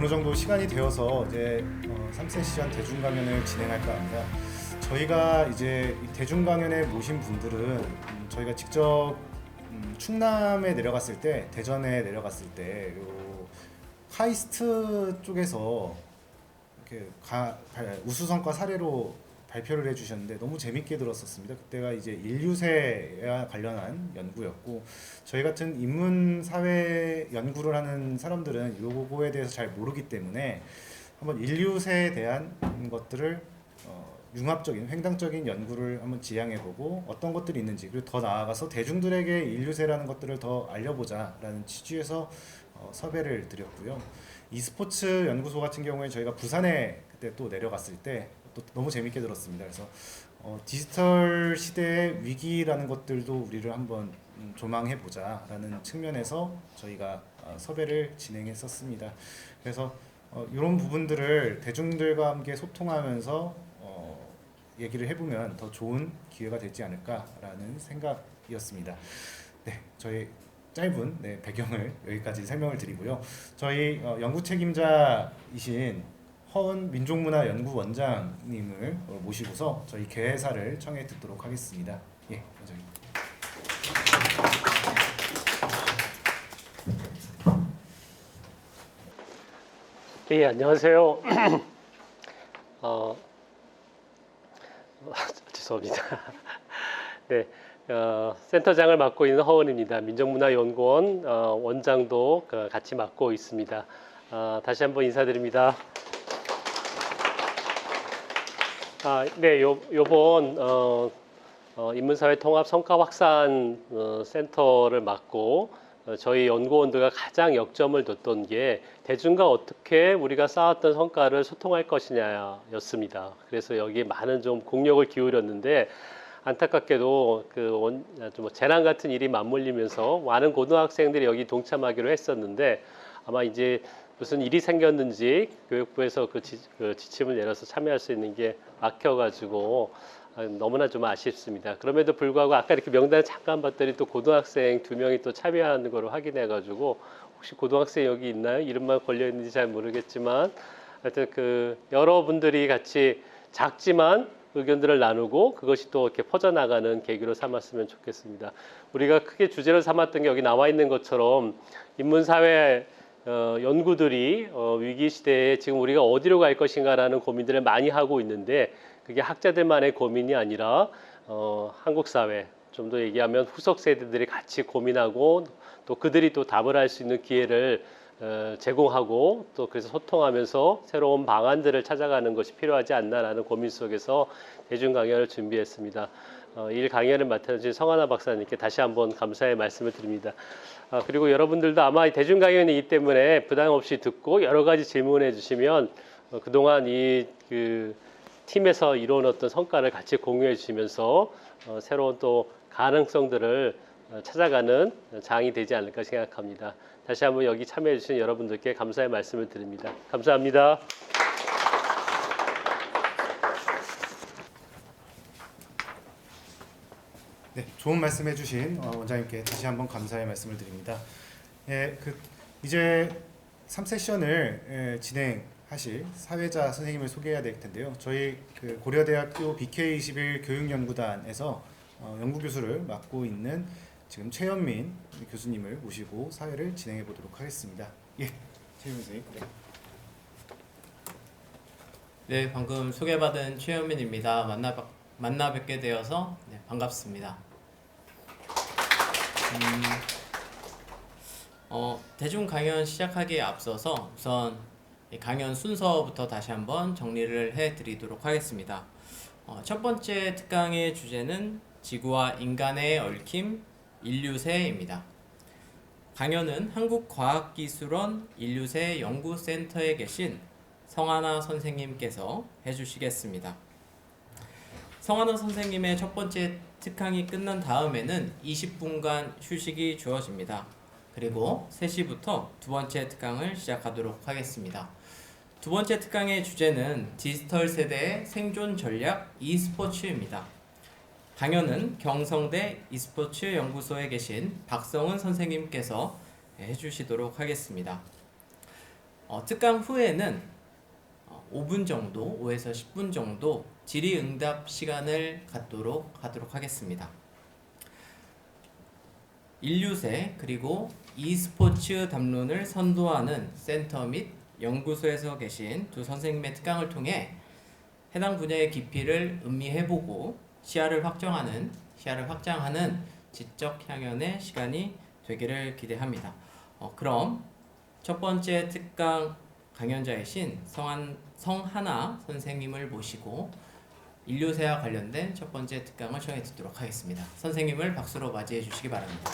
어느 정도 시간이 되어서 이제 3세션 대중 강연을 진행할까 합니다. 저희가 이제 이 대중 강연에 모신 분들은 저희가 직접 충남에 내려갔을 때, 대전에 내려갔을 때 요 카이스트 쪽에서 이렇게 우수성과 사례로 발표를 해주셨는데 너무 재밌게 들었었습니다. 그때가 이제 인류세와 관련한 연구였고, 저희 같은 인문사회 연구를 하는 사람들은 요거에 대해서 잘 모르기 때문에 한번 인류세에 대한 것들을 융합적인 횡단적인 연구를 한번 지향해보고 어떤 것들이 있는지, 그리고 더 나아가서 대중들에게 인류세라는 것들을 더 알려보자라는 취지에서 섭외를 드렸고요. e스포츠 연구소 같은 경우에 저희가 부산에 그때 또 내려갔을 때 또 너무 재밌게 들었습니다. 그래서 디지털 시대의 위기라는 것들도 우리를 한번 조망해보자라는 측면에서 저희가 섭외를 진행했었습니다. 그래서 이런 부분들을 대중들과 함께 소통하면서 얘기를 해보면 더 좋은 기회가 되지 않을까라는 생각이었습니다. 네, 저희 짧은 배경을 여기까지 설명을 드리고요. 저희 연구 책임자이신 허은 민족문화연구원장님을 모시고서 저희 개회사를 청해 듣도록 하겠습니다. 예, 원장님. 예, 안녕하세요. 죄송합니다. 네, 센터장을 맡고 있는 허은입니다. 민족문화연구원 원장도 같이 맡고 있습니다. 다시 한번 인사드립니다. 네, 요번 인문사회 통합 성과 확산 센터를 맡고 저희 연구원들과 가장 역점을 뒀던 게 대중과 어떻게 우리가 쌓았던 성과를 소통할 것이냐였습니다. 그래서 여기에 많은 좀 공력을 기울였는데, 안타깝게도 재난 같은 일이 맞물리면서 많은 고등학생들이 여기 동참하기로 했었는데, 아마 이제 무슨 일이 생겼는지 교육부에서 그 지침을 내려서 참여할 수 있는 게 막혀가지고 너무나 좀 아쉽습니다. 그럼에도 불구하고 아까 이렇게 명단을 잠깐 봤더니 또 고등학생 2명이 또 참여하는 거를 확인해가지고, 혹시 고등학생 여기 있나요? 이름만 걸려 있는지 잘 모르겠지만 하여튼 여러분들이 같이 작지만 의견들을 나누고 그것이 또 이렇게 퍼져나가는 계기로 삼았으면 좋겠습니다. 우리가 크게 주제로 삼았던 게 여기 나와 있는 것처럼 인문사회 연구들이 위기 시대에 지금 우리가 어디로 갈 것인가라는 고민들을 많이 하고 있는데, 그게 학자들만의 고민이 아니라 한국 사회, 좀 더 얘기하면 후속 세대들이 같이 고민하고 또 그들이 또 답을 할 수 있는 기회를 제공하고, 또 그래서 소통하면서 새로운 방안들을 찾아가는 것이 필요하지 않나라는 고민 속에서 대중 강연을 준비했습니다. 이 강연을 맡아주신 성하나 박사님께 다시 한번 감사의 말씀을 드립니다. 그리고 여러분들도 아마 대중 강연이기 때문에 부담 없이 듣고 여러 가지 질문해 주시면 그동안 팀에서 이루어온 어떤 성과를 같이 공유해 주시면서 새로운 또 가능성들을 찾아가는 장이 되지 않을까 생각합니다. 다시 한번 여기 참여해 주신 여러분들께 감사의 말씀을 드립니다. 감사합니다. 네, 좋은 말씀 해주신 원장님께 다시 한번 감사의 말씀을 드립니다. 예, 이제 3세션을 진행하실 사회자 선생님을 소개해야 될 텐데요. 저희 고려대학교 BK21 교육연구단에서 연구교수를 맡고 있는 지금 최현민 교수님을 모시고 사회를 진행해 보도록 하겠습니다. 예, 최현민 선생님. 네, 방금 소개받은 최현민입니다. 만나 뵙게 되어서 반갑습니다. 대중 강연 시작하기에 앞서서 우선 강연 순서부터 다시 한번 정리를 해드리도록 하겠습니다. 첫 번째 특강의 주제는 지구와 인간의 얽힘, 인류세입니다. 강연은 한국과학기술원 인류세 연구센터에 계신 성하나 선생님께서 해주시겠습니다. 성하나 선생님의 첫 번째 특강이 끝난 다음에는 20분간 휴식이 주어집니다. 그리고 3시부터 두 번째 특강을 시작하도록 하겠습니다. 두 번째 특강의 주제는 디지털 세대의 생존 전략 e스포츠입니다. 강연은 경성대 e스포츠 연구소에 계신 박성은 선생님께서 해주시도록 하겠습니다. 특강 후에는 5분 정도, 5에서 10분 정도 질의응답 시간을 갖도록 하겠습니다. 인류세 그리고 e스포츠 담론을 선도하는 센터 및 연구소에서 계신 두 선생님의 특강을 통해 해당 분야의 깊이를 음미해보고 시야를 확장하는 지적 향연의 시간이 되기를 기대합니다. 그럼 첫 번째 특강 강연자이신 성하나 선생님을 모시고 인류세와 관련된 첫 번째 특강을 청해 듣도록 하겠습니다. 선생님을 박수로 맞이해 주시기 바랍니다.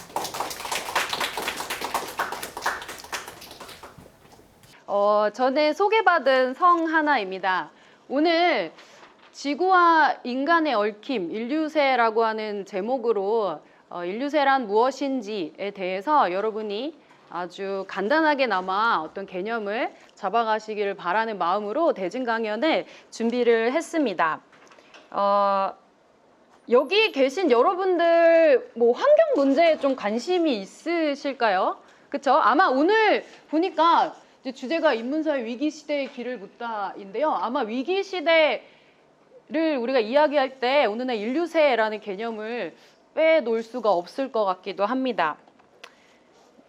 전에 소개받은 성하나입니다. 오늘 지구와 인간의 얽힘, 인류세라고 하는 제목으로 인류세란 무엇인지에 대해서 여러분이 아주 간단하게나마 어떤 개념을 잡아가시기를 바라는 마음으로 대진 강연을 준비를 했습니다. 여기 계신 여러분들 뭐 환경 문제에 좀 관심이 있으실까요? 그렇죠? 아마 오늘 보니까 이제 주제가 인문사회 위기 시대의 길을 묻다인데요. 아마 위기 시대를 우리가 이야기할 때 오늘날 인류세라는 개념을 빼놓을 수가 없을 것 같기도 합니다.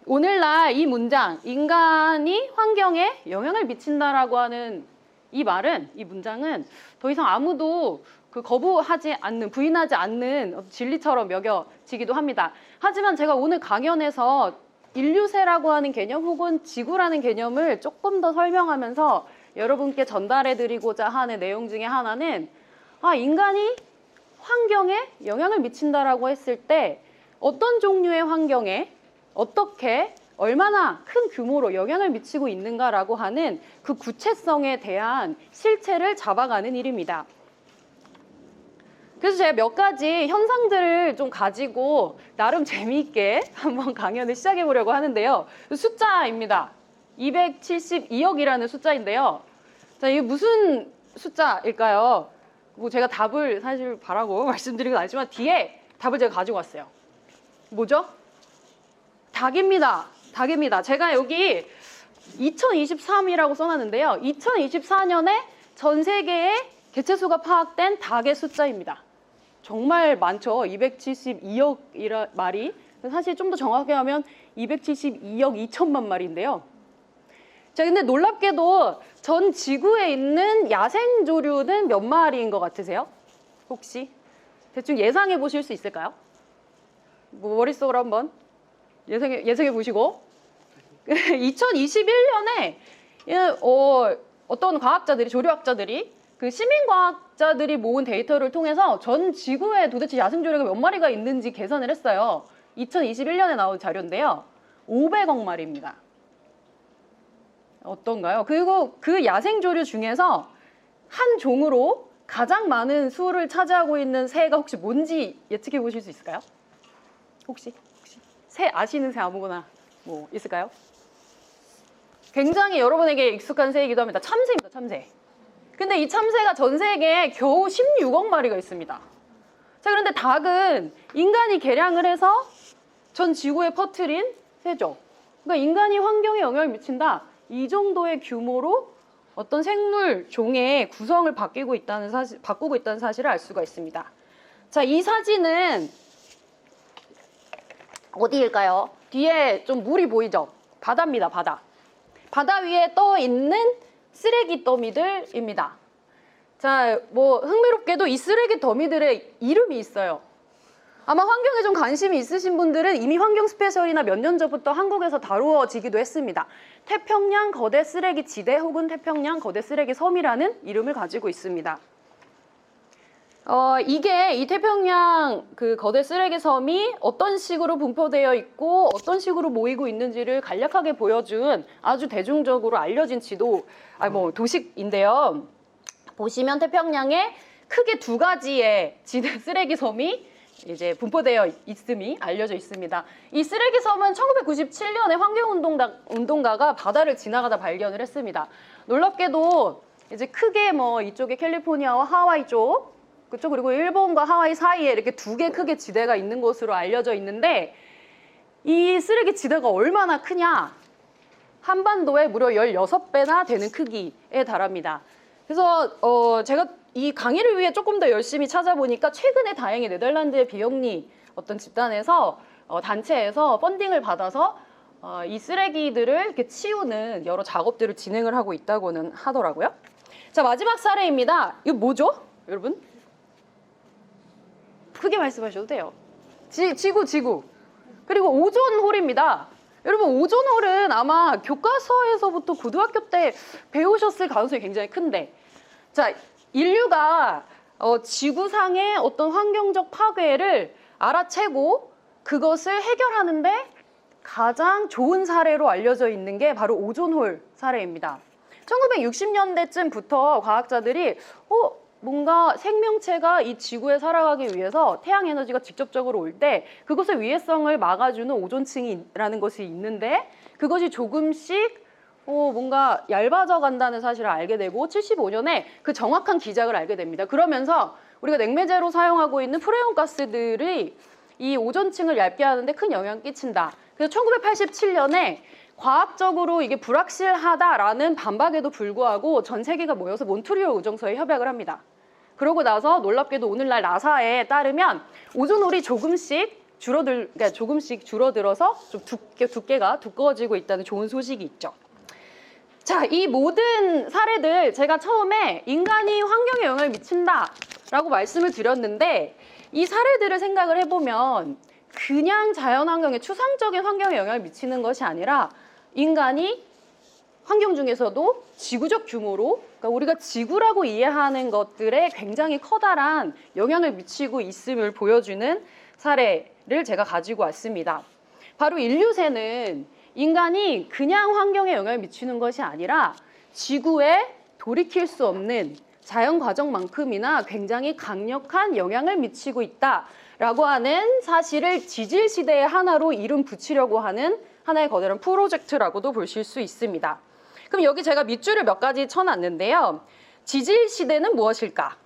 오늘날 이 문장, 인간이 환경에 영향을 미친다라고 하는 이 문장은 더 이상 아무도 거부하지 않는, 부인하지 않는 진리처럼 여겨지기도 합니다. 하지만 제가 오늘 강연에서 인류세라고 하는 개념 혹은 지구라는 개념을 조금 더 설명하면서 여러분께 전달해 드리고자 하는 내용 중에 하나는 인간이 환경에 영향을 미친다라고 했을 때 어떤 종류의 환경에 어떻게 얼마나 큰 규모로 영향을 미치고 있는가라고 하는 그 구체성에 대한 실체를 잡아가는 일입니다. 그래서 제가 몇 가지 현상들을 좀 가지고 나름 재미있게 한번 강연을 시작해 보려고 하는데요. 숫자입니다. 272억이라는 숫자인데요. 자, 이게 무슨 숫자일까요? 뭐 제가 답을 사실 바라고 말씀드리긴 아니지만 뒤에 답을 제가 가지고 왔어요. 뭐죠? 닭입니다. 제가 여기 2023이라고 써놨는데요. 2024년에 전 세계의 개체수가 파악된 닭의 숫자입니다. 정말 많죠. 272억이라 말이. 사실 좀 더 정확하게 하면 272억 2천만 마리인데요. 자, 근데 놀랍게도 전 지구에 있는 야생조류는 몇 마리인 것 같으세요? 혹시? 대충 예상해 보실 수 있을까요? 뭐 머릿속으로 한번 예상해 보시고 2021년에 어떤 과학자들이, 조류학자들이 그 시민과학자들이 모은 데이터를 통해서 전 지구에 도대체 야생조류가 몇 마리가 있는지 계산을 했어요. 2021년에 나온 자료인데요. 500억 마리입니다. 어떤가요? 그리고 그 야생조류 중에서 한 종으로 가장 많은 수를 차지하고 있는 새가 혹시 뭔지 예측해 보실 수 있을까요? 혹시 새 아시는 새 아무거나 뭐 있을까요? 굉장히 여러분에게 익숙한 새이기도 합니다. 참새입니다. 참새. 근데 이 참새가 전 세계에 겨우 16억 마리가 있습니다. 자, 그런데 닭은 인간이 개량을 해서 전 지구에 퍼뜨린 새죠. 그러니까 인간이 환경에 영향을 미친다. 이 정도의 규모로 어떤 생물 종의 구성을 바꾸고 있다는 사실을 알 수가 있습니다. 자, 이 사진은 어디일까요? 뒤에 좀 물이 보이죠? 바다입니다, 바다. 바다 위에 떠 있는 쓰레기 더미들입니다. 자, 뭐 흥미롭게도 이 쓰레기 더미들의 이름이 있어요. 아마 환경에 좀 관심이 있으신 분들은 이미 환경 스페셜이나 몇 년 전부터 한국에서 다루어지기도 했습니다. 태평양 거대 쓰레기 지대 혹은 태평양 거대 쓰레기 섬이라는 이름을 가지고 있습니다. 이게 이 태평양 그 거대 쓰레기 섬이 어떤 식으로 분포되어 있고 어떤 식으로 모이고 있는지를 간략하게 보여준 아주 대중적으로 알려진 도식인데요. 보시면 태평양에 크게 두 가지의 지대 쓰레기 섬이 이제 분포되어 있음이 알려져 있습니다. 이 쓰레기 섬은 1997년에 환경운동가가 바다를 지나가다 발견을 했습니다. 놀랍게도 이제 크게 뭐 이쪽에 캘리포니아와 하와이 쪽 그쪽 그리고 일본과 하와이 사이에 이렇게 두 개 크게 지대가 있는 것으로 알려져 있는데 이 쓰레기 지대가 얼마나 크냐? 한반도의 무려 16배나 되는 크기에 달합니다. 그래서 제가 이 강의를 위해 조금 더 열심히 찾아보니까 최근에 다행히 네덜란드의 비영리 어떤 집단에서 단체에서 펀딩을 받아서 이 쓰레기들을 이렇게 치우는 여러 작업들을 진행을 하고 있다고는 하더라고요. 자, 마지막 사례입니다. 이거 뭐죠, 여러분? 크게 말씀하셔도 돼요. 지구. 그리고 오존홀입니다. 여러분, 오존홀은 아마 교과서에서부터 고등학교 때 배우셨을 가능성이 굉장히 큰데, 자, 인류가 지구상의 어떤 환경적 파괴를 알아채고 그것을 해결하는데 가장 좋은 사례로 알려져 있는 게 바로 오존홀 사례입니다. 1960년대쯤부터 과학자들이 뭔가 생명체가 이 지구에 살아가기 위해서 태양 에너지가 직접적으로 올 때 그것의 위해성을 막아주는 오존층이라는 것이 있는데 그것이 조금씩 뭔가 얇아져 간다는 사실을 알게 되고 75년에 그 정확한 기작을 알게 됩니다. 그러면서 우리가 냉매제로 사용하고 있는 프레온 가스들이 이 오존층을 얇게 하는데 큰 영향을 끼친다. 그래서 1987년에 과학적으로 이게 불확실하다라는 반박에도 불구하고 전 세계가 모여서 몬트리올 오정서에 협약을 합니다. 그러고 나서 놀랍게도 오늘날 나사에 따르면 오존홀이 조금씩 줄어들어서 좀 두께가 두꺼워지고 있다는 좋은 소식이 있죠. 자, 이 모든 사례들 제가 처음에 인간이 환경에 영향을 미친다라고 말씀을 드렸는데 이 사례들을 생각을 해보면 그냥 자연환경에 추상적인 환경에 영향을 미치는 것이 아니라 인간이 환경 중에서도 지구적 규모로 그러니까 우리가 지구라고 이해하는 것들에 굉장히 커다란 영향을 미치고 있음을 보여주는 사례를 제가 가지고 왔습니다. 바로 인류새는 인간이 그냥 환경에 영향을 미치는 것이 아니라 지구에 돌이킬 수 없는 자연 과정만큼이나 굉장히 강력한 영향을 미치고 있다라고 하는 사실을 지질 시대의 하나로 이름 붙이려고 하는 하나의 거대한 프로젝트라고도 보실 수 있습니다. 그럼 여기 제가 밑줄을 몇 가지 쳐놨는데요. 지질 시대는 무엇일까?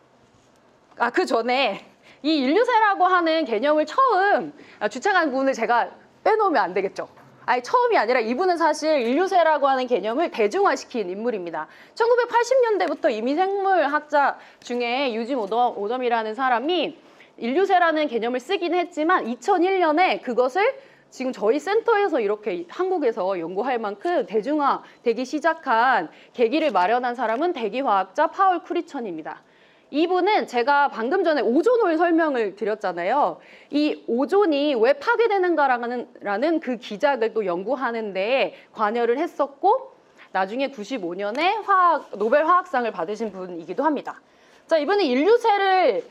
그 전에 이 인류새라고 하는 개념을 처음 주창한 분을 제가 빼놓으면 안 되겠죠. 처음이 아니라 이분은 사실 인류새라고 하는 개념을 대중화시킨 인물입니다. 1980년대부터 이미 생물학자 중에 유짐 오덤이라는 사람이 인류새라는 개념을 쓰긴 했지만 2001년에 그것을 지금 저희 센터에서 이렇게 한국에서 연구할 만큼 대중화되기 시작한 계기를 마련한 사람은 대기화학자 파울 쿠리천입니다. 이분은 제가 방금 전에 오존홀 설명을 드렸잖아요. 이 오존이 왜 파괴되는가라는 그 기작을 또 연구하는 데 관여를 했었고 나중에 95년에 노벨 화학상을 받으신 분이기도 합니다. 자, 이분은 인류새를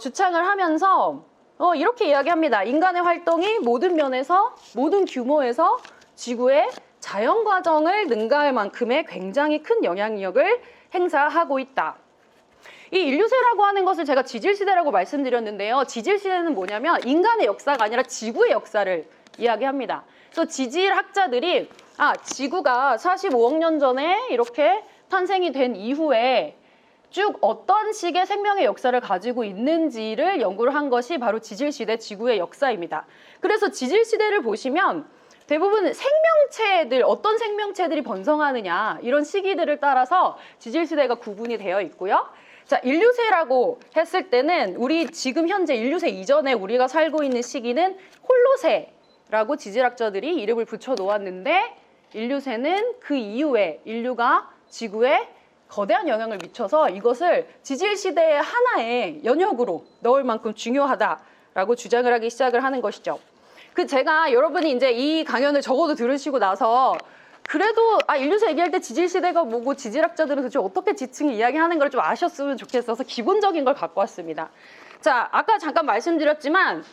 주창을 하면서 이렇게 이야기합니다. 인간의 활동이 모든 면에서 모든 규모에서 지구의 자연 과정을 능가할 만큼의 굉장히 큰 영향력을 행사하고 있다. 이 인류새라고 하는 것을 제가 지질시대라고 말씀드렸는데요. 지질시대는 뭐냐면 인간의 역사가 아니라 지구의 역사를 이야기합니다. 그래서 지질학자들이 지구가 45억 년 전에 이렇게 탄생이 된 이후에 쭉 어떤 식의 생명의 역사를 가지고 있는지를 연구를 한 것이 바로 지질시대 지구의 역사입니다. 그래서 지질시대를 보시면 대부분 생명체들, 어떤 생명체들이 번성하느냐 이런 시기들을 따라서 지질시대가 구분이 되어 있고요. 자, 인류새라고 했을 때는 우리 지금 현재 인류새 이전에 우리가 살고 있는 시기는 홀로새라고 지질학자들이 이름을 붙여 놓았는데 인류새는 그 이후에 인류가 지구에 거대한 영향을 미쳐서 이것을 지질시대의 하나의 연역으로 넣을 만큼 중요하다라고 주장을 하기 시작을 하는 것이죠. 제가 여러분이 이제 이 강연을 적어도 들으시고 나서 그래도 인류새 얘기할 때 지질시대가 뭐고 지질학자들은 도대체 어떻게 지층이 이야기하는 걸 좀 아셨으면 좋겠어서 기본적인 걸 갖고 왔습니다. 자, 아까 잠깐 말씀드렸지만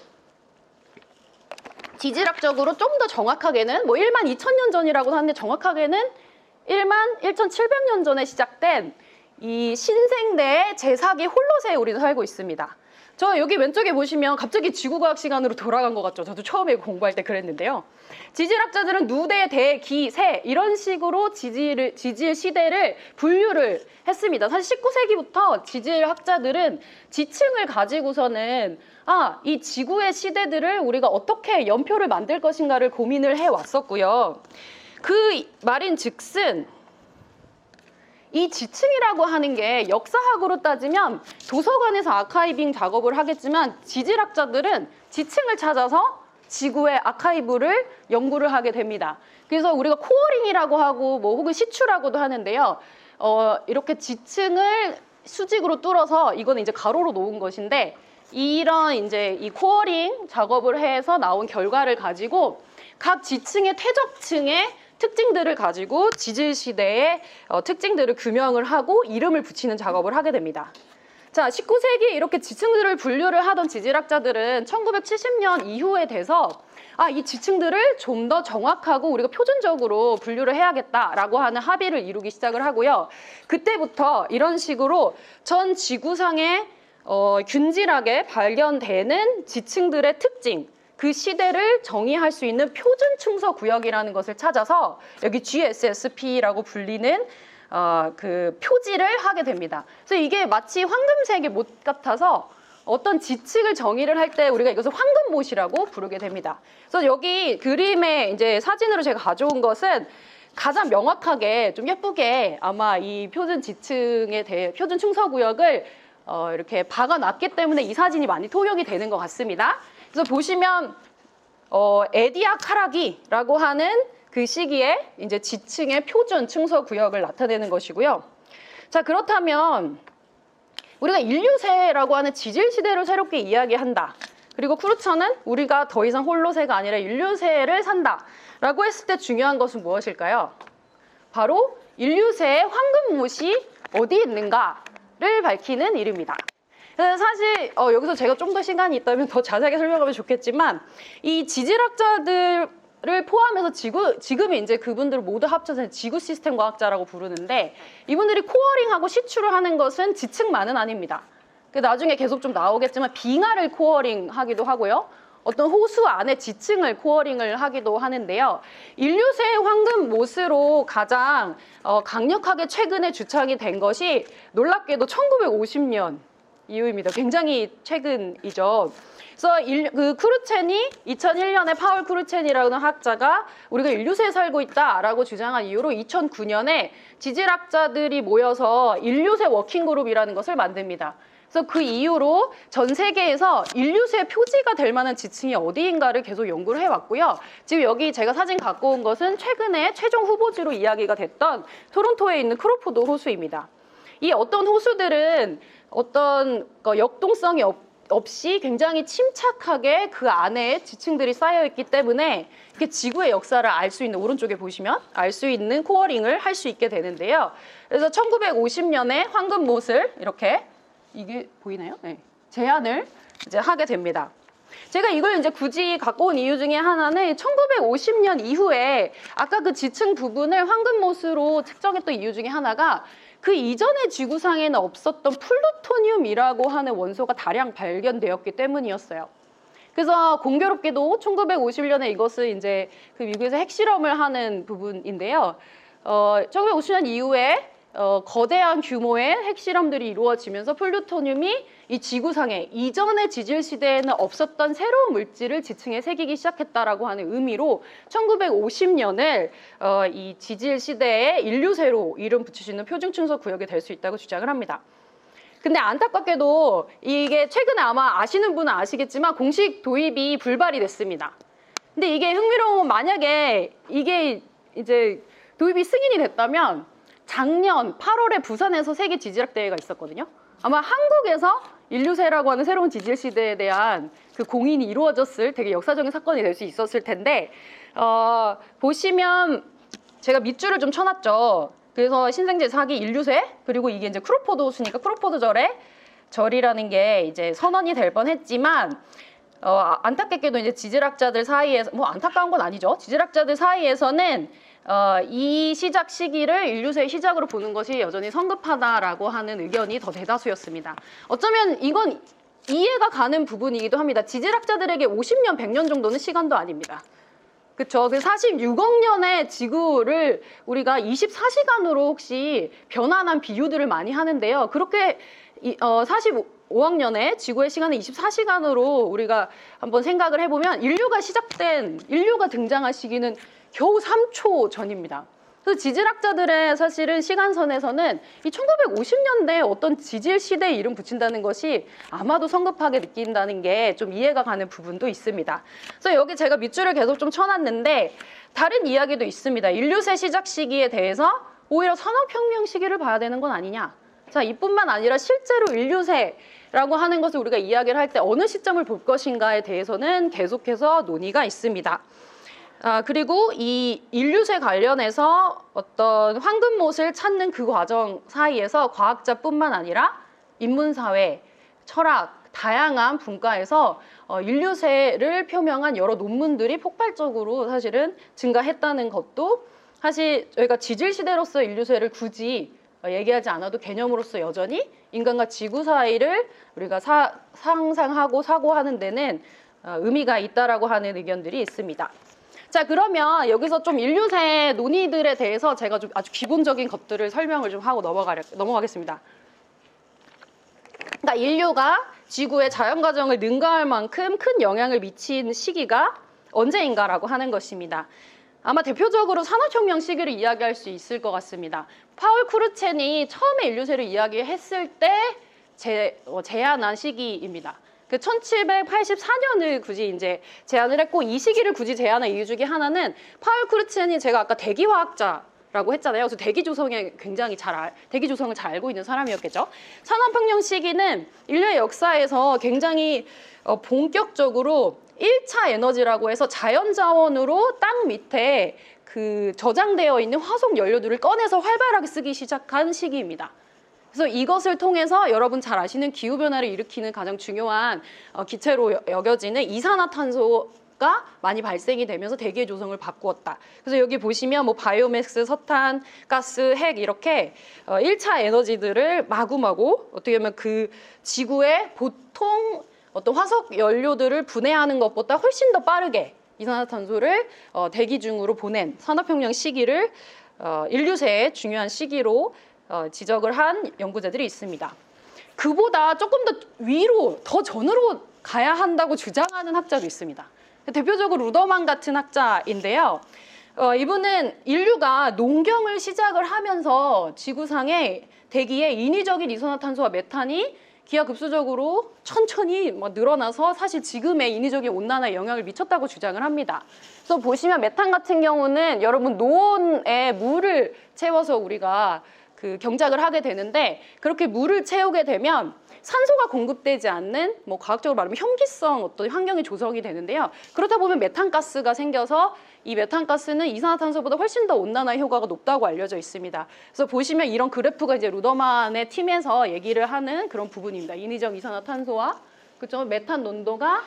지질학적으로 좀 더 정확하게는 12,000년 전이라고 하는데 정확하게는 11,700년 전에 시작된 이 신생대의 제4기 홀로새에 우리는 살고 있습니다. 저 여기 왼쪽에 보시면 갑자기 지구과학 시간으로 돌아간 것 같죠? 저도 처음에 공부할 때 그랬는데요. 지질학자들은 누대, 대, 기, 세 이런 식으로 지질 시대를 분류를 했습니다. 사실 19세기부터 지질학자들은 지층을 가지고서는 이 지구의 시대들을 우리가 어떻게 연표를 만들 것인가를 고민을 해왔었고요. 그 말인즉슨 이 지층이라고 하는 게 역사학으로 따지면 도서관에서 아카이빙 작업을 하겠지만 지질학자들은 지층을 찾아서 지구의 아카이브를 연구를 하게 됩니다. 그래서 우리가 코어링이라고 하고 뭐 혹은 시추라고도 하는데요. 이렇게 지층을 수직으로 뚫어서 이거는 이제 가로로 놓은 것인데 이런 이제 이 코어링 작업을 해서 나온 결과를 가지고 각 지층의 퇴적층의 특징들을 가지고 지질 시대의 특징들을 규명을 하고 이름을 붙이는 작업을 하게 됩니다. 자, 19세기에 이렇게 지층들을 분류를 하던 지질학자들은 1970년 이후에 돼서 이 지층들을 좀 더 정확하고 우리가 표준적으로 분류를 해야겠다라고 하는 합의를 이루기 시작을 하고요. 그때부터 이런 식으로 전 지구상에 균질하게 발견되는 지층들의 특징, 그 시대를 정의할 수 있는 표준 충서 구역이라는 것을 찾아서 여기 GSSP라고 불리는 그 표지를 하게 됩니다. 그래서 이게 마치 황금색의 못 같아서 어떤 지층을 정의를 할 때 우리가 이것을 황금못이라고 부르게 됩니다. 그래서 여기 그림에 이제 사진으로 제가 가져온 것은 가장 명확하게 좀 예쁘게 아마 이 표준 지층에 대해 표준 충서 구역을 이렇게 박아놨기 때문에 이 사진이 많이 통용이 되는 것 같습니다. 그래서 보시면 에디아 카라기라고 하는 그 시기에 이제 지층의 표준 충서 구역을 나타내는 것이고요. 자, 그렇다면 우리가 인류세라고 하는 지질 시대를 새롭게 이야기한다. 그리고 크루처는 우리가 더 이상 홀로세가 아니라 인류세를 산다라고 했을 때 중요한 것은 무엇일까요? 바로 인류세의 황금못이 어디 있는가를 밝히는 일입니다. 사실 여기서 제가 좀 더 시간이 있다면 더 자세하게 설명하면 좋겠지만 이 지질학자들을 포함해서 지금이 이제 그분들을 모두 합쳐서 지구 시스템 과학자라고 부르는데 이분들이 코어링하고 시추를 하는 것은 지층만은 아닙니다. 나중에 계속 좀 나오겠지만 빙하를 코어링하기도 하고요. 어떤 호수 안에 지층을 코어링을 하기도 하는데요. 인류세의 황금못으로 가장 강력하게 최근에 주창이 된 것이 놀랍게도 1950년 이후입니다. 굉장히 최근이죠. 그래서 그 크루첸이 2001년에 파울 크루첸이라는 학자가 우리가 인류세에 살고 있다라고 주장한 이유로 2009년에 지질학자들이 모여서 인류세 워킹그룹이라는 것을 만듭니다. 그래서 그 이후로 전 세계에서 인류세의 표지가 될 만한 지층이 어디인가를 계속 연구를 해왔고요. 지금 여기 제가 사진 갖고 온 것은 최근에 최종 후보지로 이야기가 됐던 토론토에 있는 크로포드 호수입니다. 이 어떤 호수들은 어떤 역동성이 없이 굉장히 침착하게 그 안에 지층들이 쌓여있기 때문에 이렇게 지구의 역사를 알 수 있는, 오른쪽에 보시면 알 수 있는 코어링을 할 수 있게 되는데요. 그래서 1950년에 황금못을 이렇게, 이게 보이나요? 네. 제안을 이제 하게 됩니다. 제가 이걸 이제 굳이 갖고 온 이유 중에 하나는 1950년 이후에 아까 그 지층 부분을 황금못으로 측정했던 이유 중에 하나가 그 이전의 지구상에는 없었던 플루토늄이라고 하는 원소가 다량 발견되었기 때문이었어요. 그래서 공교롭게도 1950년에 이것을 이제 그 미국에서 핵실험을 하는 부분인데요. 1950년 이후에 거대한 규모의 핵실험들이 이루어지면서 플루토늄이 이 지구상에 이전의 지질 시대에는 없었던 새로운 물질을 지층에 새기기 시작했다라고 하는 의미로 1950년을 이 지질 시대의 인류세로 이름 붙일 수 있는 표준 충서 구역이 될 수 있다고 주장을 합니다. 근데 안타깝게도 이게 최근에 아마 아시는 분은 아시겠지만 공식 도입이 불발이 됐습니다. 근데 이게 흥미로운 건 만약에 이게 이제 도입이 승인이 됐다면 작년 8월에 부산에서 세계 지질학 대회가 있었거든요. 아마 한국에서 인류세라고 하는 새로운 지질 시대에 대한 그 공인이 이루어졌을 되게 역사적인 사건이 될 수 있었을 텐데 보시면 제가 밑줄을 좀 쳐놨죠. 그래서 신생제 4기 인류세, 그리고 이게 이제 크로포드 호수니까 크로포드 절이라는 게 이제 선언이 될 뻔했지만 안타깝게도 이제 지질학자들 사이에서, 뭐 안타까운 건 아니죠. 지질학자들 사이에서는 이 시작 시기를 인류세의 시작으로 보는 것이 여전히 성급하다라고 하는 의견이 더 대다수였습니다. 어쩌면 이건 이해가 가는 부분이기도 합니다. 지질학자들에게 50년, 100년 정도는 시간도 아닙니다. 그렇죠. 그 46억 년의 지구를 우리가 24시간으로 혹시 변환한 비유들을 많이 하는데요. 그렇게 45억 년의 지구의 시간을 24시간으로 우리가 한번 생각을 해보면 인류가 등장한 시기는 겨우 3초 전입니다. 그래서 지질학자들의 사실은 시간선에서는 이 1950년대에 어떤 지질 시대에 이름 붙인다는 것이 아마도 성급하게 느낀다는 게 좀 이해가 가는 부분도 있습니다. 그래서 여기 제가 밑줄을 계속 좀 쳐놨는데 다른 이야기도 있습니다. 인류세 시작 시기에 대해서 오히려 산업혁명 시기를 봐야 되는 건 아니냐. 자, 이뿐만 아니라 실제로 인류세라고 하는 것을 우리가 이야기를 할 때 어느 시점을 볼 것인가에 대해서는 계속해서 논의가 있습니다. 그리고 이 인류세 관련해서 어떤 황금못을 찾는 그 과정 사이에서 과학자뿐만 아니라 인문사회, 철학, 다양한 분과에서 인류세를 표명한 여러 논문들이 폭발적으로 사실은 증가했다는 것도 사실 저희가 지질시대로서 인류세를 굳이 얘기하지 않아도 개념으로서 여전히 인간과 지구 사이를 우리가 상상하고 사고하는 데는 의미가 있다라고 하는 의견들이 있습니다. 자, 그러면 여기서 좀 인류세 논의들에 대해서 제가 좀 아주 기본적인 것들을 설명을 좀 하고 넘어가겠습니다. 그러니까 인류가 지구의 자연 과정을 능가할 만큼 큰 영향을 미친 시기가 언제인가라고 하는 것입니다. 아마 대표적으로 산업혁명 시기를 이야기할 수 있을 것 같습니다. 파울 크루첸이 처음에 인류세를 이야기했을 때 제안한 시기입니다. 그 1784년을 굳이 이제 제안을 했고, 이 시기를 굳이 제안한 이유 중에 하나는 파울 크루첸이 제가 아까 대기화학자라고 했잖아요. 그래서 대기 조성을 잘 알고 있는 사람이었겠죠. 산업혁명 시기는 인류의 역사에서 굉장히 본격적으로 1차 에너지라고 해서 자연자원으로 땅 밑에 그 저장되어 있는 화석 연료들을 꺼내서 활발하게 쓰기 시작한 시기입니다. 그래서 이것을 통해서 여러분 잘 아시는 기후변화를 일으키는 가장 중요한 기체로 여겨지는 이산화탄소가 많이 발생이 되면서 대기의 조성을 바꾸었다. 그래서 여기 보시면 뭐 바이오매스, 석탄, 가스, 핵 이렇게 1차 에너지들을 마구마구 어떻게 보면 그 지구의 보통 어떤 화석 연료들을 분해하는 것보다 훨씬 더 빠르게 이산화탄소를 대기 중으로 보낸 산업혁명 시기를 인류세의 중요한 시기로 지적을 한 연구자들이 있습니다. 그보다 조금 더 위로, 더 전으로 가야 한다고 주장하는 학자도 있습니다. 대표적으로 루더만 같은 학자인데요. 이분은 인류가 농경을 시작을 하면서 지구상의 대기에 인위적인 이산화탄소와 메탄이 기하급수적으로 천천히 늘어나서 사실 지금의 인위적인 온난화에 영향을 미쳤다고 주장을 합니다. 그래서 보시면 메탄 같은 경우는 여러분 노온에 물을 채워서 우리가 그 경작을 하게 되는데, 그렇게 물을 채우게 되면 산소가 공급되지 않는 뭐 과학적으로 말하면 현기성 어떤 환경이 조성이 되는데요. 그렇다 보면 메탄가스가 생겨서 이 메탄가스는 이산화탄소보다 훨씬 더 온난화 효과가 높다고 알려져 있습니다. 그래서 보시면 이런 그래프가 이제 루더만의 팀에서 얘기를 하는 그런 부분입니다. 인위적 이산화탄소와 그죠 메탄 농도가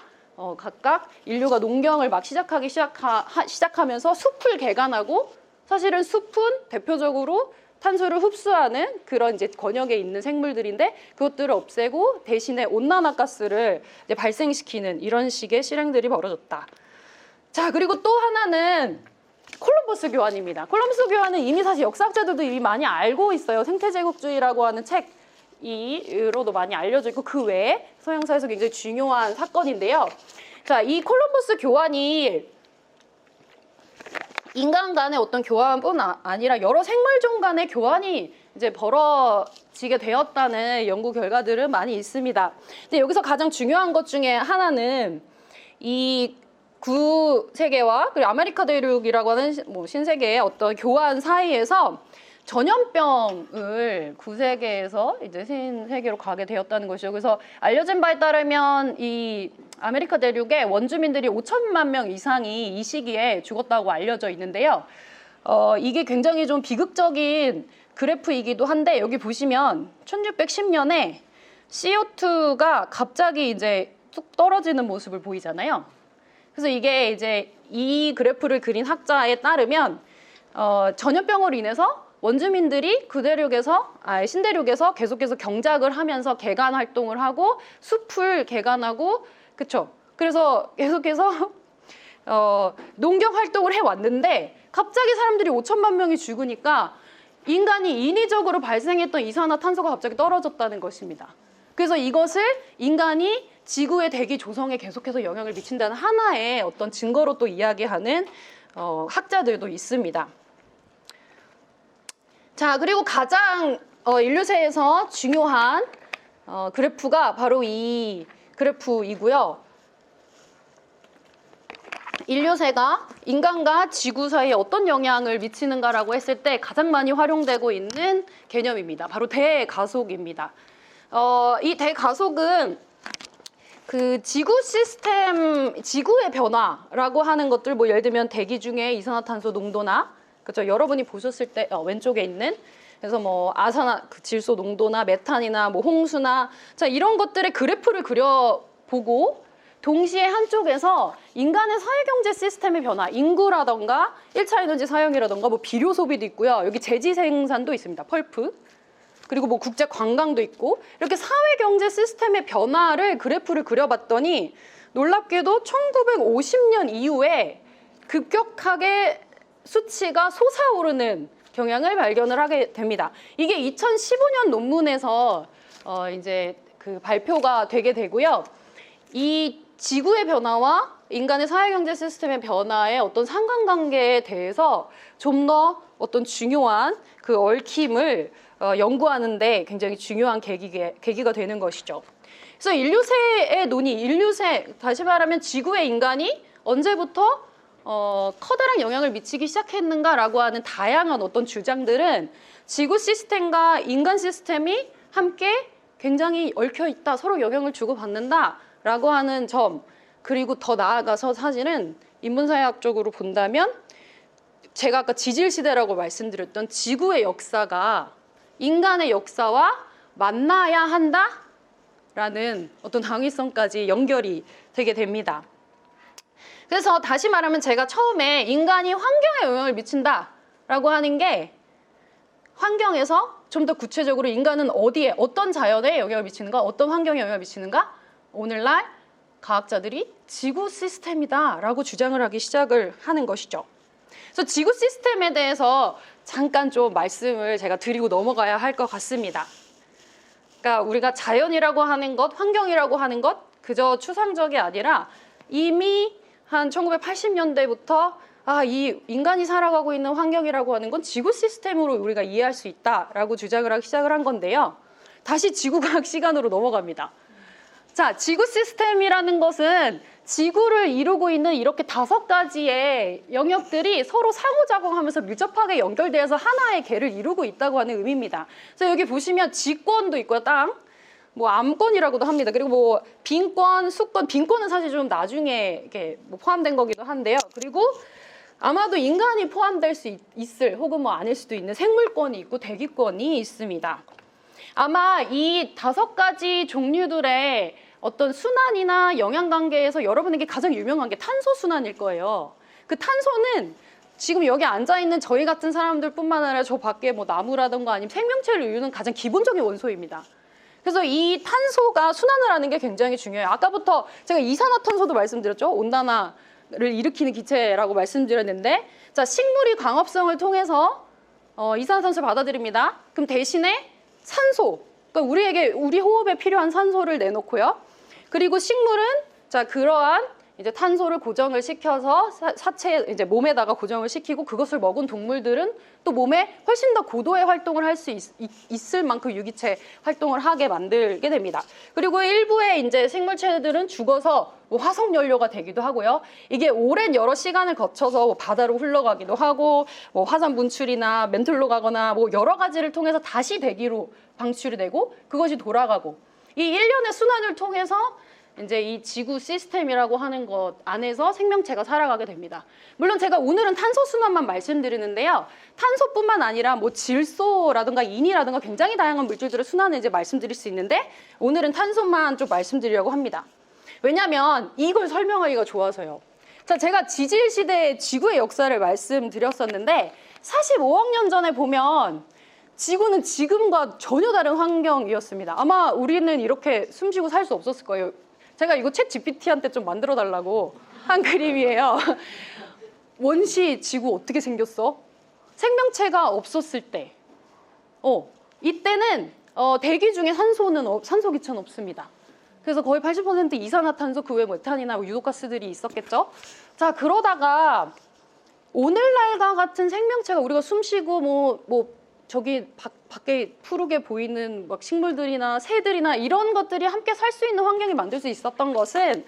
각각 인류가 농경을 막 시작하면서 숲을 개간하고, 사실은 숲은 대표적으로 탄소를 흡수하는 그런 이제 권역에 있는 생물들인데 그것들을 없애고 대신에 온난화 가스를 이제 발생시키는 이런 식의 실행들이 벌어졌다. 자, 그리고 또 하나는 콜럼버스 교환입니다. 콜럼버스 교환은 이미 사실 역사학자들도 이미 많이 알고 있어요. 생태제국주의라고 하는 책으로도 많이 알려져 있고, 그 외에 서양사에서 굉장히 중요한 사건인데요. 자, 이 콜럼버스 교환이 인간 간의 어떤 교환뿐 아니라 여러 생물종 간의 교환이 이제 벌어지게 되었다는 연구 결과들은 많이 있습니다. 근데 여기서 가장 중요한 것 중에 하나는 이 구세계와 그리고 아메리카 대륙이라고 하는 신세계의 어떤 교환 사이에서 전염병을 구세계에서 이제 신세계로 가게 되었다는 것이죠. 그래서 알려진 바에 따르면 이 아메리카 대륙의 원주민들이 5천만 명 이상이 이 시기에 죽었다고 알려져 있는데요. 이게 굉장히 좀 비극적인 그래프이기도 한데, 여기 보시면 1610년에 CO2가 갑자기 이제 뚝 떨어지는 모습을 보이잖아요. 그래서 이게 이제 이 그래프를 그린 학자에 따르면 전염병으로 인해서 원주민들이 그 대륙에서 신대륙에서 계속해서 경작을 하면서 개간 활동을 하고 숲을 개간하고, 그쵸? 그래서 계속해서 농경 활동을 해왔는데 갑자기 사람들이 5천만 명이 죽으니까 인간이 인위적으로 발생했던 이산화탄소가 갑자기 떨어졌다는 것입니다. 그래서 이것을 인간이 지구의 대기 조성에 계속해서 영향을 미친다는 하나의 어떤 증거로 또 이야기하는 학자들도 있습니다. 자, 그리고 가장 인류세에서 중요한 그래프가 바로 이 그래프이고요. 인류세가 인간과 지구 사이에 어떤 영향을 미치는가라고 했을 때 가장 많이 활용되고 있는 개념입니다. 바로 대가속입니다. 이 대가속은 그 지구 시스템, 지구의 변화라고 하는 것들, 뭐 예를 들면 대기 중에 이산화탄소 농도나, 그렇죠? 여러분이 보셨을 때 왼쪽에 있는, 그래서 뭐 질소 농도나 메탄이나 뭐 홍수나, 자, 이런 것들의 그래프를 그려보고 동시에 한쪽에서 인간의 사회경제 시스템의 변화, 인구라던가 1차 에너지 사용이라던가 뭐 비료 소비도 있고요. 여기 제지 생산도 있습니다. 펄프. 그리고 뭐 국제 관광도 있고, 이렇게 사회경제 시스템의 변화를 그래프를 그려봤더니 놀랍게도 1950년 이후에 급격하게 수치가 솟아오르는 경향을 발견을 하게 됩니다. 이게 2015년 논문에서 이제 그 발표가 되게 되고요. 이 지구의 변화와 인간의 사회경제 시스템의 변화의 어떤 상관관계에 대해서 좀 더 어떤 중요한 그 얽힘을 연구하는데 굉장히 중요한 계기가 되는 것이죠. 그래서 인류세의 논의, 인류세, 다시 말하면 지구의 인간이 언제부터 커다란 영향을 미치기 시작했는가라고 하는 다양한 어떤 주장들은 지구 시스템과 인간 시스템이 함께 굉장히 얽혀 있다, 서로 영향을 주고받는다라고 하는 점, 그리고 더 나아가서 사실은 인문사회학적으로 본다면 제가 아까 지질시대라고 말씀드렸던 지구의 역사가 인간의 역사와 만나야 한다라는 어떤 당위성까지 연결이 되게 됩니다. 그래서 다시 말하면 제가 처음에 인간이 환경에 영향을 미친다라고 하는 게 환경에서 좀 더 구체적으로 인간은 어디에 어떤 자연에 영향을 미치는가, 어떤 환경에 영향을 미치는가, 오늘날 과학자들이 지구 시스템이다라고 주장을 하기 시작을 하는 것이죠. 그래서 지구 시스템에 대해서 잠깐 좀 말씀을 제가 드리고 넘어가야 할 것 같습니다. 그러니까 우리가 자연이라고 하는 것, 환경이라고 하는 것 그저 추상적이 아니라 이미 한 1980년대부터 이 인간이 살아가고 있는 환경이라고 하는 건 지구 시스템으로 우리가 이해할 수 있다라고 주장을 하기 시작을 한 건데요. 다시 지구과학 시간으로 넘어갑니다. 자, 지구 시스템이라는 것은 지구를 이루고 있는 이렇게 5가지의 영역들이 서로 상호작용하면서 밀접하게 연결되어서 하나의 개를 이루고 있다고 하는 의미입니다. 그래서 여기 보시면 지권도 있고요, 땅. 뭐 암권이라고도 합니다. 그리고 뭐 빈권, 수권, 빈권은 사실 좀 나중에 이렇게 뭐 포함된 거기도 한데요. 그리고 아마도 인간이 포함될 수 있을 혹은 뭐 아닐 수도 있는 생물권이 있고 대기권이 있습니다. 아마 이 5가지 종류들의 어떤 순환이나 영향관계에서 여러분에게 가장 유명한 게 탄소 순환일 거예요. 그 탄소는 지금 여기 앉아있는 저희 같은 사람들뿐만 아니라 저 밖에 뭐 나무라든가 아니면 생명체를 이루는 가장 기본적인 원소입니다. 그래서 이 탄소가 순환을 하는 게 굉장히 중요해요. 아까부터 제가 이산화탄소도 말씀드렸죠. 온난화를 일으키는 기체라고 말씀드렸는데, 자, 식물이 광합성을 통해서 이산화탄소를 받아들입니다. 그럼 대신에 산소, 그러니까 우리 호흡에 필요한 산소를 내놓고요. 그리고 식물은 자, 그러한 이제 탄소를 고정을 시켜서 사체 이제 몸에다가 고정을 시키고, 그것을 먹은 동물들은 또 몸에 훨씬 더 고도의 활동을 할 수 있을 만큼 유기체 활동을 하게 만들게 됩니다. 그리고 일부의 이제 생물체들은 죽어서 뭐 화석 연료가 되기도 하고요. 이게 오랜 여러 시간을 거쳐서 뭐 바다로 흘러가기도 하고, 뭐 화산 분출이나 멘틀로 가거나 뭐 여러 가지를 통해서 다시 대기로 방출이 되고, 그것이 돌아가고, 이 일련의 순환을 통해서 이제 이 지구 시스템이라고 하는 것 안에서 생명체가 살아가게 됩니다. 물론 제가 오늘은 탄소 순환만 말씀드리는데요. 탄소뿐만 아니라 뭐 질소라든가 인이라든가 굉장히 다양한 물질들의 순환을 이제 말씀드릴 수 있는데, 오늘은 탄소만 좀 말씀드리려고 합니다. 왜냐하면 이걸 설명하기가 좋아서요. 자, 제가 지질 시대의 지구의 역사를 말씀드렸었는데 45억 년 전에 보면 지구는 지금과 전혀 다른 환경이었습니다. 아마 우리는 이렇게 숨쉬고 살 수 없었을 거예요. 제가 이거 챗 GPT한테 좀 만들어 달라고 한 그림이에요. 원시 지구 어떻게 생겼어? 생명체가 없었을 때. 이때는 대기 중에 산소 기체는 없습니다. 그래서 거의 80% 이산화탄소, 그 외 메탄이나 유독가스들이 있었겠죠. 자, 그러다가 오늘날과 같은 생명체가 우리가 숨쉬고 뭐 저기 밖에 푸르게 보이는 막 식물들이나 새들이나 이런 것들이 함께 살 수 있는 환경이 만들 수 있었던 것은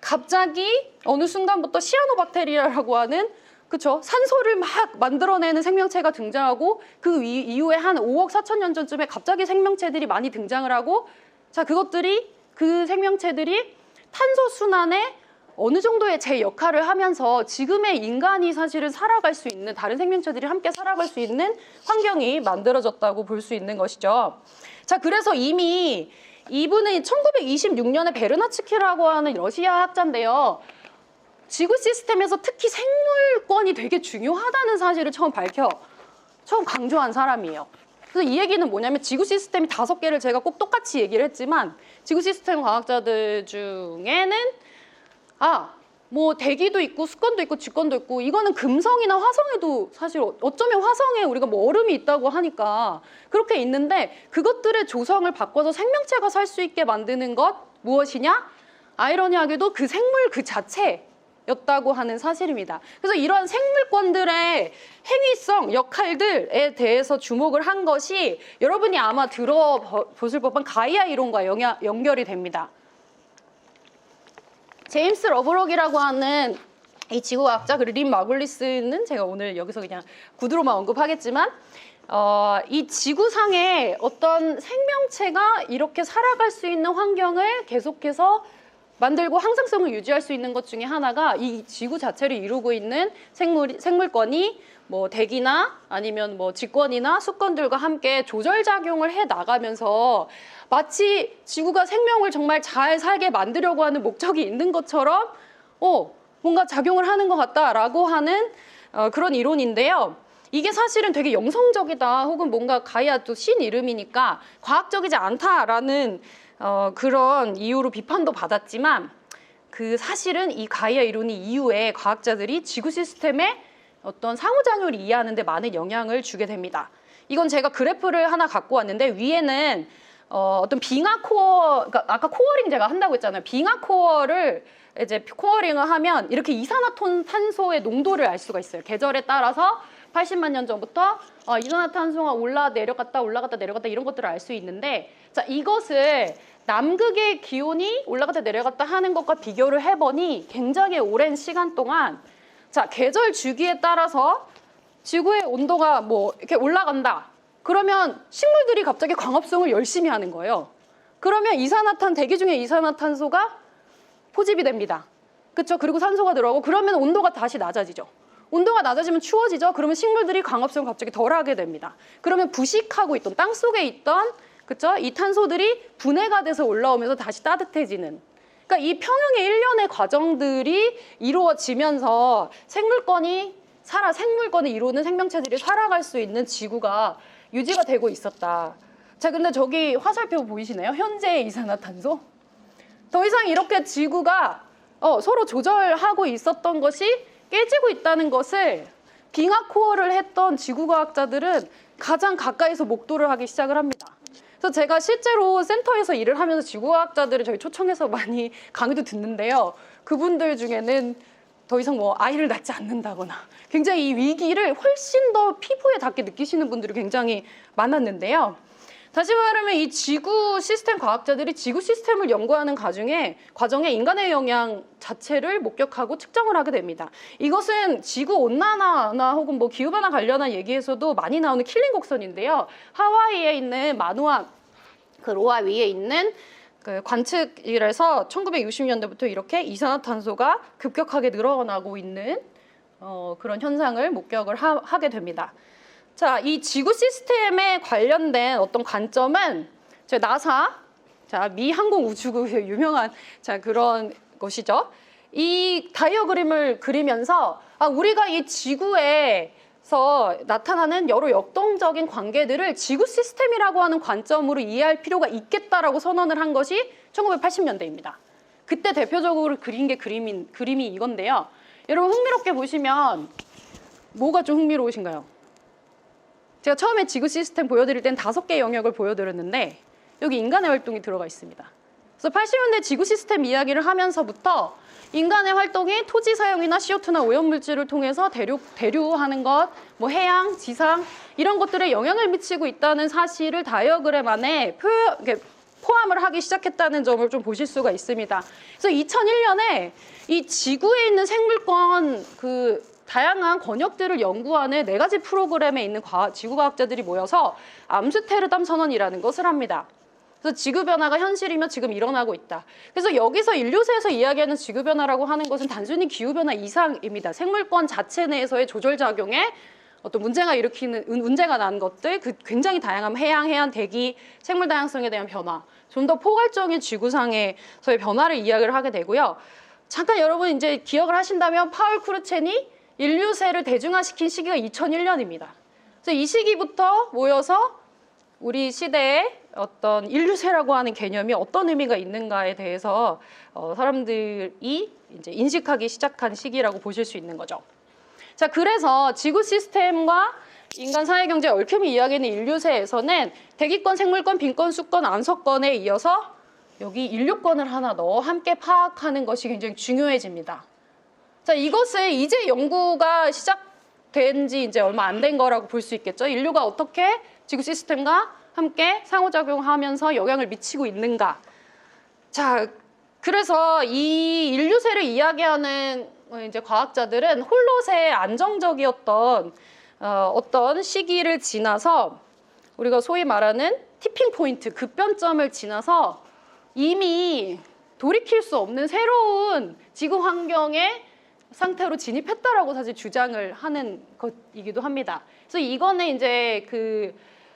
갑자기 어느 순간부터 시아노박테리아라고 하는 그쵸 산소를 막 만들어내는 생명체가 등장하고 그 이후에 한 5억 4천 년 전쯤에 갑자기 생명체들이 많이 등장을 하고 자 그것들이 그 생명체들이 탄소 순환에 어느 정도의 제 역할을 하면서 지금의 인간이 사실은 살아갈 수 있는 다른 생명체들이 함께 살아갈 수 있는 환경이 만들어졌다고 볼 수 있는 것이죠. 자, 그래서 이미 이분은 1926년에 베르나츠키라고 하는 러시아 학자인데요. 지구 시스템에서 특히 생물권이 되게 중요하다는 사실을 처음 강조한 사람이에요. 그래서 이 얘기는 뭐냐면 지구 시스템이 5개를 제가 꼭 똑같이 얘기를 했지만 지구 시스템 과학자들 중에는 뭐 대기도 있고 수권도 있고 직권도 있고 이거는 금성이나 화성에도 사실 어쩌면 화성에 우리가 뭐 얼음이 있다고 하니까 그렇게 있는데 그것들의 조성을 바꿔서 생명체가 살 수 있게 만드는 것 무엇이냐? 아이러니하게도 그 생물 그 자체였다고 하는 사실입니다. 그래서 이러한 생물권들의 행위성 역할들에 대해서 주목을 한 것이 여러분이 아마 들어보실 법한 가이아 이론과 연결이 됩니다. 제임스 러브록이라고 하는 이 지구과학자 그리고 린 마글리스는 제가 오늘 여기서 그냥 구두로만 언급하겠지만 이 지구상에 어떤 생명체가 이렇게 살아갈 수 있는 환경을 계속해서 만들고 항상성을 유지할 수 있는 것 중에 하나가 이 지구 자체를 이루고 있는 생물권이 뭐 대기나 아니면 뭐 직권이나 수권들과 함께 조절작용을 해 나가면서 마치 지구가 생명을 정말 잘 살게 만들려고 하는 목적이 있는 것처럼 뭔가 작용을 하는 것 같다라고 하는 그런 이론인데요. 이게 사실은 되게 영성적이다 혹은 뭔가 가이아 또 신 이름이니까 과학적이지 않다라는 그런 이유로 비판도 받았지만 그 사실은 이 가이아 이론이 이후에 과학자들이 지구 시스템의 어떤 상호작용을 이해하는 데 많은 영향을 주게 됩니다. 이건 제가 그래프를 하나 갖고 왔는데 위에는 어떤 빙하 코어, 그러니까 아까 코어링 제가 한다고 했잖아요. 빙하 코어를 이제 코어링을 하면 이렇게 이산화탄소의 농도를 알 수가 있어요. 계절에 따라서 80만 년 전부터 이산화탄소가 올라갔다 이런 것들을 알 수 있는데 자 이것을 남극의 기온이 올라갔다 내려갔다 하는 것과 비교를 해보니 굉장히 오랜 시간 동안 자 계절 주기에 따라서 지구의 온도가 뭐 이렇게 올라간다. 그러면 식물들이 갑자기 광합성을 열심히 하는 거예요. 그러면 대기 중에 이산화탄소가 포집이 됩니다. 그렇죠? 그리고 산소가 들어가고 그러면 온도가 다시 낮아지죠. 온도가 낮아지면 추워지죠. 그러면 식물들이 광합성을 갑자기 덜하게 됩니다. 그러면 부식하고 있던 땅 속에 있던 그렇죠? 이 탄소들이 분해가 돼서 올라오면서 다시 따뜻해지는. 그러니까 이 평형의 일련의 과정들이 이루어지면서 생물권이 이루는 생명체들이 살아갈 수 있는 지구가 유지가 되고 있었다. 자, 근데 저기 화살표 보이시나요? 현재의 이산화탄소? 더 이상 이렇게 지구가 서로 조절하고 있었던 것이 깨지고 있다는 것을 빙하 코어를 했던 지구과학자들은 가장 가까이서 목도를 하기 시작을 합니다. 그래서 제가 실제로 센터에서 일을 하면서 지구과학자들을 저희 초청해서 많이 강의도 듣는데요. 그분들 중에는 더 이상 뭐 아이를 낳지 않는다거나 굉장히 이 위기를 훨씬 더 피부에 닿게 느끼시는 분들이 굉장히 많았는데요. 다시 말하면 이 지구 시스템 과학자들이 지구 시스템을 연구하는 과정에 인간의 영향 자체를 목격하고 측정을 하게 됩니다. 이것은 지구 온난화나 혹은 뭐 기후변화 관련한 얘기에서도 많이 나오는 킬링 곡선인데요. 하와이에 있는 마누아 그 로아 위에 있는 그 관측일에서 1960년대부터 이렇게 이산화탄소가 급격하게 늘어나고 있는 그런 현상을 목격을 하게 됩니다. 자, 이 지구 시스템에 관련된 어떤 관점은 나사, 미 항공우주국의 유명한 그런 것이죠. 이 다이어그램을 그리면서 우리가 이 지구에서 나타나는 여러 역동적인 관계들을 지구 시스템이라고 하는 관점으로 이해할 필요가 있겠다라고 선언을 한 것이 1980년대입니다. 그때 대표적으로 그린 게 그림이 이건데요. 여러분 흥미롭게 보시면 뭐가 좀 흥미로우신가요? 제가 처음에 지구 시스템 보여드릴 땐 5개의 영역을 보여드렸는데 여기 인간의 활동이 들어가 있습니다. 그래서 80년대 지구 시스템 이야기를 하면서부터 인간의 활동이 토지 사용이나 CO2나 오염물질을 통해서 대류하는 것, 뭐 해양, 지상 이런 것들에 영향을 미치고 있다는 사실을 다이어그램 안에 포함을 하기 시작했다는 점을 좀 보실 수가 있습니다. 그래서 2001년에 이 지구에 있는 생물권 다양한 권역들을 연구하는 4가지 프로그램에 있는 지구과학자들이 모여서 암스테르담 선언이라는 것을 합니다. 그래서 지구변화가 현실이며 지금 일어나고 있다. 그래서 여기서 인류세에서 이야기하는 지구변화라고 하는 것은 단순히 기후변화 이상입니다. 생물권 자체 내에서의 조절작용에 어떤 문제가 난 것들, 굉장히 다양한 해양, 대기, 생물 다양성에 대한 변화, 좀 더 포괄적인 지구상에서의 변화를 이야기를 하게 되고요. 잠깐 여러분 이제 기억을 하신다면 파울 크루첸이 인류세를 대중화시킨 시기가 2001년입니다. 그래서 이 시기부터 모여서 우리 시대에 어떤 인류세라고 하는 개념이 어떤 의미가 있는가에 대해서 사람들이 이제 인식하기 시작한 시기라고 보실 수 있는 거죠. 자, 그래서 지구 시스템과 인간 사회경제 얽힘이 이야기하는 인류세에서는 대기권, 생물권, 빈권, 수권, 암석권에 이어서 여기 인류권을 하나 더 함께 파악하는 것이 굉장히 중요해집니다. 자, 이것을 이제 연구가 시작된 지 이제 얼마 안 된 거라고 볼 수 있겠죠. 인류가 어떻게 지구 시스템과 함께 상호작용하면서 영향을 미치고 있는가. 자, 그래서 이 인류세를 이야기하는 이제 과학자들은 홀로세의 안정적이었던 어떤 시기를 지나서 우리가 소위 말하는 티핑 포인트, 급변점을 지나서 이미 돌이킬 수 없는 새로운 지구 환경의 상태로 진입했다라고 사실 주장을 하는 것이기도 합니다. 그래서 이거는 이제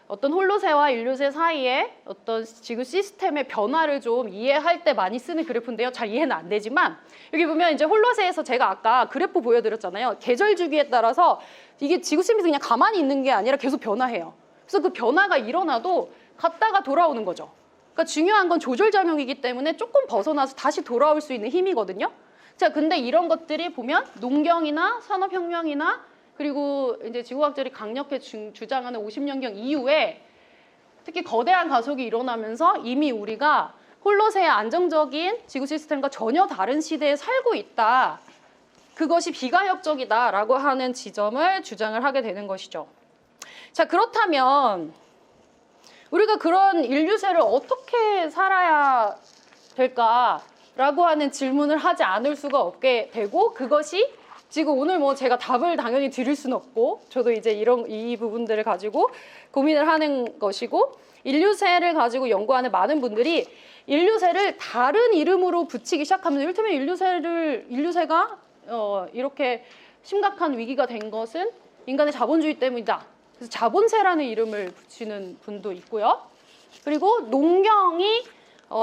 어떤 홀로세와 인류세 사이에 어떤 지구 시스템의 변화를 좀 이해할 때 많이 쓰는 그래프인데요. 잘 이해는 안 되지만 여기 보면 이제 홀로세에서 제가 아까 그래프 보여드렸잖아요. 계절 주기에 따라서 이게 지구 시스템이 그냥 가만히 있는 게 아니라 계속 변화해요. 그래서 그 변화가 일어나도 갔다가 돌아오는 거죠. 그러니까 중요한 건 조절작용이기 때문에 조금 벗어나서 다시 돌아올 수 있는 힘이거든요. 자, 근데 이런 것들이 보면 농경이나 산업혁명이나 그리고 이제 지구과학자들이 강력히 주장하는 50년경 이후에 특히 거대한 가속이 일어나면서 이미 우리가 홀로세의 안정적인 지구 시스템과 전혀 다른 시대에 살고 있다. 그것이 비가역적이다라고 하는 지점을 주장을 하게 되는 것이죠. 자, 그렇다면 우리가 그런 인류세를 어떻게 살아야 될까라고 하는 질문을 하지 않을 수가 없게 되고 그것이 지금 오늘 뭐 제가 답을 당연히 드릴 수는 없고 저도 이제 이 부분들을 가지고 고민을 하는 것이고 인류세를 가지고 연구하는 많은 분들이 인류세를 다른 이름으로 붙이기 시작하면서 이를테면 인류세가 이렇게 심각한 위기가 된 것은 인간의 자본주의 때문이다. 그래서 자본세라는 이름을 붙이는 분도 있고요. 그리고 농경이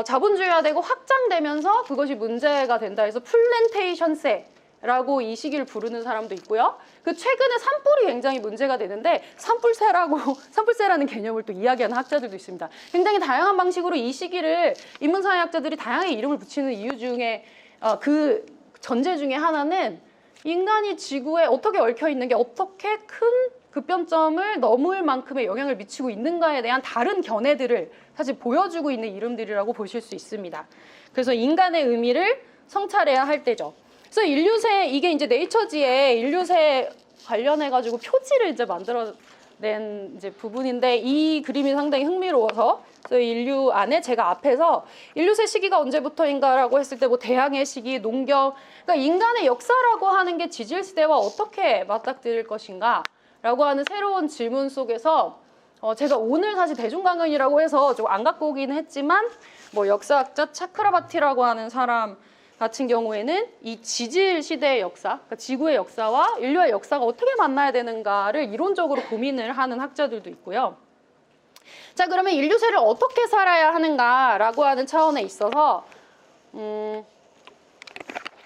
자본주의화되고 확장되면서 그것이 문제가 된다 해서 플랜테이션세라고 이 시기를 부르는 사람도 있고요. 최근에 산불이 굉장히 문제가 되는데 산불세라는 개념을 또 이야기하는 학자들도 있습니다. 굉장히 다양한 방식으로 이 시기를 인문사회학자들이 다양하게 이름을 붙이는 이유 중에 그 전제 중에 하나는 인간이 지구에 어떻게 얽혀 있는 게 어떻게 큰 급변점을 넘을 만큼의 영향을 미치고 있는가에 대한 다른 견해들을 사실 보여주고 있는 이름들이라고 보실 수 있습니다. 그래서 인간의 의미를 성찰해야 할 때죠. 그래서 인류세 이게 이제 네이처지에 인류세 관련해 가지고 표지를 이제 만들어낸 이제 부분인데 이 그림이 상당히 흥미로워서 그래서 인류 안에 제가 앞에서 인류세 시기가 언제부터인가라고 했을 때 뭐 대항해 시기, 농경, 그러니까 인간의 역사라고 하는 게 지질 시대와 어떻게 맞닥뜨릴 것인가? 라고 하는 새로운 질문 속에서 제가 오늘 사실 대중강연이라고 해서 좀 안 갖고 오긴 했지만 뭐 역사학자 차크라바티라고 하는 사람 같은 경우에는 이 지질 시대의 역사, 그러니까 지구의 역사와 인류의 역사가 어떻게 만나야 되는가를 이론적으로 고민을 하는 학자들도 있고요. 자, 그러면 인류세를 어떻게 살아야 하는가라고 하는 차원에 있어서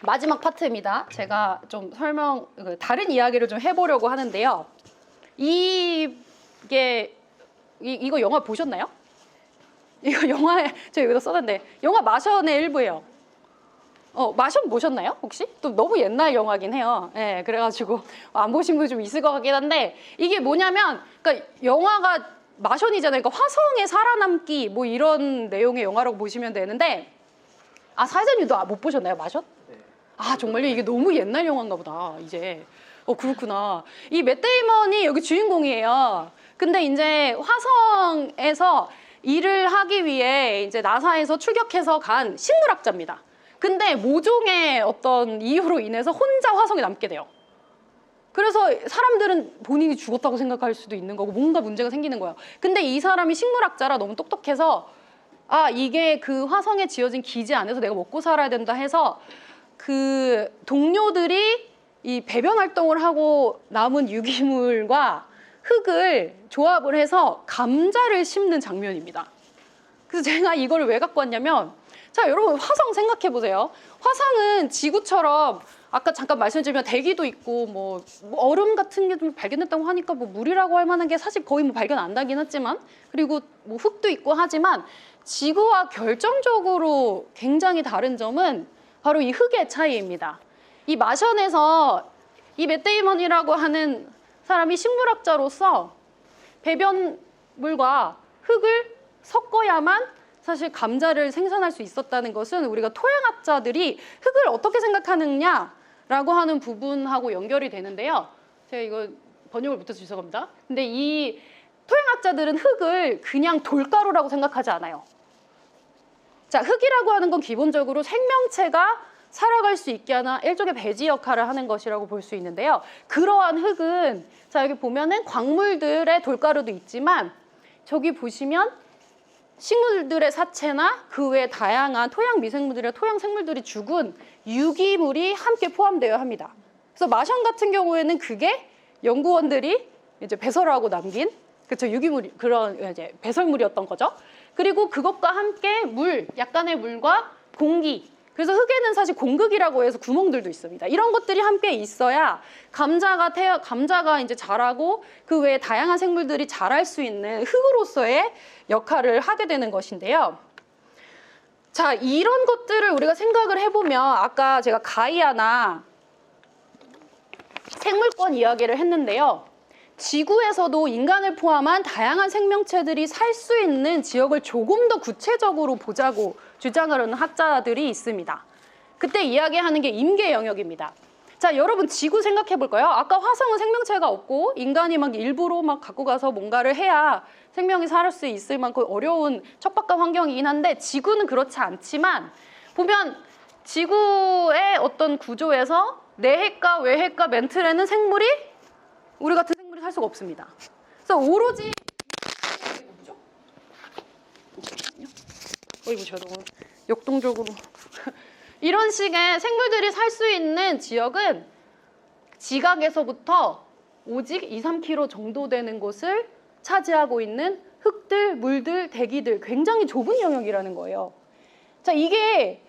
마지막 파트입니다. 제가 좀 다른 이야기를 좀 해보려고 하는데요. 이거 영화 보셨나요? 이거 영화에 제가 여기다 써놨는데 영화 마션의 일부예요. 마션 보셨나요? 혹시? 또 너무 옛날 영화긴 해요. 네, 그래가지고 안 보신 분이 좀 있을 것 같긴 한데 이게 뭐냐면 그러니까 영화가 마션이잖아요. 그러니까 화성에 살아남기 뭐 이런 내용의 영화라고 보시면 되는데 아, 사회자님도 못 보셨나요? 마션? 아, 정말요? 이게 너무 옛날 영화인가 보다, 이제. 그렇구나. 이 맷 데이먼이 여기 주인공이에요. 근데 이제 화성에서 일을 하기 위해 이제 나사에서 출격해서 간 식물학자입니다. 근데 모종의 어떤 이유로 인해서 혼자 화성에 남게 돼요. 그래서 사람들은 본인이 죽었다고 생각할 수도 있는 거고 뭔가 문제가 생기는 거예요. 근데 이 사람이 식물학자라 너무 똑똑해서 아, 이게 그 화성에 지어진 기지 안에서 내가 먹고 살아야 된다 해서 그 동료들이 이 배변 활동을 하고 남은 유기물과 흙을 조합을 해서 감자를 심는 장면입니다. 그래서 제가 이걸 왜 갖고 왔냐면, 자, 여러분 화성 생각해 보세요. 화성은 지구처럼 아까 잠깐 말씀드리면 대기도 있고 뭐 얼음 같은 게 좀 발견됐다고 하니까 뭐 물이라고 할 만한 게 사실 거의 뭐 발견 안 나긴 했지만, 그리고 뭐 흙도 있고 하지만 지구와 결정적으로 굉장히 다른 점은 바로 이 흙의 차이입니다. 이 마션에서 이 맷 데이먼이라고 하는 사람이 식물학자로서 배변물과 흙을 섞어야만 사실 감자를 생산할 수 있었다는 것은 우리가 토양학자들이 흙을 어떻게 생각하느냐라고 하는 부분하고 연결이 되는데요. 제가 이거 번역을 못해서 죄송합니다. 근데 이 토양학자들은 흙을 그냥 돌가루라고 생각하지 않아요. 자, 흙이라고 하는 건 기본적으로 생명체가 살아갈 수 있게 하는 일종의 배지 역할을 하는 것이라고 볼 수 있는데요. 그러한 흙은 자, 여기 보면은 광물들의 돌가루도 있지만 저기 보시면 식물들의 사체나 그 외 다양한 토양 미생물들이나 토양 생물들이 죽은 유기물이 함께 포함되어야 합니다. 그래서 마션 같은 경우에는 그게 연구원들이 이제 배설하고 남긴 그쵸 유기물 그런 이제 배설물이었던 거죠. 그리고 그것과 함께 물, 약간의 물과 공기. 그래서 흙에는 사실 공극이라고 해서 구멍들도 있습니다. 이런 것들이 함께 있어야 감자가 이제 자라고 그 외에 다양한 생물들이 자랄 수 있는 흙으로서의 역할을 하게 되는 것인데요. 자, 이런 것들을 우리가 생각을 해보면 아까 제가 가이아나 생물권 이야기를 했는데요. 지구에서도 인간을 포함한 다양한 생명체들이 살 수 있는 지역을 조금 더 구체적으로 보자고 주장을 하는 학자들이 있습니다. 그때 이야기하는 게 임계 영역입니다. 자, 여러분 지구 생각해 볼까요? 아까 화성은 생명체가 없고 인간이 막 일부러 막 갖고 가서 뭔가를 해야 생명이 살 수 있을 만큼 어려운 척박한 환경이긴 한데 지구는 그렇지 않지만 보면 지구의 어떤 구조에서 내핵과 외핵과 멘틀에는 생물이 우리 같은 생물이 살 수가 없습니다. 그래서 오로지 제가 너무 역동적으로 이런 식의 생물들이 살 수 있는 지역은 지각에서부터 오직 2-3km 정도 되는 곳을 차지하고 있는 흙들, 물들, 대기들 굉장히 좁은 영역이라는 거예요. 자, 이게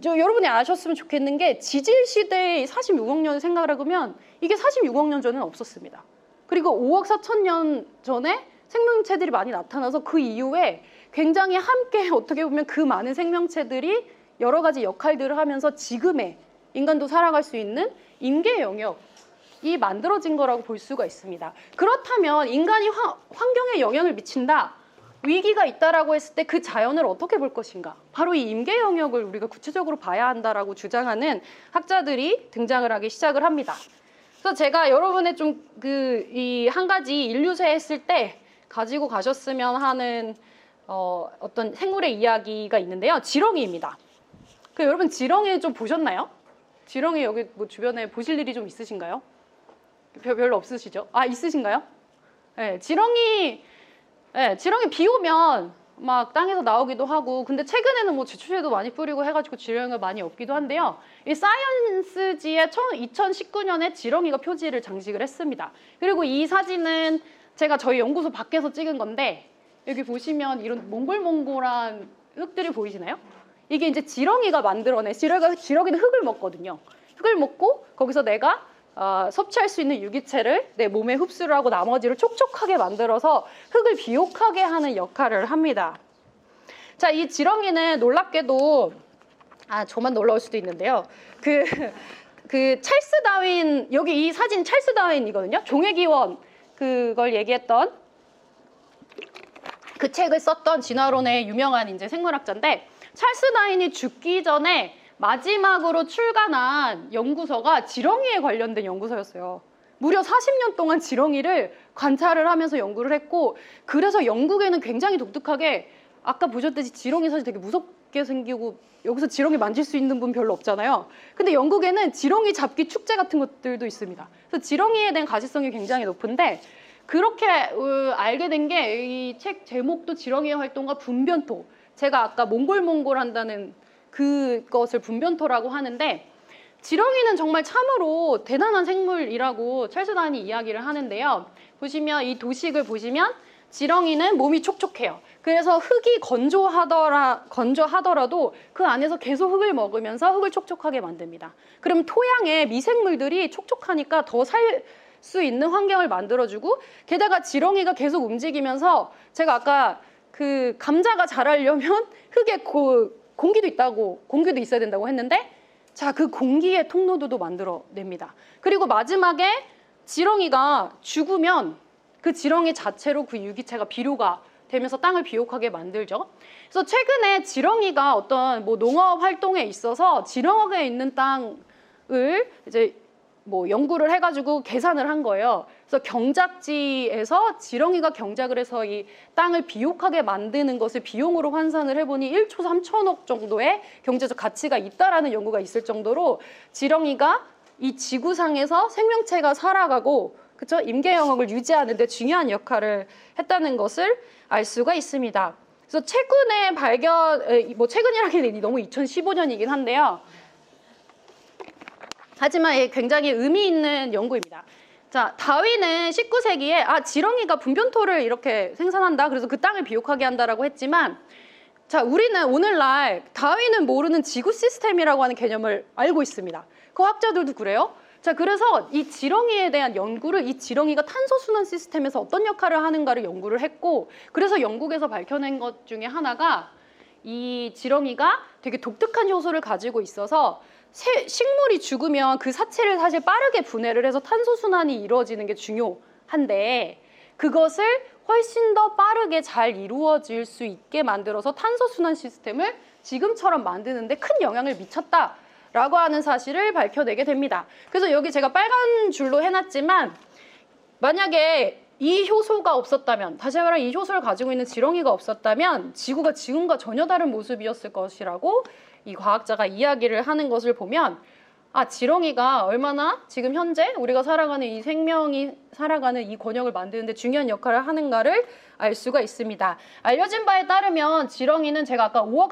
여러분이 아셨으면 좋겠는 게 지질 시대의 46억 년을 생각을 해보면 이게 46억 년 전에는 없었습니다. 그리고 5억 4천 년 전에 생명체들이 많이 나타나서 그 이후에 굉장히 함께 어떻게 보면 그 많은 생명체들이 여러 가지 역할들을 하면서 지금의 인간도 살아갈 수 있는 임계 영역이 만들어진 거라고 볼 수가 있습니다. 그렇다면 인간이 환경에 영향을 미친다. 위기가 있다라고 했을 때 그 자연을 어떻게 볼 것인가? 바로 이 임계 영역을 우리가 구체적으로 봐야 한다라고 주장하는 학자들이 등장을 하기 시작을 합니다. 그래서 제가 여러분의 좀 이 한 가지 인류세 했을 때 가지고 가셨으면 하는 어떤 생물의 이야기가 있는데요. 지렁이입니다. 여러분 지렁이 좀 보셨나요? 지렁이 여기 뭐 주변에 보실 일이 좀 있으신가요? 별로 없으시죠? 아, 있으신가요? 네, 지렁이 비 오면 막 땅에서 나오기도 하고 근데 최근에는 뭐 제초제도 많이 뿌리고 해가지고 지렁이가 많이 없기도 한데요. 이 사이언스지에 2019년에 지렁이가 표지를 장식을 했습니다. 그리고 이 사진은 제가 저희 연구소 밖에서 찍은 건데 여기 보시면 이런 몽골몽골한 흙들이 보이시나요? 이게 이제 지렁이가 만들어낸 지렁이는 흙을 먹거든요. 흙을 먹고 거기서 내가 섭취할 수 있는 유기체를 내 몸에 흡수를 하고 나머지를 촉촉하게 만들어서 흙을 비옥하게 하는 역할을 합니다. 자, 이 지렁이는 놀랍게도 저만 놀라울 수도 있는데요. 그 찰스 다윈 여기 이 사진 찰스 다윈이거든요. 종의 기원 그걸 얘기했던 그 책을 썼던 진화론의 유명한 이제 생물학자인데 찰스 다윈이 죽기 전에 마지막으로 출간한 연구서가 지렁이에 관련된 연구서였어요. 무려 40년 동안 지렁이를 관찰을 하면서 연구를 했고, 그래서 영국에는 굉장히 독특하게, 아까 보셨듯이 지렁이 사실 되게 무섭게 생기고 여기서 지렁이 만질 수 있는 분 별로 없잖아요. 근데 영국에는 지렁이 잡기 축제 같은 것들도 있습니다. 그래서 지렁이에 대한 가시성이 굉장히 높은데, 그렇게 알게 된 게 이 책 제목도 지렁이의 활동과 분변토, 제가 아까 몽골한다는 그것을 분변토라고 하는데, 지렁이는 정말 참으로 대단한 생물이라고 찰스 다윈이 이야기를 하는데요. 보시면 이 도식을 보시면 지렁이는 몸이 촉촉해요. 그래서 흙이 건조하더라도 그 안에서 계속 흙을 먹으면서 흙을 촉촉하게 만듭니다. 그럼 토양에 미생물들이 촉촉하니까 더 살 수 있는 환경을 만들어주고, 게다가 지렁이가 계속 움직이면서, 제가 아까 그 감자가 자라려면 흙에 공기도 있어야 된다고 했는데, 자, 그 공기의 통로도 만들어냅니다. 그리고 마지막에 지렁이가 죽으면 그 지렁이 자체로 그 유기체가 비료가 되면서 땅을 비옥하게 만들죠. 그래서 최근에 지렁이가 어떤 농업 활동에 있어서 지렁이가 있는 땅을 이제 연구를 해가지고 계산을 한 거예요. 그래서 경작지에서 지렁이가 경작을 해서 이 땅을 비옥하게 만드는 것을 비용으로 환산을 해보니 1조 3천억 정도의 경제적 가치가 있다라는 연구가 있을 정도로 지렁이가 이 지구상에서 생명체가 살아가고, 그쵸? 임계 영역을 유지하는 데 중요한 역할을 했다는 것을 알 수가 있습니다. 그래서 최근에 최근이라기에는 너무 2015년이긴 한데요. 하지만 굉장히 의미 있는 연구입니다. 자, 다윈은 19세기에 지렁이가 분변토를 이렇게 생산한다, 그래서 그 땅을 비옥하게 한다라고 했지만, 자, 우리는 오늘날 다윈은 모르는 지구 시스템이라고 하는 개념을 알고 있습니다. 과학자들도 그래요. 자, 그래서 이 지렁이에 대한 연구를, 이 지렁이가 탄소 순환 시스템에서 어떤 역할을 하는가를 연구를 했고, 그래서 영국에서 밝혀낸 것 중에 하나가 이 지렁이가 되게 독특한 효소를 가지고 있어서 식물이 죽으면 그 사체를 사실 빠르게 분해를 해서 탄소 순환이 이루어지는 게 중요한데, 그것을 훨씬 더 빠르게 잘 이루어질 수 있게 만들어서 탄소 순환 시스템을 지금처럼 만드는데 큰 영향을 미쳤다라고 하는 사실을 밝혀내게 됩니다. 그래서 여기 제가 빨간 줄로 해놨지만, 만약에 이 효소가 없었다면, 다시 말하면 이 효소를 가지고 있는 지렁이가 없었다면 지구가 지금과 전혀 다른 모습이었을 것이라고 이 과학자가 이야기를 하는 것을 보면, 지렁이가 얼마나 지금 현재 우리가 살아가는 이 생명이 살아가는 이 권역을 만드는데 중요한 역할을 하는가를 알 수가 있습니다. 알려진 바에 따르면 지렁이는, 제가 아까 5억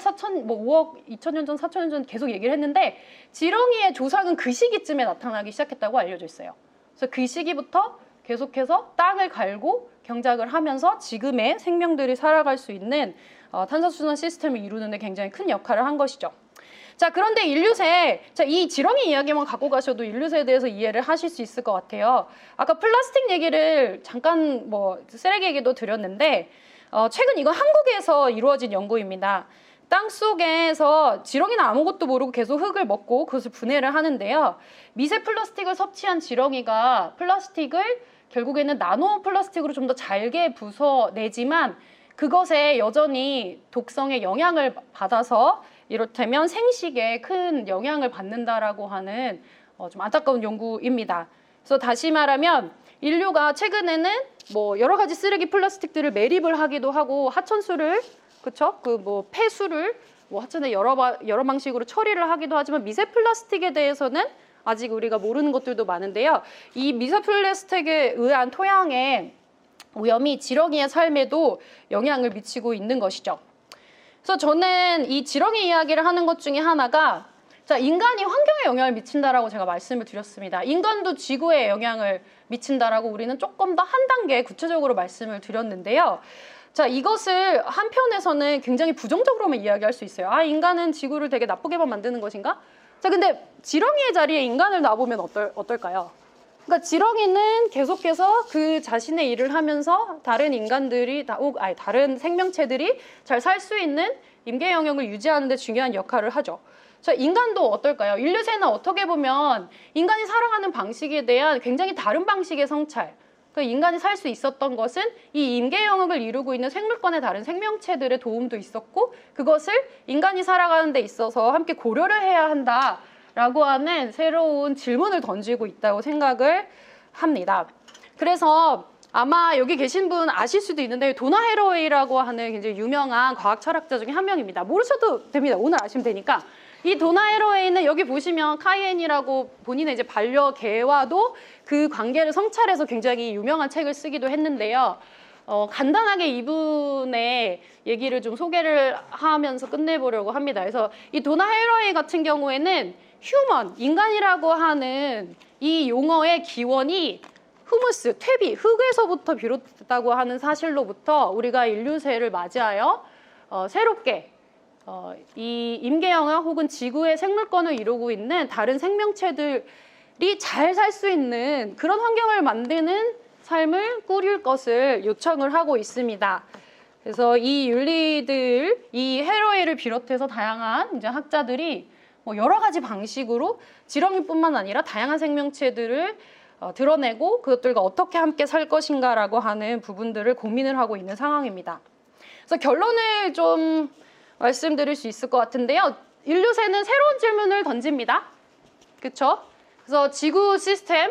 2천년 전, 4천년 전 계속 얘기를 했는데, 지렁이의 조상은 그 시기쯤에 나타나기 시작했다고 알려져 있어요. 그래서 그 시기부터 계속해서 땅을 갈고 경작을 하면서 지금의 생명들이 살아갈 수 있는 탄소순환 시스템을 이루는 데 굉장히 큰 역할을 한 것이죠. 자, 그런데 인류세, 이 지렁이 이야기만 갖고 가셔도 인류세에 대해서 이해를 하실 수 있을 것 같아요. 아까 플라스틱 얘기를 잠깐 쓰레기 얘기도 드렸는데, 최근 이건 한국에서 이루어진 연구입니다. 땅 속에서 지렁이는 아무것도 모르고 계속 흙을 먹고 그것을 분해를 하는데요. 미세 플라스틱을 섭취한 지렁이가 플라스틱을 결국에는 나노 플라스틱으로 좀 더 잘게 부숴내지만, 그것에 여전히 독성의 영향을 받아서 이렇다면 생식에 큰 영향을 받는다라고 하는 좀 안타까운 연구입니다. 그래서 다시 말하면 인류가 최근에는 여러 가지 쓰레기 플라스틱들을 매립을 하기도 하고, 하천수를, 그쵸? 폐수를 하천에 여러 방식으로 처리를 하기도 하지만, 미세 플라스틱에 대해서는 아직 우리가 모르는 것들도 많은데요. 이 미세 플라스틱에 의한 토양의 오염이 지렁이의 삶에도 영향을 미치고 있는 것이죠. 그래서 저는 이 지렁이 이야기를 하는 것 중에 하나가, 인간이 환경에 영향을 미친다라고 제가 말씀을 드렸습니다. 인간도 지구에 영향을 미친다라고 우리는 조금 더 한 단계 구체적으로 말씀을 드렸는데요. 자, 이것을 한편에서는 굉장히 부정적으로만 이야기할 수 있어요. 인간은 지구를 되게 나쁘게만 만드는 것인가? 자, 근데 지렁이의 자리에 인간을 놔보면 어떨까요? 그러니까 지렁이는 계속해서 그 자신의 일을 하면서 다른 인간들이, 다른 생명체들이 잘 살 수 있는 임계 영역을 유지하는 데 중요한 역할을 하죠. 자, 인간도 어떨까요? 인류세는 어떻게 보면 인간이 살아가는 방식에 대한 굉장히 다른 방식의 성찰, 그 인간이 살 수 있었던 것은 이 임계 영역을 이루고 있는 생물권의 다른 생명체들의 도움도 있었고 그것을 인간이 살아가는 데 있어서 함께 고려를 해야 한다라고 하는 새로운 질문을 던지고 있다고 생각을 합니다. 그래서 아마 여기 계신 분 아실 수도 있는데 도나 해로웨이라고 하는 굉장히 유명한 과학 철학자 중에 한 명입니다. 모르셔도 됩니다. 오늘 아시면 되니까. 이 도나 해로웨이는 여기 보시면 카이엔이라고 본인의 이제 반려개와도 그 관계를 성찰해서 굉장히 유명한 책을 쓰기도 했는데요. 간단하게 이분의 얘기를 좀 소개를 하면서 끝내보려고 합니다. 그래서 이 도나 해로웨이 같은 경우에는 휴먼, 인간이라고 하는 이 용어의 기원이 후무스, 퇴비, 흙에서부터 비롯됐다고 하는 사실로부터 우리가 인류세를 맞이하여 새롭게 이 임계영역 혹은 지구의 생물권을 이루고 있는 다른 생명체들이 잘 살 수 있는 그런 환경을 만드는 삶을 꾸릴 것을 요청을 하고 있습니다. 그래서 이 윤리들, 이 해로웨이를 비롯해서 다양한 이제 학자들이 뭐 여러 가지 방식으로 지렁이뿐만 아니라 다양한 생명체들을 드러내고 그것들과 어떻게 함께 살 것인가라고 하는 부분들을 고민을 하고 있는 상황입니다. 그래서 결론을 좀 말씀드릴 수 있을 것 같은데요. 인류세는 새로운 질문을 던집니다. 그렇죠? 그래서 지구 시스템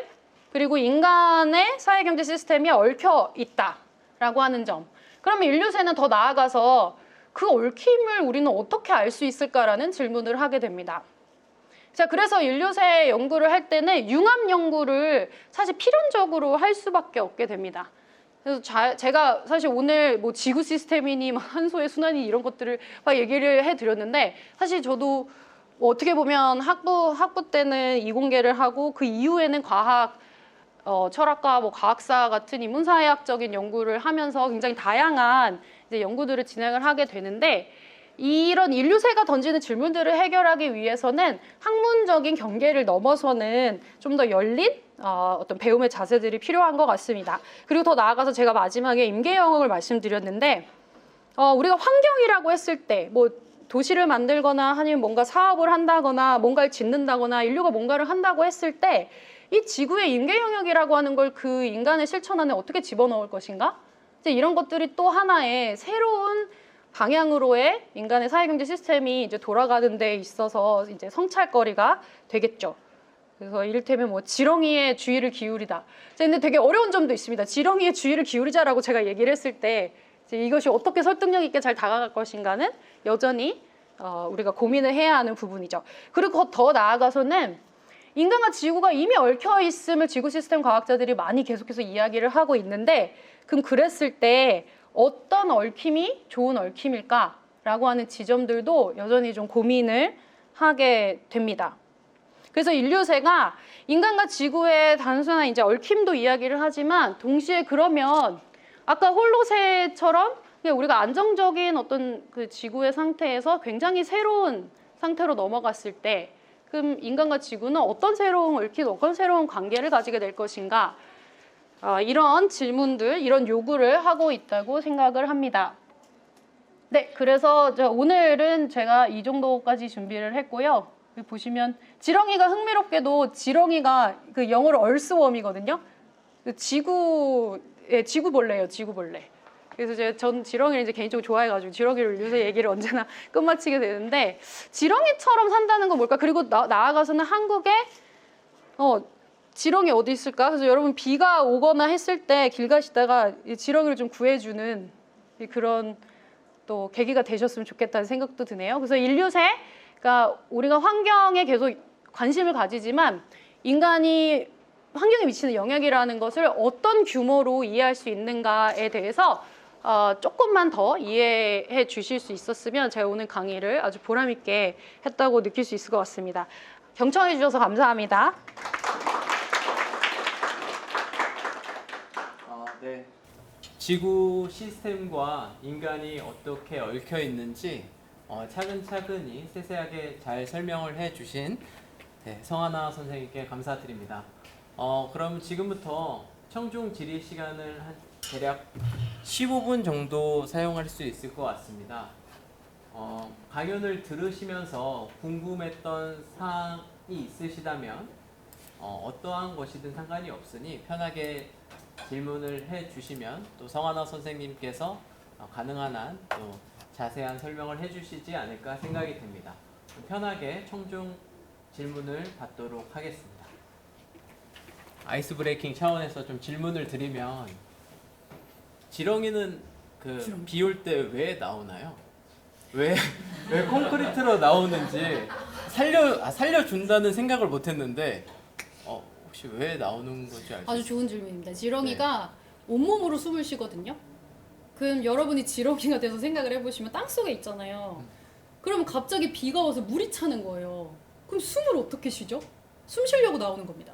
그리고 인간의 사회경제 시스템이 얽혀 있다라고 하는 점. 그러면 인류세는 더 나아가서 그 얽힘을 우리는 어떻게 알 수 있을까라는 질문을 하게 됩니다. 자, 그래서 인류세 연구를 할 때는 융합 연구를 사실 필연적으로 할 수밖에 없게 됩니다. 그래서 제가 사실 오늘 뭐 지구 시스템이니 한소의 순환이 이런 것들을 막 얘기를 해드렸는데 사실 저도 뭐 어떻게 보면 학부 때는 이공계를 하고 그 이후에는 과학, 철학과 뭐 과학사 같은 인문사회학적인 연구를 하면서 굉장히 다양한 이제 연구들을 진행을 하게 되는데 이런 인류세가 던지는 질문들을 해결하기 위해서는 학문적인 경계를 넘어서는 좀 더 열린 어떤 배움의 자세들이 필요한 것 같습니다. 그리고 더 나아가서 제가 마지막에 임계 영역을 말씀드렸는데 우리가 환경이라고 했을 때 뭐 도시를 만들거나 아니면 뭔가 사업을 한다거나 뭔가를 짓는다거나 인류가 뭔가를 한다고 했을 때 이 지구의 임계 영역이라고 하는 걸 그 인간의 실천 안에 어떻게 집어넣을 것인가? 이제 이런 것들이 또 하나의 새로운 방향으로의 인간의 사회경제 시스템이 이제 돌아가는 데 있어서 이제 성찰거리가 되겠죠. 그래서 이를테면 뭐 지렁이의 주의를 기울이다. 근데 되게 어려운 점도 있습니다. 지렁이의 주의를 기울이자라고 제가 얘기를 했을 때 이제 이것이 어떻게 설득력 있게 잘 다가갈 것인가는 여전히 우리가 고민을 해야 하는 부분이죠. 그리고 더 나아가서는 인간과 지구가 이미 얽혀 있음을 지구 시스템 과학자들이 많이 계속해서 이야기를 하고 있는데 그럼 그랬을 때 어떤 얽힘이 좋은 얽힘일까라고 하는 지점들도 여전히 좀 고민을 하게 됩니다. 그래서 인류세가 인간과 지구의 단순한 이제 얽힘도 이야기를 하지만 동시에 그러면 아까 홀로세처럼 그냥 우리가 안정적인 어떤 그 지구의 상태에서 굉장히 새로운 상태로 넘어갔을 때 그럼 인간과 지구는 어떤 새로운 얽힘, 어떤 새로운 관계를 가지게 될 것인가? 이런 질문들, 이런 요구를 하고 있다고 생각을 합니다. 네, 그래서 오늘은 제가 이 정도까지 준비를 했고요. 여기 보시면 지렁이가 흥미롭게도 지렁이가 그 영어로 얼스웜이거든요. 지구벌레예요, 지구벌레. 그래서 전 지렁이를 이제 개인적으로 좋아해가지고 지렁이를 요새 얘기를 언제나 끝마치게 되는데 지렁이처럼 산다는 건 뭘까? 그리고 나아가서는 한국에 지렁이 어디 있을까? 그래서 여러분 비가 오거나 했을 때 길 가시다가 지렁이를 좀 구해주는 그런 또 계기가 되셨으면 좋겠다는 생각도 드네요. 그래서 인류세가 우리가 환경에 계속 관심을 가지지만 인간이 환경에 미치는 영향이라는 것을 어떤 규모로 이해할 수 있는가에 대해서 조금만 더 이해해 주실 수 있었으면 제가 오늘 강의를 아주 보람 있게 했다고 느낄 수 있을 것 같습니다. 경청해 주셔서 감사합니다. 네. 지구 시스템과 인간이 어떻게 얽혀 있는지 차근차근히 세세하게 잘 설명을 해주신 성하나 선생님께 감사드립니다. 그럼 지금부터 청중 질의 시간을 한 대략 15분 정도 사용할 수 있을 것 같습니다. 강연을 들으시면서 궁금했던 사항이 있으시다면 어떠한 것이든 상관이 없으니 편하게 질문을 해주시면 또 성한아 선생님께서 가능한 한 또 자세한 설명을 해주시지 않을까 생각이 됩니다. 편하게 청중 질문을 받도록 하겠습니다. 아이스 브레이킹 차원에서 좀 질문을 드리면 지렁이는 그 비 올 때 왜 나오나요? 왜 콘크리트로 나오는지 살려준다는 생각을 못했는데 혹시 왜 나오는 건지 알수 아주 좋은 질문입니다. 지렁이가 온몸으로 숨을 쉬거든요. 그럼 여러분이 지렁이가 돼서 생각을 해보시면 땅 속에 있잖아요. 그러면 갑자기 비가 와서 물이 차는 거예요. 그럼 숨을 어떻게 쉬죠? 숨 쉬려고 나오는 겁니다.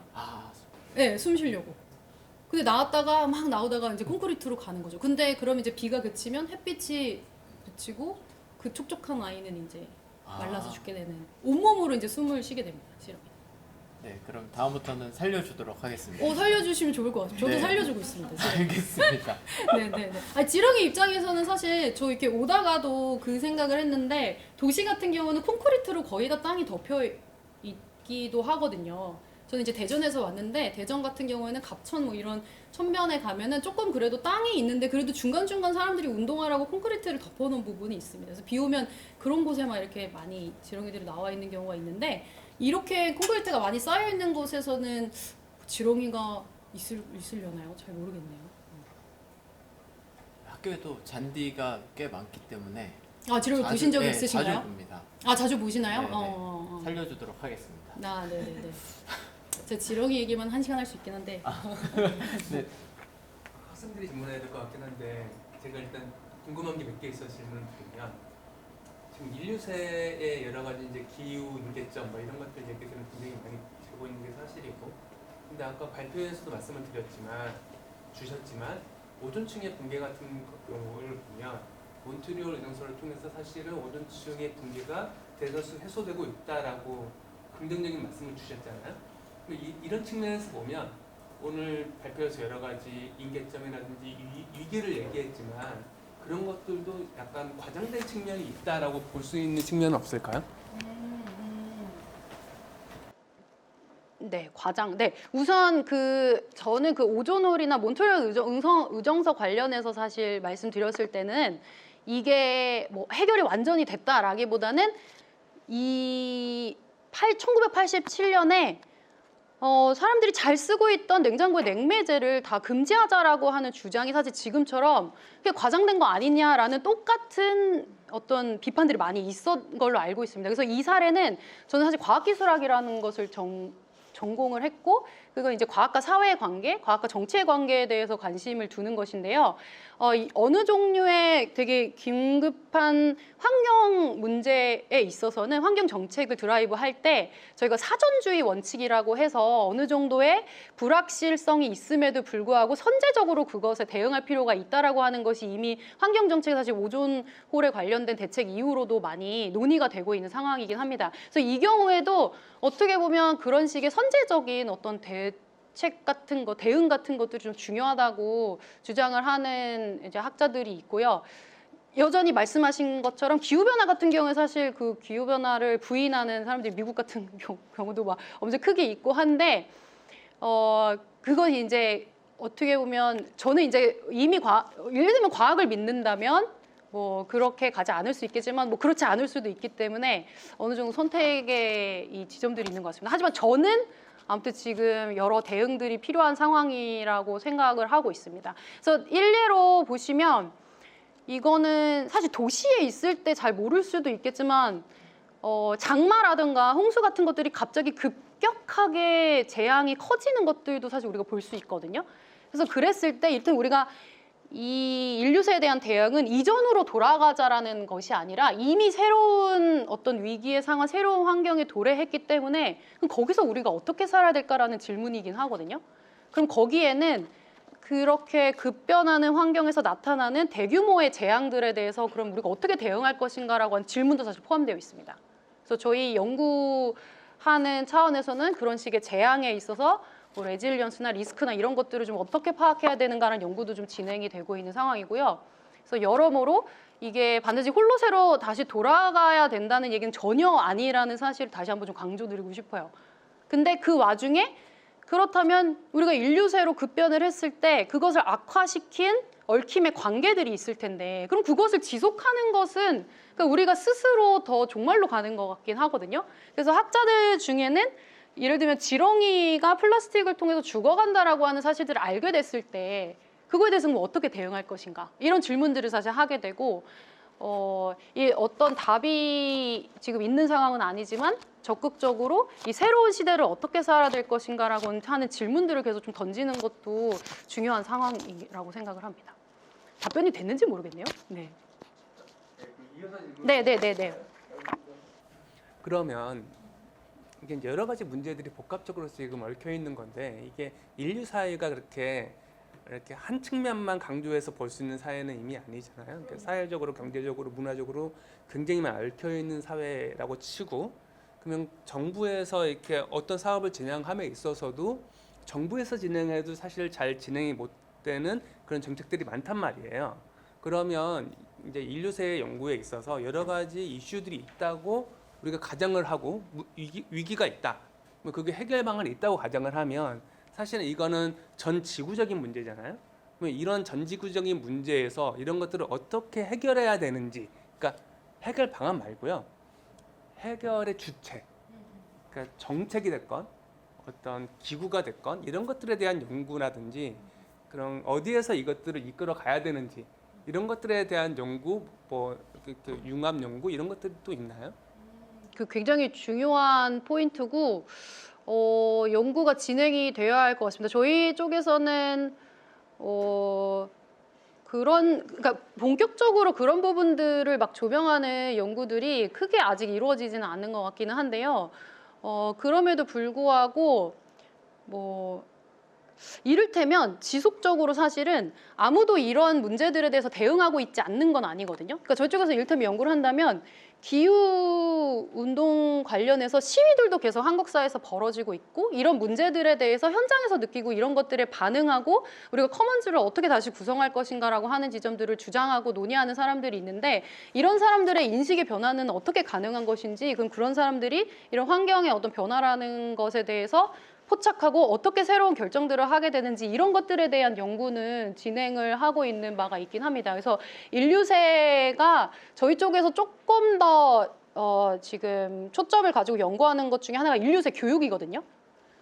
네, 숨 쉬려고. 근데 나왔다가 막 나오다가 이제 콘크리트로 가는 거죠. 근데 그럼 이제 비가 그치면 햇빛이 비치고 그 촉촉한 아이는 이제 말라서 죽게 되는, 온몸으로 이제 숨을 쉬게 됩니다. 지렁이. 네, 그럼 다음부터는 살려주도록 하겠습니다. 살려주시면 좋을 것 같아요. 저도 네. 살려주고 있습니다. 지금. 알겠습니다. 네네네. 아니, 지렁이 입장에서는 사실 저 이렇게 오다가도 그 생각을 했는데, 도시 같은 경우는 콘크리트로 거의 다 땅이 덮여 있기도 하거든요. 저는 이제 대전에서 왔는데, 대전 같은 경우에는 갑천 뭐 이런 천변에 가면은 조금 그래도 땅이 있는데 그래도 중간중간 사람들이 운동하라고 콘크리트를 덮어놓은 부분이 있습니다. 그래서 비 오면 그런 곳에만 이렇게 많이 지렁이들이 나와 있는 경우가 있는데, 이렇게 콘크리트가 많이 쌓여 있는 곳에서는 지렁이가 있으려나요? 잘 모르겠네요. 학교에도 잔디가 꽤 많기 때문에 아, 지렁이 보신 적이 네, 있으신가요? 자주 봅니다. 아, 자주 보시나요? 네, 살려주도록 하겠습니다. 아, 네네네. 제 지렁이 얘기만 1시간 할 수 있긴 한데. 네. 학생들이 질문해야 될 것 같긴 한데 제가 일단 궁금한 게 몇 개 있어서 질문을 드리면, 지금 인류세의 여러 가지 이제 기후 임계점 뭐 이런 것들 얘기들은 굉장히 많이 되고 있는 게 사실이고, 근데 아까 발표에서도 말씀을 주셨지만 오존층의 붕괴 같은 경우를 보면 몬트리올 은행설을 통해서 사실은 오존층의 붕괴가 대다수 해소되고 있다라고 긍정적인 말씀을 주셨잖아요. 이런 측면에서 보면 오늘 발표에서 여러 가지 임계점이라든지 위기를 얘기했지만 그런 것들도 약간 과장된 측면이 있다라고 볼 수 있는 측면은 없을까요? 네, 과장. 네, 우선 저는 그 오존홀이나 몬트리올 의정서 관련해서 사실 말씀드렸을 때는 이게 뭐 해결이 완전히 됐다라기보다는 1987년에 사람들이 잘 쓰고 있던 냉장고의 냉매제를 다 금지하자라고 하는 주장이 사실 지금처럼 그게 과장된 거 아니냐라는 똑같은 어떤 비판들이 많이 있었던 걸로 알고 있습니다. 그래서 이 사례는 저는 사실 과학기술학이라는 것을 전공을 했고, 그건 이제 과학과 사회의 관계, 과학과 정치의 관계에 대해서 관심을 두는 것인데요. 어느 종류의 되게 긴급한 환경 문제에 있어서는 환경 정책을 드라이브 할 때 저희가 사전주의 원칙이라고 해서 어느 정도의 불확실성이 있음에도 불구하고 선제적으로 그것에 대응할 필요가 있다라고 하는 것이 이미 환경 정책이 사실 오존홀에 관련된 대책 이후로도 많이 논의가 되고 있는 상황이긴 합니다. 그래서 이 경우에도 어떻게 보면 그런 식의 선제적인 어떤 대책 같은 거, 대응 같은 것들이 좀 중요하다고 주장을 하는 이제 학자들이 있고요. 여전히 말씀하신 것처럼 기후변화 같은 경우에 사실 그 기후변화를 부인하는 사람들이 미국 같은 경우도 막 엄청 크게 있고 한데, 그건 이제 어떻게 보면 저는 이제 이미 예를 들면 과학을 믿는다면 뭐 그렇게 가지 않을 수 있겠지만 뭐 그렇지 않을 수도 있기 때문에 어느 정도 선택의 이 지점들이 있는 것 같습니다. 하지만 저는 아무튼 지금 여러 대응들이 필요한 상황이라고 생각을 하고 있습니다. 그래서 일례로 보시면 이거는 사실 도시에 있을 때 잘 모를 수도 있겠지만 장마라든가 홍수 같은 것들이 갑자기 급격하게 재앙이 커지는 것들도 사실 우리가 볼 수 있거든요. 그래서 그랬을 때 일단 우리가 이 인류세에 대한 대응은 이전으로 돌아가자라는 것이 아니라 이미 새로운 어떤 위기의 상황, 새로운 환경에 도래했기 때문에 그럼 거기서 우리가 어떻게 살아야 될까라는 질문이긴 하거든요. 그럼 거기에는 그렇게 급변하는 환경에서 나타나는 대규모의 재앙들에 대해서 그럼 우리가 어떻게 대응할 것인가라고 하는 질문도 사실 포함되어 있습니다. 그래서 저희 연구하는 차원에서는 그런 식의 재앙에 있어서 뭐 레질리언스나 리스크나 이런 것들을 좀 어떻게 파악해야 되는가라는 연구도 좀 진행이 되고 있는 상황이고요. 그래서 여러모로 이게 반드시 홀로세로 다시 돌아가야 된다는 얘기는 전혀 아니라는 사실을 다시 한번 좀 강조드리고 싶어요. 근데 그 와중에 그렇다면 우리가 인류세로 급변을 했을 때 그것을 악화시킨 얽힘의 관계들이 있을 텐데 그럼 그것을 지속하는 것은 그러니까 우리가 스스로 더 종말로 가는 것 같긴 하거든요. 그래서 학자들 중에는 예를 들면 지렁이가 플라스틱을 통해서 죽어간다라고 하는 사실들을 알게 됐을 때 그거에 대해서는 뭐 어떻게 대응할 것인가 이런 질문들을 사실 하게 되고 이 어떤 답이 지금 있는 상황은 아니지만 적극적으로 이 새로운 시대를 어떻게 살아야 될 것인가라고 하는 질문들을 계속 좀 던지는 것도 중요한 상황이라고 생각을 합니다. 답변이 됐는지 모르겠네요. 네. 네. 그러면 이게 이제 여러 가지 문제들이 복합적으로 지금 얽혀 있는 건데 이게 인류 사회가 그렇게 이렇게 한 측면만 강조해서 볼 수 있는 사회는 이미 아니잖아요. 그러니까 사회적으로, 경제적으로, 문화적으로 굉장히 많이 얽혀 있는 사회라고 치고 그러면 정부에서 이렇게 어떤 사업을 진행함에 있어서도 정부에서 진행해도 사실 잘 진행이 못 되는 그런 정책들이 많단 말이에요. 그러면 이제 인류세 연구에 있어서 여러 가지 이슈들이 있다고 우리가 가정을 하고 위기가 있다. 뭐 그게 해결 방안이 있다고 가정을 하면 사실은 이거는 전 지구적인 문제잖아요. 그러면 이런 전 지구적인 문제에서 이런 것들을 어떻게 해결해야 되는지, 그러니까 해결 방안 말고요. 해결의 주체, 그러니까 정책이 됐건 어떤 기구가 됐건 이런 것들에 대한 연구라든지 그런 어디에서 이것들을 이끌어 가야 되는지 이런 것들에 대한 연구, 뭐 융합 연구 이런 것들이 또 있나요? 그 굉장히 중요한 포인트고 연구가 진행이 되어야 할 것 같습니다. 저희 쪽에서는 그러니까 본격적으로 그런 부분들을 막 조명하는 연구들이 크게 아직 이루어지지는 않는 것 같기는 한데요. 그럼에도 불구하고 뭐 이를테면 지속적으로 사실은 아무도 이런 문제들에 대해서 대응하고 있지 않는 건 아니거든요. 그러니까 저희 쪽에서 이를테면 연구를 한다면 기후 운동 관련해서 시위들도 계속 한국 사회에서 벌어지고 있고 이런 문제들에 대해서 현장에서 느끼고 이런 것들에 반응하고 우리가 커먼즈를 어떻게 다시 구성할 것인가라고 하는 지점들을 주장하고 논의하는 사람들이 있는데 이런 사람들의 인식의 변화는 어떻게 가능한 것인지 그럼 그런 사람들이 이런 환경의 어떤 변화라는 것에 대해서 포착하고 어떻게 새로운 결정들을 하게 되는지 이런 것들에 대한 연구는 진행을 하고 있는 바가 있긴 합니다. 그래서 인류세가 저희 쪽에서 조금 더 지금 초점을 가지고 연구하는 것 중에 하나가 인류세 교육이거든요.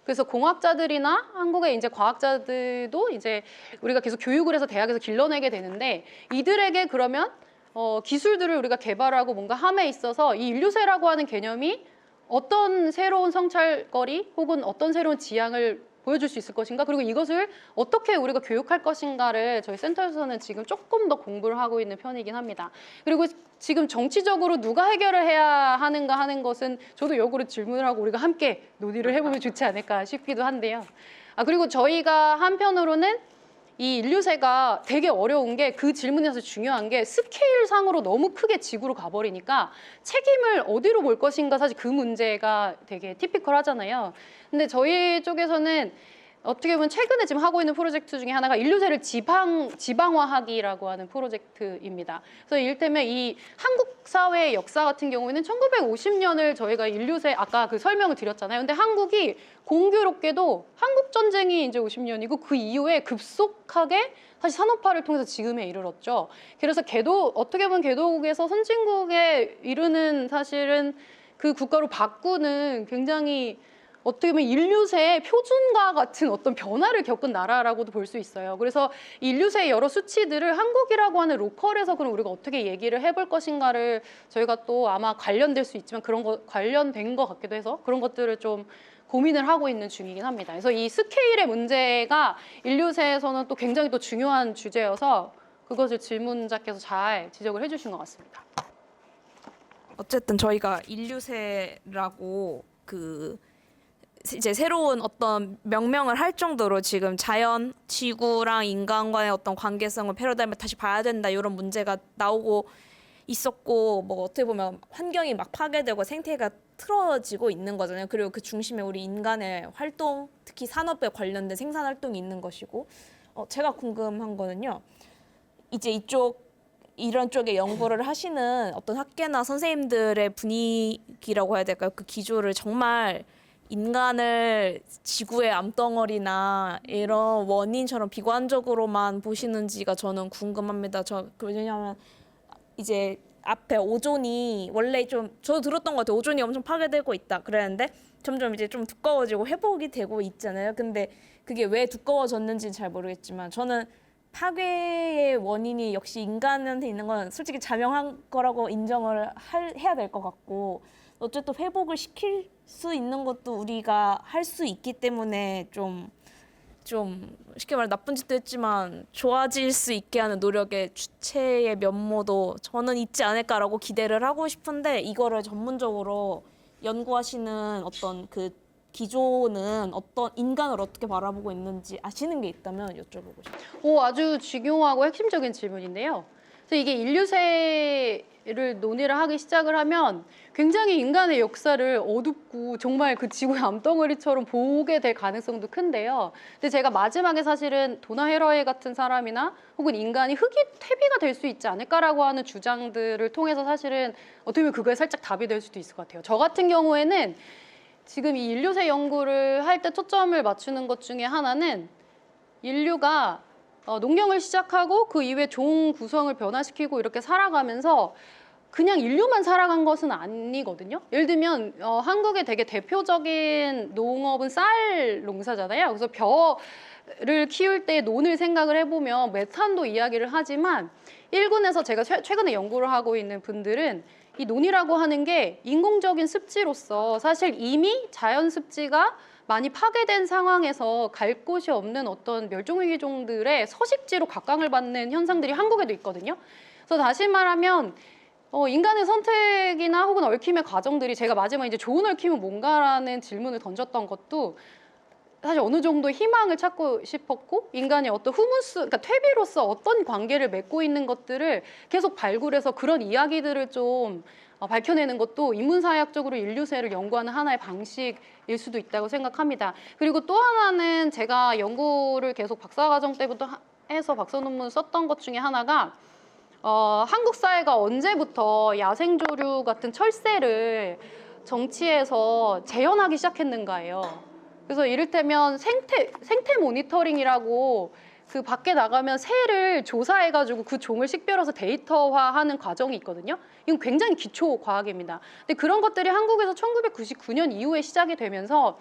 그래서 공학자들이나 한국의 이제 과학자들도 이제 우리가 계속 교육을 해서 대학에서 길러내게 되는데 이들에게 그러면 기술들을 우리가 개발하고 뭔가 함에 있어서 이 인류세라고 하는 개념이 어떤 새로운 성찰거리 혹은 어떤 새로운 지향을 보여줄 수 있을 것인가 그리고 이것을 어떻게 우리가 교육할 것인가를 저희 센터에서는 지금 조금 더 공부를 하고 있는 편이긴 합니다. 그리고 지금 정치적으로 누가 해결을 해야 하는가 하는 것은 저도 역으로 질문을 하고 우리가 함께 논의를 해보면 좋지 않을까 싶기도 한데요. 그리고 저희가 한편으로는 이 인류세가 되게 어려운 게 그 질문에서 중요한 게 스케일상으로 너무 크게 지구로 가버리니까 책임을 어디로 볼 것인가 사실 그 문제가 되게 티피컬하잖아요. 근데 저희 쪽에서는 어떻게 보면 최근에 지금 하고 있는 프로젝트 중에 하나가 인류세를 지방화하기라고 하는 프로젝트입니다. 그래서 이를테면 이 한국 사회의 역사 같은 경우에는 1950년을 저희가 인류세 아까 그 설명을 드렸잖아요. 근데 한국이 공교롭게도 한국 전쟁이 이제 50년이고 그 이후에 급속하게 사실 산업화를 통해서 지금에 이르렀죠. 그래서 어떻게 보면 개도국에서 선진국에 이르는 사실은 그 국가로 바꾸는 굉장히 어떻게 보면 인류세의 표준과 같은 어떤 변화를 겪은 나라라고도 볼 수 있어요. 그래서 인류세의 여러 수치들을 한국이라고 하는 로컬에서 그럼 우리가 어떻게 얘기를 해볼 것인가를 저희가 또 아마 관련될 수 있지만 그런 거 관련된 것 같기도 해서 그런 것들을 좀 고민을 하고 있는 중이긴 합니다. 그래서 이 스케일의 문제가 인류세에서는 또 굉장히 또 중요한 주제여서 그것을 질문자께서 잘 지적을 해주신 것 같습니다. 어쨌든 저희가 인류세라고 이제 새로운 어떤 명명을 할 정도로 지금 자연, 지구랑 인간 간의 어떤 관계성을 패러다임을 다시 봐야 된다 이런 문제가 나오고 있었고 뭐 어떻게 보면 환경이 막 파괴되고 생태가 틀어지고 있는 거잖아요. 그리고 그 중심에 우리 인간의 활동, 특히 산업에 관련된 생산 활동이 있는 것이고 제가 궁금한 거는요. 이제 이런 쪽에 연구를 하시는 어떤 학계나 선생님들의 분위기라고 해야 될까요? 그 기조를 정말 인간을 지구의 암덩어리나 이런 원인처럼 비관적으로만 보시는지가 저는 궁금합니다. 왜냐하면 이제 앞에 오존이 원래 좀 저도 들었던 것 같아요. 오존이 엄청 파괴되고 있다 그랬는데 점점 이제 좀 두꺼워지고 회복이 되고 있잖아요. 근데 그게 왜 두꺼워졌는지는 잘 모르겠지만 저는 파괴의 원인이 역시 인간한테 있는 건 솔직히 자명한 거라고 인정을 해야 될 것 같고 어쨌든 회복을 시킬 수 있는 것도 우리가 할 수 있기 때문에 좀 쉽게 말해 나쁜 짓도 했지만 좋아질 수 있게 하는 노력의 주체의 면모도 저는 있지 않을까라고 기대를 하고 싶은데 이거를 전문적으로 연구하시는 어떤 그 기조는 어떤 인간을 어떻게 바라보고 있는지 아시는 게 있다면 여쭤보고 싶어요. 아주 중요하고 핵심적인 질문인데요. 그래서 이게 인류세를 논의를 하기 시작을 하면 굉장히 인간의 역사를 어둡고 정말 그 지구의 암덩어리처럼 보게 될 가능성도 큰데요. 근데 제가 마지막에 사실은 도나 헤러에 같은 사람이나 혹은 인간이 흙이 퇴비가 될 수 있지 않을까라고 하는 주장들을 통해서 사실은 어떻게 보면 그거에 살짝 답이 될 수도 있을 것 같아요. 저 같은 경우에는 지금 이 인류세 연구를 할 때 초점을 맞추는 것 중에 하나는 인류가 농경을 시작하고 그 이후에 종 구성을 변화시키고 이렇게 살아가면서 그냥 인류만 살아간 것은 아니거든요. 예를 들면 한국의 되게 대표적인 농업은 쌀 농사잖아요. 그래서 벼를 키울 때 논을 생각을 해보면 메탄도 이야기를 하지만 일군에서 제가 최근에 연구를 하고 있는 분들은 이 논이라고 하는 게 인공적인 습지로서 사실 이미 자연 습지가 많이 파괴된 상황에서 갈 곳이 없는 어떤 멸종위기종들의 서식지로 각광을 받는 현상들이 한국에도 있거든요. 그래서 다시 말하면 인간의 선택이나 혹은 얽힘의 과정들이 제가 마지막에 이제 좋은 얽힘은 뭔가라는 질문을 던졌던 것도 사실 어느 정도 희망을 찾고 싶었고 인간이 어떤 후무스, 그러니까 퇴비로서 어떤 관계를 맺고 있는 것들을 계속 발굴해서 그런 이야기들을 좀 밝혀내는 것도 인문사회학적으로 인류세를 연구하는 하나의 방식일 수도 있다고 생각합니다. 그리고 또 하나는 제가 연구를 계속 박사과정 때부터 해서 박사 논문을 썼던 것 중에 하나가 한국 사회가 언제부터 야생조류 같은 철새를 정치에서 재현하기 시작했는가예요. 그래서 이를테면 생태 모니터링이라고 그 밖에 나가면 새를 조사해가지고 그 종을 식별해서 데이터화하는 과정이 있거든요. 이건 굉장히 기초 과학입니다. 근데 그런 것들이 한국에서 1999년 이후에 시작이 되면서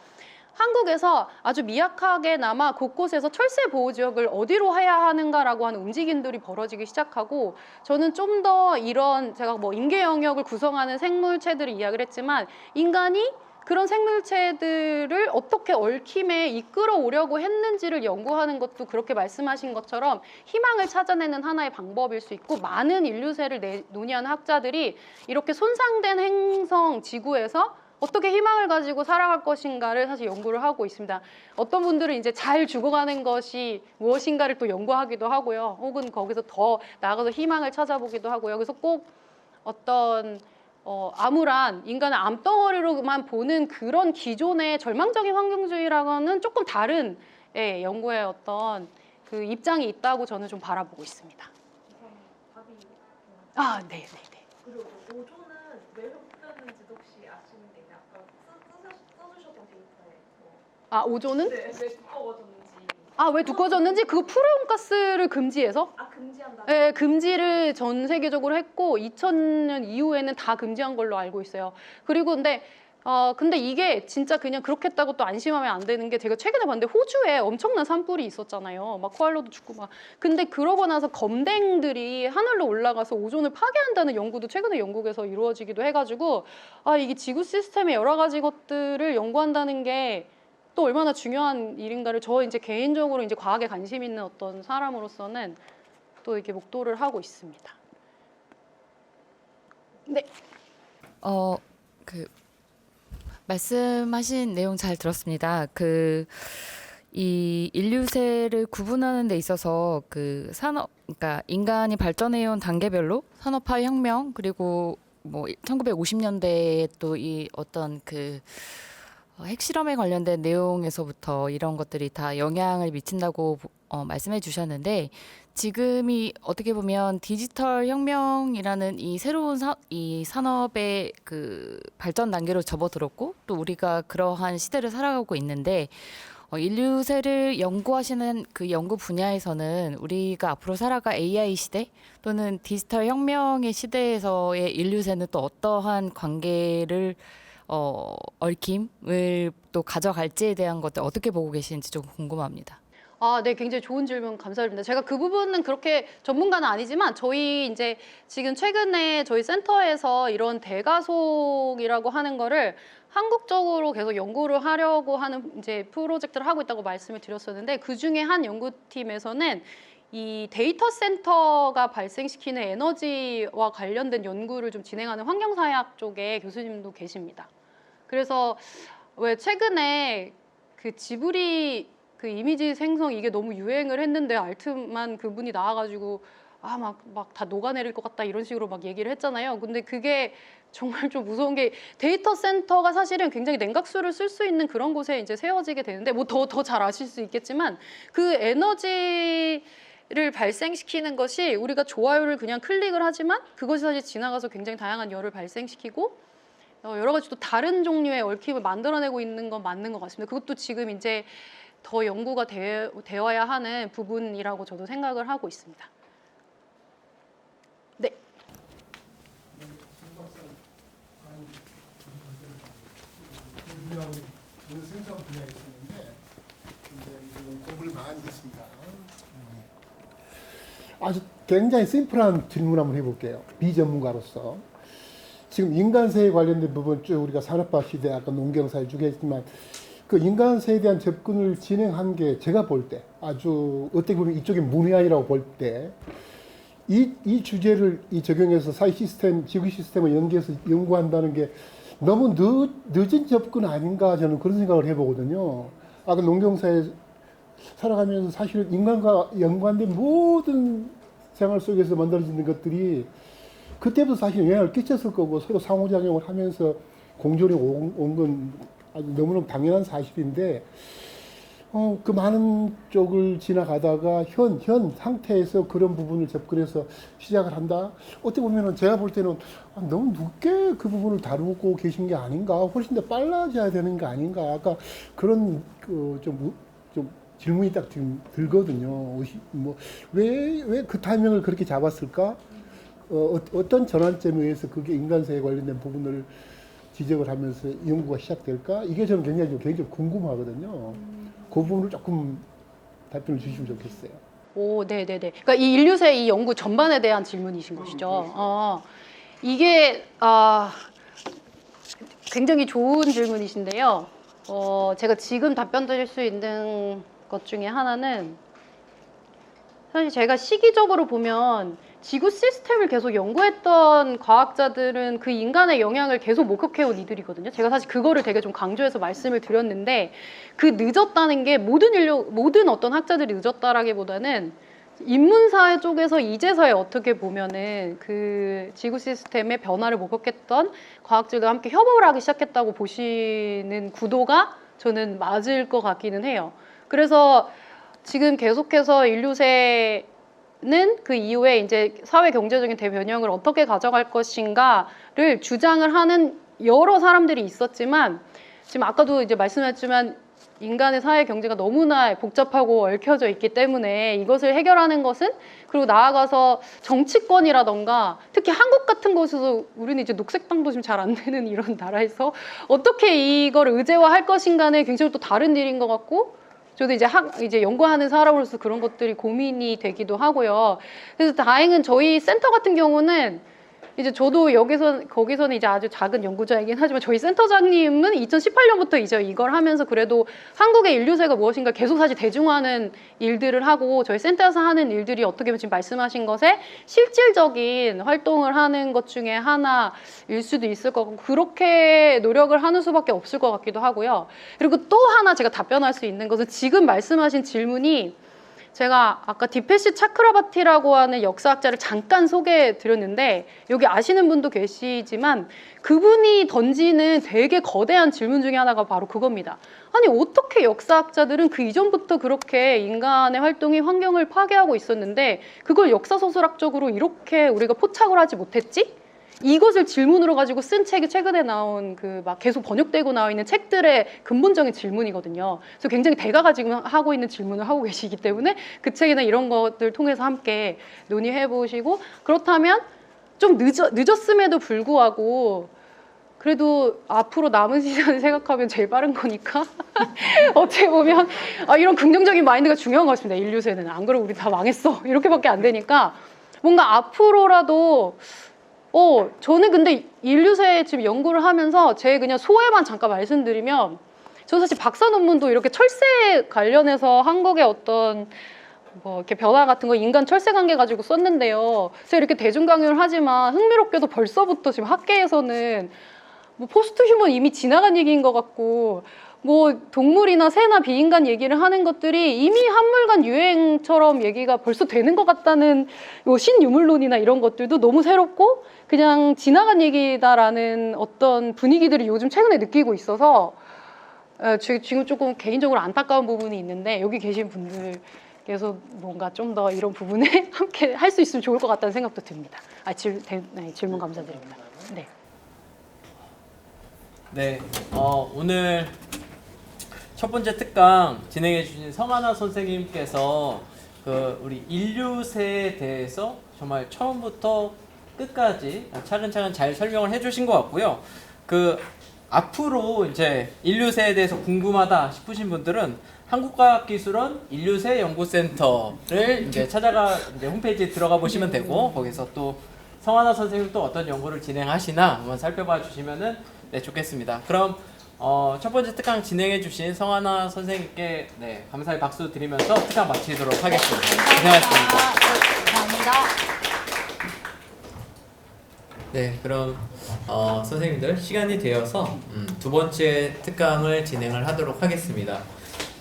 한국에서 아주 미약하게나마 곳곳에서 철새 보호 지역을 어디로 해야 하는가라고 하는 움직임들이 벌어지기 시작하고 저는 좀 더 이런 제가 뭐 임계 영역을 구성하는 생물체들을 이야기를 했지만 인간이 그런 생물체들을 어떻게 얽힘에 이끌어 오려고 했는지를 연구하는 것도 그렇게 말씀하신 것처럼 희망을 찾아내는 하나의 방법일 수 있고 많은 인류세를 논의하는 학자들이 이렇게 손상된 행성 지구에서 어떻게 희망을 가지고 살아갈 것인가를 사실 연구를 하고 있습니다. 어떤 분들은 이제 잘 죽어가는 것이 무엇인가를 또 연구하기도 하고요. 혹은 거기서 더 나아가서 희망을 찾아보기도 하고요. 그래서 꼭 어떤 암울한 인간의 암덩어리로만 보는 그런 기존의 절망적인 환경주의랑은 조금 다른 연구의 어떤 그 입장이 있다고 저는 좀 바라보고 있습니다. 네. 그리고 오존은 왜 흡수되는지도 혹시 아시는 게 아까 써주셨던 데이터에 오존은? 네, 왜 두꺼워졌는지. 왜 두꺼워졌는지 그거 프레온가스를 금지해서? 금지한다. 네, 금지를 전 세계적으로 했고 2000년 이후에는 다 금지한 걸로 알고 있어요. 그리고 근데 이게 진짜 그냥 그렇게 했다고 또 안심하면 안 되는 게 제가 최근에 봤는데 호주에 엄청난 산불이 있었잖아요. 막 코알로도 죽고 막. 근데 그러고 나서 검댕들이 하늘로 올라가서 오존을 파괴한다는 연구도 최근에 영국에서 이루어지기도 해가지고 이게 지구 시스템의 여러 가지 것들을 연구한다는 게 또 얼마나 중요한 일인가를 저 이제 개인적으로 이제 과학에 관심 있는 어떤 사람으로서는 또 이렇게 목도를 하고 있습니다. 네. 말씀하신 내용 잘 들었습니다. 이 인류세를 구분하는 데 있어서 그러니까 인간이 발전해온 단계별로 산업화 혁명 그리고 뭐 1950년대에 또 이 어떤 핵실험에 관련된 내용에서부터 이런 것들이 다 영향을 미친다고 말씀해 주셨는데 지금이 어떻게 보면 디지털 혁명이라는 이 새로운 이 산업의 그 발전 단계로 접어들었고 또 우리가 그러한 시대를 살아가고 있는데 인류세를 연구하시는 그 연구 분야에서는 우리가 앞으로 살아갈 AI 시대 또는 디지털 혁명의 시대에서의 인류세는 또 어떠한 관계를 얽힘을 또 가져갈지에 대한 것들 어떻게 보고 계시는지 좀 궁금합니다. 아, 네, 굉장히 좋은 질문 감사드립니다. 제가 그 부분은 그렇게 전문가는 아니지만 저희 이제 지금 최근에 저희 센터에서 이런 대가속이라고 하는 거를 한국적으로 계속 연구를 하려고 하는 이제 프로젝트를 하고 있다고 말씀을 드렸었는데 그 중에 한 연구팀에서는 이 데이터 센터가 발생시키는 에너지와 관련된 연구를 좀 진행하는 환경사회학 쪽에 교수님도 계십니다. 그래서 왜 최근에 그 지브리 그 이미지 생성 이게 너무 유행을 했는데 알트만 그분이 나와가지고 막 다 녹아내릴 것 같다 이런 식으로 막 얘기를 했잖아요. 근데 그게 정말 좀 무서운 게 데이터 센터가 사실은 굉장히 냉각수를 쓸 수 있는 그런 곳에 이제 세워지게 되는데 뭐 더 잘 아실 수 있겠지만 그 에너지를 발생시키는 것이 우리가 좋아요를 그냥 클릭을 하지만 그것이 사실 지나가서 굉장히 다양한 열을 발생시키고 여러 가지 또 다른 종류의 얽힘을 만들어내고 있는 건 맞는 것 같습니다. 그것도 지금 이제 더 연구가 되어야 하는 부분이라고 저도 생각을 하고 있습니다. 네. 저는 생산 분야에 있었는데 공부를 많이 했습니다. 아주 굉장히 심플한 질문 한번 해볼게요. 비전문가로서. 지금 인간세에 관련된 부분 쭉 우리가 산업화 시대 아까 농경사에 쭉 했지만 그 인간세에 대한 접근을 진행한 게 제가 볼 때 아주 어떻게 보면 이쪽의 문외한이라고 볼 때 이 주제를 적용해서 사회 시스템, 지구 시스템을 연계해서 연구한다는 게 너무 늦은 접근 아닌가 저는 그런 생각을 해보거든요. 아까 농경사에 살아가면서 사실 인간과 연관된 모든 생활 속에서 만들어지는 것들이 그때부터 사실 영향을 끼쳤을 거고 서로 상호작용을 하면서 공존해 온 건 아주 너무너무 당연한 사실인데 그 많은 쪽을 지나가다가 현 상태에서 그런 부분을 접근해서 시작을 한다. 어떻게 보면은 제가 볼 때는 너무 늦게 그 부분을 다루고 계신 게 아닌가. 훨씬 더 빨라져야 되는 게 아닌가. 아까 그런 좀 질문이 딱 지금 들거든요. 왜 그 타이밍을 그렇게 잡았을까? 어떤 전환점에 의해서 그게 인간사에 관련된 부분을 지적을 하면서 연구가 시작될까? 이게 저는 굉장히 궁금하거든요. 그 부분을 조금 답변을 주시면 좋겠어요. 오, 네네네. 그러니까 이 인류세 이 연구 전반에 대한 질문이신 것이죠. 이게 굉장히 좋은 질문이신데요. 제가 지금 답변 드릴 수 있는 것 중에 하나는 사실 제가 시기적으로 보면 지구 시스템을 계속 연구했던 과학자들은 그 인간의 영향을 계속 목격해온 이들이거든요. 제가 사실 그거를 되게 좀 강조해서 말씀을 드렸는데 그 늦었다는 게 모든 어떤 학자들이 늦었다라기보다는 인문사회 쪽에서 이제서야 어떻게 보면은 그 지구 시스템의 변화를 목격했던 과학자들과 함께 협업을 하기 시작했다고 보시는 구도가 저는 맞을 것 같기는 해요. 그래서 지금 계속해서 인류세는 그 이후에 이제 사회 경제적인 대변형을 어떻게 가져갈 것인가를 주장을 하는 여러 사람들이 있었지만 지금 아까도 이제 말씀했지만 인간의 사회 경제가 너무나 복잡하고 얽혀져 있기 때문에 이것을 해결하는 것은 그리고 나아가서 정치권이라던가 특히 한국 같은 곳에서 우리는 이제 녹색당도 지금 잘 안 되는 이런 나라에서 어떻게 이걸 의제화할 것인가는 굉장히 또 다른 일인 것 같고 저도 이제 연구하는 사람으로서 그런 것들이 고민이 되기도 하고요. 그래서 다행은 저희 센터 같은 경우는 이제 저도 거기서는 이제 아주 작은 연구자이긴 하지만 저희 센터장님은 2018년부터 이제 이걸 하면서 그래도 한국의 인류세가 무엇인가 계속 사실 대중화하는 일들을 하고 저희 센터에서 하는 일들이 어떻게 보면 지금 말씀하신 것에 실질적인 활동을 하는 것 중에 하나일 수도 있을 것 같고 그렇게 노력을 하는 수밖에 없을 것 같기도 하고요. 그리고 또 하나 제가 답변할 수 있는 것은 지금 말씀하신 질문이 제가 아까 디페시 차크라바티라고 하는 역사학자를 잠깐 소개해 드렸는데 여기 아시는 분도 계시지만 그분이 던지는 되게 거대한 질문 중에 하나가 바로 그겁니다. 아니 어떻게 역사학자들은 그 이전부터 그렇게 인간의 활동이 환경을 파괴하고 있었는데 그걸 역사서술학적으로 이렇게 우리가 포착을 하지 못했지? 이것을 질문으로 가지고 쓴 책이 최근에 나온 그 막 계속 번역되고 나와 있는 책들의 근본적인 질문이거든요. 그래서 굉장히 대가가 지금 하고 있는 질문을 하고 계시기 때문에 그 책이나 이런 것들 통해서 함께 논의해 보시고 그렇다면 좀 늦었음에도 불구하고 그래도 앞으로 남은 시간을 생각하면 제일 빠른 거니까 어떻게 보면 이런 긍정적인 마인드가 중요한 것 같습니다. 인류세는 안 그러면 우리 다 망했어 이렇게밖에 안 되니까 뭔가 앞으로라도 저는 근데 인류세 지금 연구를 하면서 제 그냥 소회만 잠깐 말씀드리면 저는 사실 박사 논문도 이렇게 철새 관련해서 한국의 어떤 뭐 이렇게 변화 같은 거 인간 철새 관계 가지고 썼는데요. 제가 이렇게 대중 강연을 하지만 흥미롭게도 벌써부터 지금 학계에서는 뭐 포스트 휴먼 이미 지나간 얘기인 것 같고 뭐 동물이나 새나 비인간 얘기를 하는 것들이 이미 한물간 유행처럼 얘기가 벌써 되는 것 같다는 요 신유물론이나 이런 것들도 너무 새롭고 그냥 지나간 얘기다라는 어떤 분위기들을 요즘 최근에 느끼고 있어서 지금 조금 개인적으로 안타까운 부분이 있는데 여기 계신 분들께서 뭔가 좀 더 이런 부분에 함께 할 수 있으면 좋을 것 같다는 생각도 듭니다. 질문 감사드립니다. 네. 네, 오늘 첫 번째 특강 진행해 주신 성하나 선생님께서 우리 인류세에 대해서 정말 처음부터 끝까지 차근차근 잘 설명을 해주신 것 같고요. 앞으로 이제 인류세에 대해서 궁금하다 싶으신 분들은 한국과학기술원 인류세 연구센터를 이제 이제 홈페이지에 들어가 보시면 되고 거기서 또 성하나 선생님 또 어떤 연구를 진행하시나 한번 살펴봐 주시면은 좋겠습니다. 그럼 첫 번째 특강 진행해주신 성하나 선생님께 감사의 박수 드리면서 특강 마치도록 하겠습니다. 고생하셨습니다. 감사합니다. 네, 그럼 선생님들 시간이 되어서 두 번째 특강을 진행을 하도록 하겠습니다.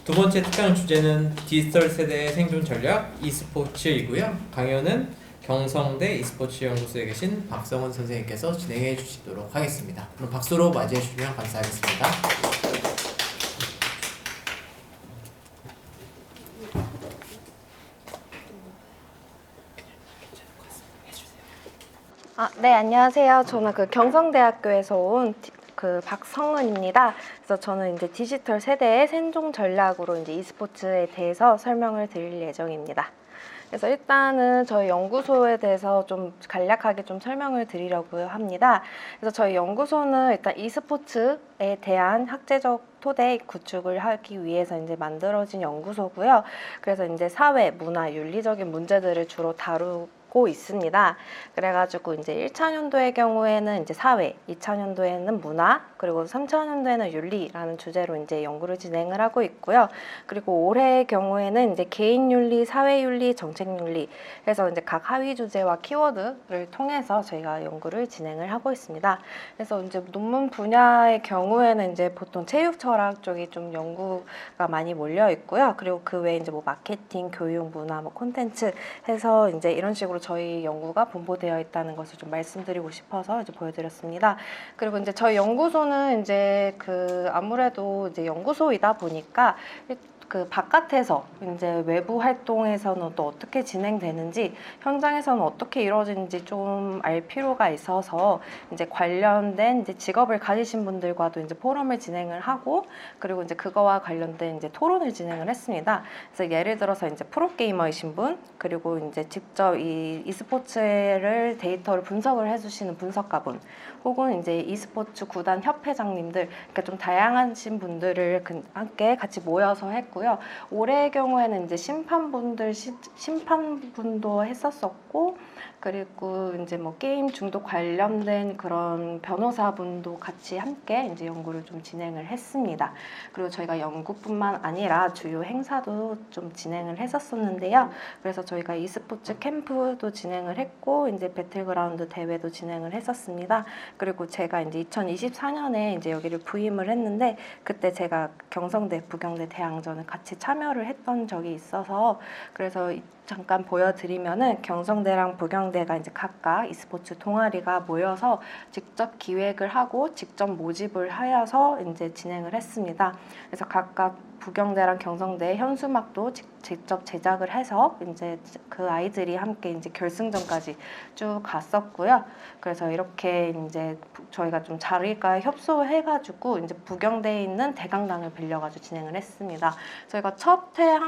두 번째 특강 주제는 디지털 세대의 생존 전략 e스포츠이고요. 강연은 경성대 e스포츠 연구소에 계신 박성은 선생님께서 진행해 주시도록 하겠습니다. 그럼 박수로 맞이해 주시면 감사하겠습니다. 네, 안녕하세요. 저는 경성대학교에서 온 박성은입니다. 그래서 저는 이제 디지털 세대의 생존 전략으로 이제 e스포츠에 대해서 설명을 드릴 예정입니다. 그래서 일단은 저희 연구소에 대해서 좀 간략하게 좀 설명을 드리려고 합니다. 그래서 저희 연구소는 일단 e스포츠에 대한 학제적 토대 구축을 하기 위해서 이제 만들어진 연구소고요. 그래서 이제 사회, 문화, 윤리적인 문제들을 주로 다루고 있습니다. 그래가지고 이제 1차년도의 경우에는 이제 사회, 2차년도에는 문화, 그리고 3차년도에는 윤리라는 주제로 이제 연구를 진행을 하고 있고요. 그리고 올해의 경우에는 이제 개인 윤리, 사회 윤리, 정책 윤리 해서 이제 각 하위 주제와 키워드를 통해서 저희가 연구를 진행을 하고 있습니다. 그래서 이제 논문 분야의 경우에는 이제 보통 체육 철학 쪽이 좀 연구가 많이 몰려 있고요. 그리고 그 외에 이제 뭐 마케팅, 교육, 문화, 뭐 콘텐츠 해서 이제 이런 식으로 저희 연구가 분포되어 있다는 것을 좀 말씀드리고 싶어서 이제 보여드렸습니다. 그리고 이제 저희 연구소는 이제 아무래도 이제 연구소이다 보니까 바깥에서 이제 외부 활동에서는 또 어떻게 진행되는지 현장에서는 어떻게 이루어지는지 좀 알 필요가 있어서 이제 관련된 이제 직업을 가지신 분들과도 이제 포럼을 진행을 하고 그리고 이제 그거와 관련된 이제 토론을 진행을 했습니다. 그래서 예를 들어서 이제 프로게이머이신 분 그리고 이제 직접 이 e스포츠를 데이터를 분석을 해주시는 분석가분 혹은 이제 e스포츠 구단 협회장님들 이렇게 좀 다양하신 분들을 함께 같이 모여서 했고요. 올해의 경우에는 이제 심판분도 했었었고 그리고 이제 뭐 게임 중독 관련된 그런 변호사분도 같이 함께 이제 연구를 좀 진행을 했습니다. 그리고 저희가 연구뿐만 아니라 주요 행사도 좀 진행을 했었었는데요. 그래서 저희가 e스포츠 캠프도 진행을 했고 이제 배틀그라운드 대회도 진행을 했었습니다. 그리고 제가 이제 2024년에 이제 여기를 부임을 했는데 그때 제가 경성대, 부경대 대항전을 같이 참여를 했던 적이 있어서 그래서 잠깐 보여드리면은 경성대랑 부경대가 이제 각각 e스포츠 동아리가 모여서 직접 기획을 하고 직접 모집을 하여서 이제 진행을 했습니다. 그래서 각각 부경대랑 경성대 현수막도 직접 제작을 해서 이제 그 아이들이 함께 이제 결승전까지 쭉 갔었고요. 그래서 이렇게 이제 저희가 좀 자리가 협소해가지고 이제 부경대에 있는 대강당을 빌려가지고 진행을 했습니다. 저희가 첫 회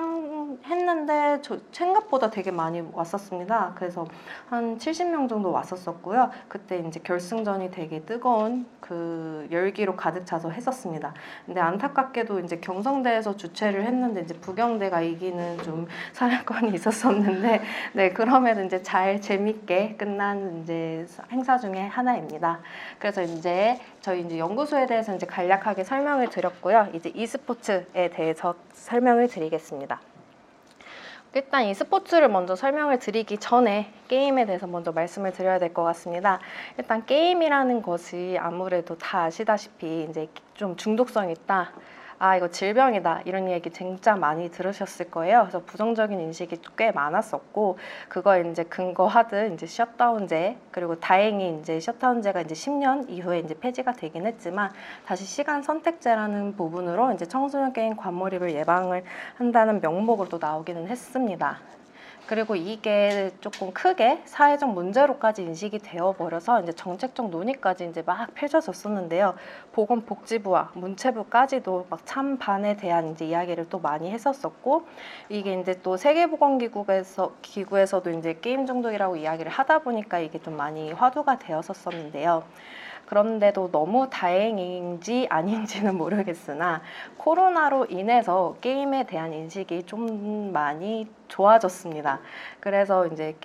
했는데 생각보다 되게 많이 왔었습니다. 그래서 한 70명 정도 왔었었고요. 그때 이제 결승전이 되게 뜨거운 그 열기로 가득 차서 했었습니다. 근데 안타깝게도 이제 경성대에서 주최를 했는데 이제 부경대가 이기는 좀 사례건이 있었었는데 네, 그럼에도 이제 잘 재밌게 끝난 이제 행사 중에 하나입니다. 그래서 이제 저희 이제 연구소에 대해서 이제 간략하게 설명을 드렸고요. 이제 e스포츠에 대해서 설명을 드리겠습니다. 일단 e스포츠를 먼저 설명을 드리기 전에 게임에 대해서 먼저 말씀을 드려야 될 것 같습니다. 일단 게임이라는 것이 아무래도 다 아시다시피 이제 좀 중독성이 있다. 아, 이거 질병이다. 이런 얘기 진짜 많이 들으셨을 거예요. 그래서 부정적인 인식이 꽤 많았었고, 그거에 이제 근거하듯 이제 셧다운제, 그리고 다행히 이제 셧다운제가 이제 10년 이후에 이제 폐지가 되긴 했지만, 다시 시간 선택제라는 부분으로 이제 청소년 게임 과몰입을 예방을 한다는 명목으로 나오기는 했습니다. 그리고 이게 조금 크게 사회적 문제로까지 인식이 되어버려서 이제 정책적 논의까지 이제 막 펼쳐졌었는데요. 보건복지부와 문체부까지도 막 찬반에 대한 이제 이야기를 또 많이 했었었고, 이게 이제 또 세계보건기구에서도 이제 게임 중독이라고 이야기를 하다 보니까 이게 좀 많이 화두가 되었었는데요. 그런데도 너무 다행인지 아닌지는 모르겠으나 코로나로 인해서 게임에 대한 인식이 좀 많이 좋아졌습니다. 그래서 이제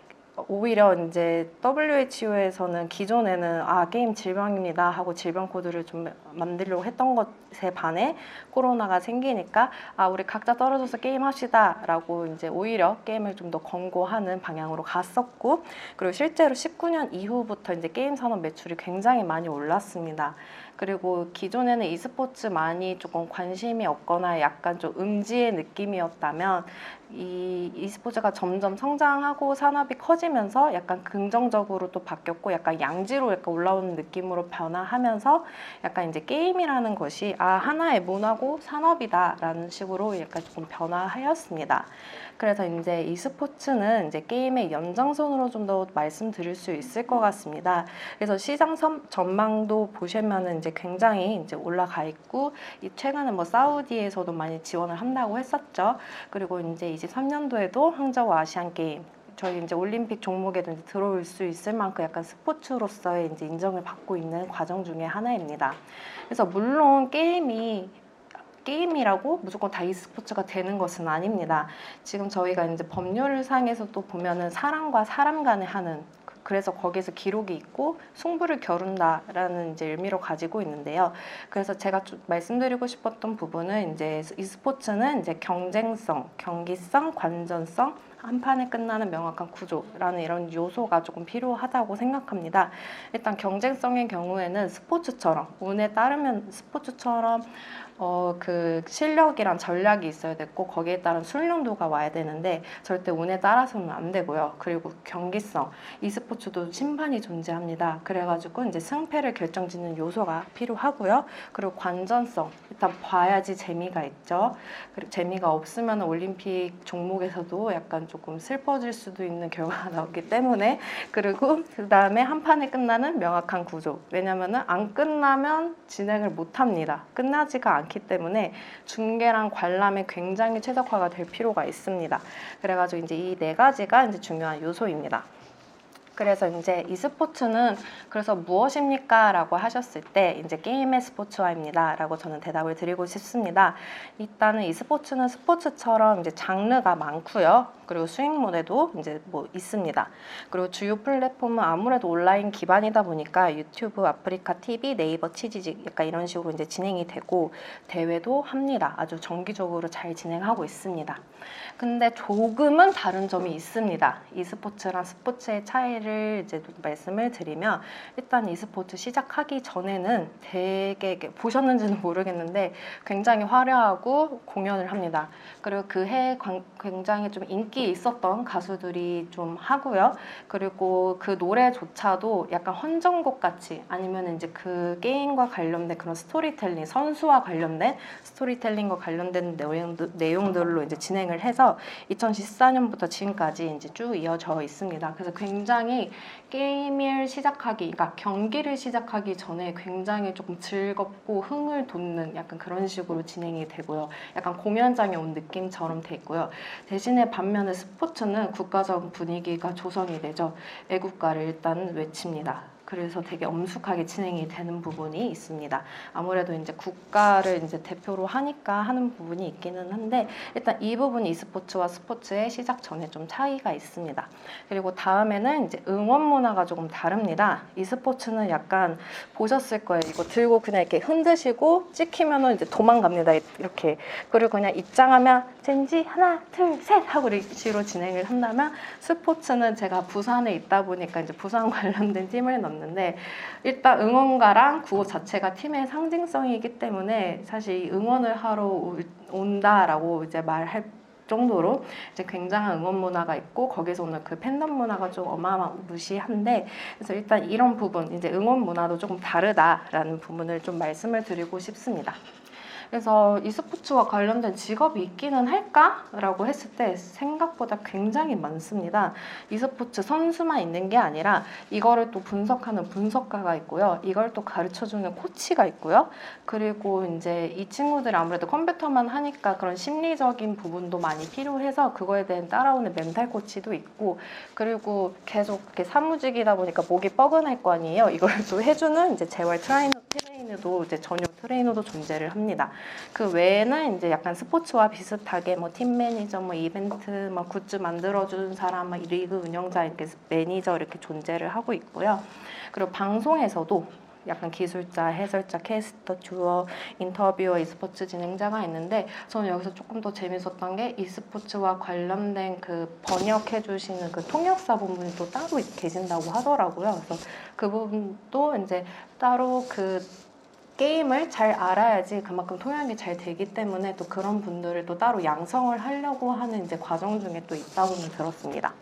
오히려 이제 WHO에서는 기존에는 게임 질병입니다 하고 질병 코드를 좀 만들려고 했던 것에 반해 코로나가 생기니까 우리 각자 떨어져서 게임 합시다 라고 이제 오히려 게임을 좀 더 권고하는 방향으로 갔었고, 그리고 실제로 19년 이후부터 이제 게임 산업 매출이 굉장히 많이 올랐습니다. 그리고 기존에는 e스포츠 많이 조금 관심이 없거나 약간 좀 음지의 느낌이었다면 이 e스포츠가 점점 성장하고 산업이 커지면서 약간 긍정적으로 또 바뀌었고, 약간 양지로 약간 올라오는 느낌으로 변화하면서 약간 이제 게임이라는 것이 하나의 문화고 산업이다라는 식으로 약간 조금 변화하였습니다. 그래서 이제 e스포츠는 이제 게임의 연장선으로 좀 더 말씀드릴 수 있을 것 같습니다. 그래서 시장 전망도 보시면은 이제 굉장히 이제 올라가 있고, 최근에 뭐 사우디에서도 많이 지원을 한다고 했었죠. 그리고 이제 23년도에도 항저우 아시안 게임, 저희 이제 올림픽 종목에도 이제 들어올 수 있을 만큼 약간 스포츠로서의 이제 인정을 받고 있는 과정 중에 하나입니다. 그래서 물론 게임이라고 무조건 다 e스포츠가 되는 것은 아닙니다. 지금 저희가 이제 법률상에서 또 보면은 사람과 사람 간에 하는, 그래서 거기에서 기록이 있고 승부를 겨룬다라는 이제 의미로 가지고 있는데요. 그래서 제가 좀 말씀드리고 싶었던 부분은 이제 e스포츠는 이제 경쟁성, 경기성, 관전성, 한 판에 끝나는 명확한 구조라는 이런 요소가 조금 필요하다고 생각합니다. 일단 경쟁성의 경우에는 스포츠처럼 운에 따르면 스포츠처럼 그 실력이랑 전략이 있어야 됐고, 거기에 따른 숙련도가 와야 되는데 절대 운에 따라서는 안 되고요. 그리고 경기성, e스포츠도 심판이 존재합니다. 그래가지고 이제 승패를 결정짓는 요소가 필요하고요. 그리고 관전성, 일단 봐야지 재미가 있죠. 그리고 재미가 없으면 올림픽 종목에서도 약간 조금 슬퍼질 수도 있는 결과가 나오기 때문에, 그리고 그 다음에 한 판에 끝나는 명확한 구조. 왜냐면은 안 끝나면 진행을 못 합니다. 끝나지가 않기 때문에 중계랑 관람에 굉장히 최적화가 될 필요가 있습니다. 그래가지고 이제 이 네 가지가 이제 중요한 요소입니다. 그래서 이제 e스포츠는 그래서 무엇입니까? 라고 하셨을 때 이제 게임의 스포츠화입니다 라고 저는 대답을 드리고 싶습니다. 일단은 e스포츠는 스포츠처럼 이제 장르가 많고요. 그리고 수익 모델도 이제 뭐 있습니다. 그리고 주요 플랫폼은 아무래도 온라인 기반이다 보니까 유튜브, 아프리카 TV, 네이버 치지직 약간 이런 식으로 이제 진행이 되고, 대회도 합니다. 아주 정기적으로 잘 진행하고 있습니다. 근데 조금은 다른 점이 있습니다. e스포츠랑 스포츠의 차이를 차이를 이제 말씀을 드리면 일단 e스포츠 시작하기 전에는 되게 보셨는지는 모르겠는데 굉장히 화려하고 공연을 합니다. 그리고 그 해 굉장히 좀 인기 있었던 가수들이 좀 하고요. 그리고 그 노래조차도 약간 헌정곡 같이 아니면 이제 그 게임과 관련된 그런 스토리텔링, 선수와 관련된 스토리텔링과 관련된 내용들로 이제 진행을 해서 2014년부터 지금까지 이제 쭉 이어져 있습니다. 그래서 굉장히 게임을 시작하기, 그러니까 경기를 시작하기 전에 굉장히 조금 즐겁고 흥을 돋는 약간 그런 식으로 진행이 되고요. 약간 공연장에 온 느낌처럼 되고요. 대신에 반면에 스포츠는 국가적 분위기가 조성이 되죠. 애국가를 일단 외칩니다. 그래서 되게 엄숙하게 진행이 되는 부분이 있습니다. 아무래도 이제 국가를 이제 대표로 하니까 하는 부분이 있기는 한데 일단 이 부분이 e스포츠와 스포츠의 시작 전에 좀 차이가 있습니다. 그리고 다음에는 이제 응원 문화가 조금 다릅니다. e스포츠는 약간 보셨을 거예요. 이거 들고 그냥 이렇게 흔드시고 찍히면은 이제 도망갑니다. 이렇게. 그리고 그냥 입장하면 젠지 하나 둘 셋 하고 이런 식으로 진행을 한다면 스포츠는 제가 부산에 있다 보니까 이제 부산 관련된 팀을 넣는데 일단 응원가랑 구호 자체가 팀의 상징성이기 때문에 사실 응원을 하러 온다라고 이제 말할 정도로 이제 굉장한 응원 문화가 있고 거기서 오는 그 팬덤 문화가 좀 어마무시한데 그래서 일단 이런 부분 이제 응원 문화도 조금 다르다라는 부분을 좀 말씀을 드리고 싶습니다. 그래서 e스포츠와 관련된 직업이 있기는 할까라고 했을 때 생각보다 굉장히 많습니다. e스포츠 선수만 있는 게 아니라 이거를 또 분석하는 분석가가 있고요. 이걸 또 가르쳐주는 코치가 있고요. 그리고 이제 이 친구들이 아무래도 컴퓨터만 하니까 그런 심리적인 부분도 많이 필요해서 그거에 대한 따라오는 멘탈 코치도 있고 그리고 계속 이렇게 사무직이다 보니까 목이 뻐근할 거 아니에요. 이걸 또 해주는 이제 재활 트레이너도 이제 전용 트레이너도 존재를 합니다. 그 외에는 이제 약간 스포츠와 비슷하게 뭐 팀 매니저, 뭐 이벤트, 뭐 굿즈 만들어주는 사람, 뭐 리그 운영자 이렇게 매니저 이렇게 존재를 하고 있고요. 그리고 방송에서도 약간 기술자, 해설자, 캐스터, 듀어, 인터뷰어, e스포츠 진행자가 있는데 저는 여기서 조금 더 재밌었던 게 e스포츠와 관련된 그 번역해 주시는 그 통역사분이 또 따로 계신다고 하더라고요. 그래서 그 부분도 이제 따로 그 게임을 잘 알아야지 그만큼 통역이 잘 되기 때문에 또 그런 분들을 또 따로 양성을 하려고 하는 이제 과정 중에 또 있다고는 들었습니다.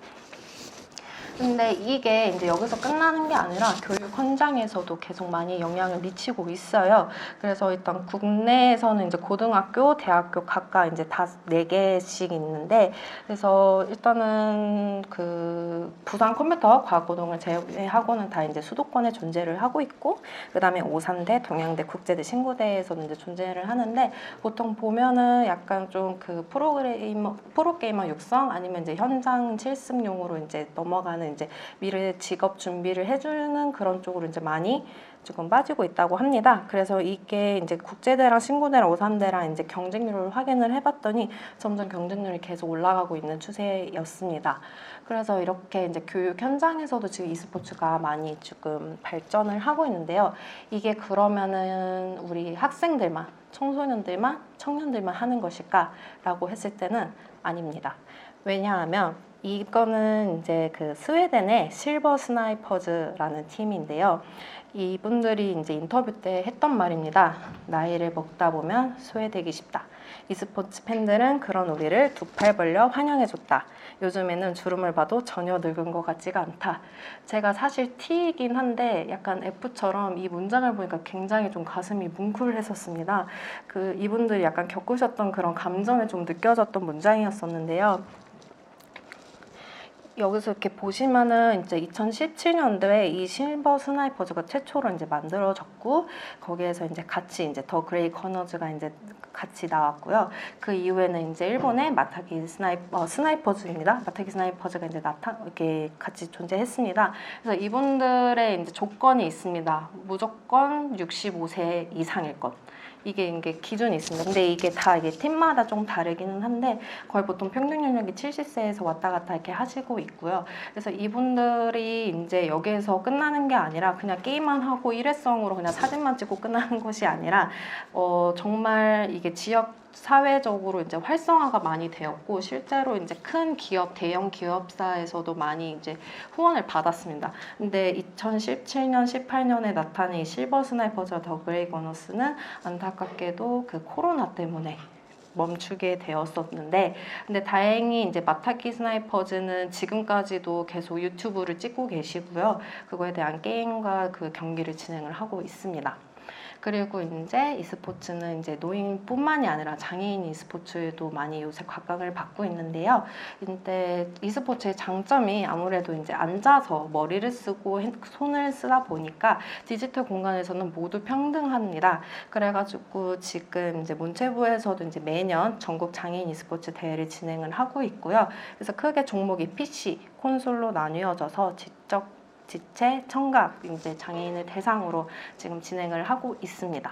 근데 이게 이제 여기서 끝나는 게 아니라 교육 현장에서도 계속 많이 영향을 미치고 있어요. 그래서 일단 국내에서는 이제 고등학교, 대학교 각각 이제 다 4개씩 있는데, 그래서 일단은 그 부산 컴퓨터 과학고등을 제외하고는 다 이제 수도권에 존재를 하고 있고, 그 다음에 오산대, 동양대, 국제대, 신고대에서는 이제 존재를 하는데, 보통 보면은 약간 좀 그 프로게이머 육성 아니면 이제 현장 실습용으로 이제 넘어가는 이제 미래 직업 준비를 해주는 그런 쪽으로 이제 많이 조금 빠지고 있다고 합니다. 그래서 이게 이제 국제대랑 신고대랑 오산대랑 이제 경쟁률을 확인을 해봤더니 점점 경쟁률이 계속 올라가고 있는 추세였습니다. 그래서 이렇게 이제 교육 현장에서도 지금 e스포츠가 많이 지금 발전을 하고 있는데요. 이게 그러면은 우리 학생들만, 청소년들만, 청년들만 하는 것일까라고 했을 때는 아닙니다. 왜냐하면 이거는 이제 그 스웨덴의 실버 스나이퍼즈라는 팀인데요. 이분들이 이제 인터뷰 때 했던 말입니다. 나이를 먹다 보면 소외되기 쉽다. e스포츠 팬들은 그런 우리를 두 팔 벌려 환영해줬다. 요즘에는 주름을 봐도 전혀 늙은 것 같지가 않다. 제가 사실 T이긴 한데 약간 F처럼 이 문장을 보니까 굉장히 좀 가슴이 뭉클했었습니다. 그 이분들이 약간 겪으셨던 그런 감정이 좀 느껴졌던 문장이었었는데요. 여기서 이렇게 보시면은 이제 2017년도에 이 실버 스나이퍼즈가 최초로 이제 만들어졌고 거기에서 이제 같이 이제 더 그레이 커너즈가 이제 같이 나왔고요. 그 이후에는 이제 일본의 마타기 스나이퍼즈입니다. 마타기 스나이퍼즈가 이제 이렇게 같이 존재했습니다. 그래서 이분들의 이제 조건이 있습니다. 무조건 65세 이상일 것. 이게 기준이 있습니다. 근데 이게 다 이게 팀마다 좀 다르기는 한데 거의 보통 평균 연령이 70세에서 왔다 갔다 이렇게 하시고 있고요. 그래서 이분들이 이제 여기에서 끝나는 게 아니라 그냥 게임만 하고 일회성으로 그냥 사진만 찍고 끝나는 것이 아니라 정말 이게 지역 사회적으로 이제 활성화가 많이 되었고 실제로 이제 큰 기업, 대형 기업사에서도 많이 이제 후원을 받았습니다. 근데 2017년, 18년에 나타난 이 실버 스나이퍼즈와 더 그레이 거너스는 안타깝게도 그 코로나 때문에 멈추게 되었었는데, 근데 다행히 이제 마타키 스나이퍼즈는 지금까지도 계속 유튜브를 찍고 계시고요. 그거에 대한 게임과 그 경기를 진행을 하고 있습니다. 그리고 이제 e스포츠는 이제 노인뿐만이 아니라 장애인 e스포츠에도 많이 요새 각광을 받고 있는데요. 근데 e스포츠의 장점이 아무래도 이제 앉아서 머리를 쓰고 손을 쓰다 보니까 디지털 공간에서는 모두 평등합니다. 그래가지고 지금 이제 문체부에서도 이제 매년 전국 장애인 e스포츠 대회를 진행을 하고 있고요. 그래서 크게 종목이 PC, 콘솔로 나뉘어져서 지체, 청각 이제 장애인을 대상으로 지금 진행을 하고 있습니다.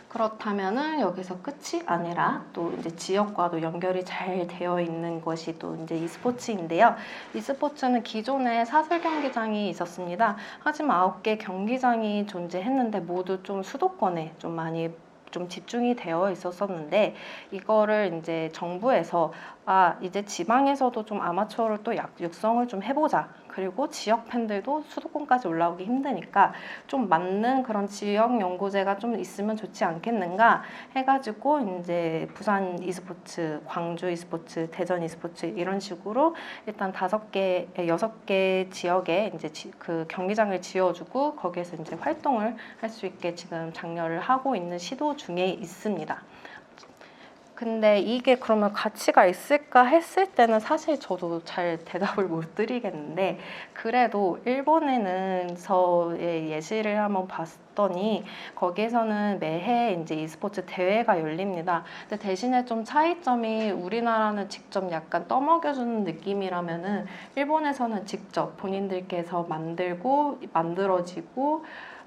그렇다면은 여기서 끝이 아니라 또 이제 지역과도 연결이 잘 되어 있는 것이 또 이제 e스포츠인데요. e스포츠는 기존에 사설 경기장이 있었습니다. 하지만 9개 경기장이 존재했는데 모두 좀 수도권에 좀 많이 좀 집중이 되어 있었었는데, 이거를 이제 정부에서 이제 지방에서도 좀 아마추어를 또 육성을 좀 해보자. 그리고 지역 팬들도 수도권까지 올라오기 힘드니까 좀 맞는 그런 지역 연구제가 좀 있으면 좋지 않겠는가 해가지고 이제 부산 e스포츠, 광주 e스포츠, 대전 e스포츠 이런 식으로 일단 5개, 6개 지역에 이제 그 경기장을 지어주고 거기에서 이제 활동을 할 수 있게 지금 장려를 하고 있는 시도 중에 있습니다. 근데 이게 그러면 가치가 있을까 했을 때는 사실 저도 잘 대답을 못 드리겠는데, 그래도 일본에서의 예시를 한번 봤더니 거기에서는 매해 이제 e스포츠 대회가 열립니다. 근데 대신에 좀 차이점이, 우리나라는 직접 약간 떠먹여주는 느낌이라면은 일본에서는 직접 본인들께서 만들어지고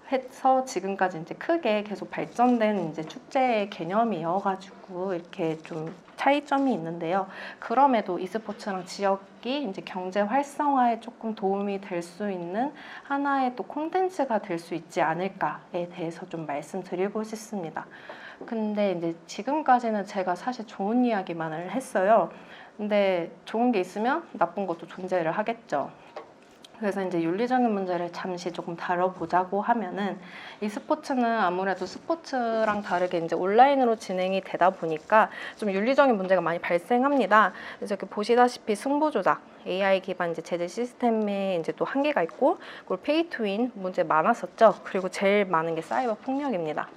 해서 지금까지 이제 크게 계속 발전된 이제 축제의 개념이어가지고 이렇게 좀 차이점이 있는데요. 그럼에도 e스포츠랑 지역이 이제 경제 활성화에 조금 도움이 될 수 있는 하나의 또 콘텐츠가 될 수 있지 않을까에 대해서 좀 말씀드리고 싶습니다. 근데 이제 지금까지는 제가 사실 좋은 이야기만을 했어요. 근데 좋은 게 있으면 나쁜 것도 존재를 하겠죠. 그래서 이제 윤리적인 문제를 잠시 조금 다뤄보자고 하면은, 이 스포츠는 아무래도 스포츠랑 다르게 이제 온라인으로 진행이 되다 보니까 좀 윤리적인 문제가 많이 발생합니다. 그래서 이렇게 보시다시피 승부 조작, AI 기반 이제 제재 시스템에 이제 또 한계가 있고, 그리고 페이 투 윈 문제 많았었죠. 그리고 제일 많은 게 사이버 폭력입니다.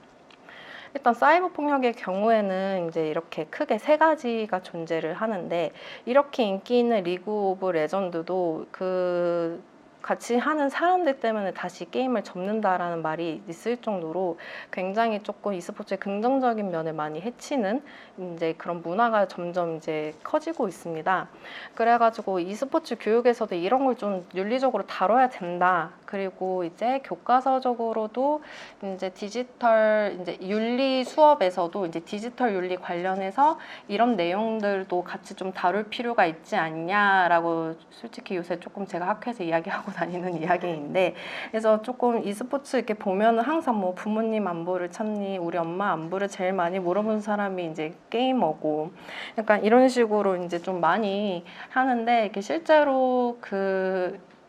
일단 사이버 폭력의 경우에는 이제 이렇게 크게 3가지가 존재를 하는데, 이렇게 인기 있는 리그 오브 레전드도 같이 하는 사람들 때문에 다시 게임을 접는다라는 말이 있을 정도로 굉장히 조금 e스포츠의 긍정적인 면을 많이 해치는 이제 그런 문화가 점점 이제 커지고 있습니다. 그래가지고 e스포츠 교육에서도 이런 걸 좀 윤리적으로 다뤄야 된다. 그리고 이제 교과서적으로도 이제 디지털 이제 윤리 수업에서도 이제 디지털 윤리 관련해서 이런 내용들도 같이 좀 다룰 필요가 있지 않냐라고 솔직히 요새 조금 제가 학회에서 이야기하고 다니는 이야기인데, 그래서 조금 e스포츠 이렇게 보면은 항상 뭐 부모님 안부를 찾니, 우리 엄마 안부를 제일 많이 물어본 사람이 이제 게이머고, 약간 이런 식으로 이제 좀 많이 하는데, 이게 실제로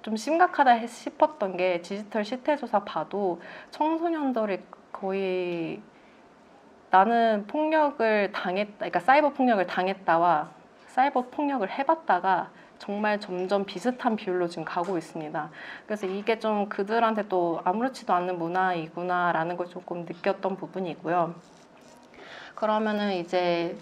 좀 심각하다 싶었던 게, 디지털 실태조사 봐도 청소년들이 거의 나는 폭력을 당했다, 그러니까 사이버 폭력을 당했다와 사이버 폭력을 해봤다가 정말 점점 비슷한 비율로 지금 가고 있습니다. 그래서 이게 좀 그들한테 또 아무렇지도 않은 문화이구나라는 걸 조금 느꼈던 부분이고요. 그러면은 이제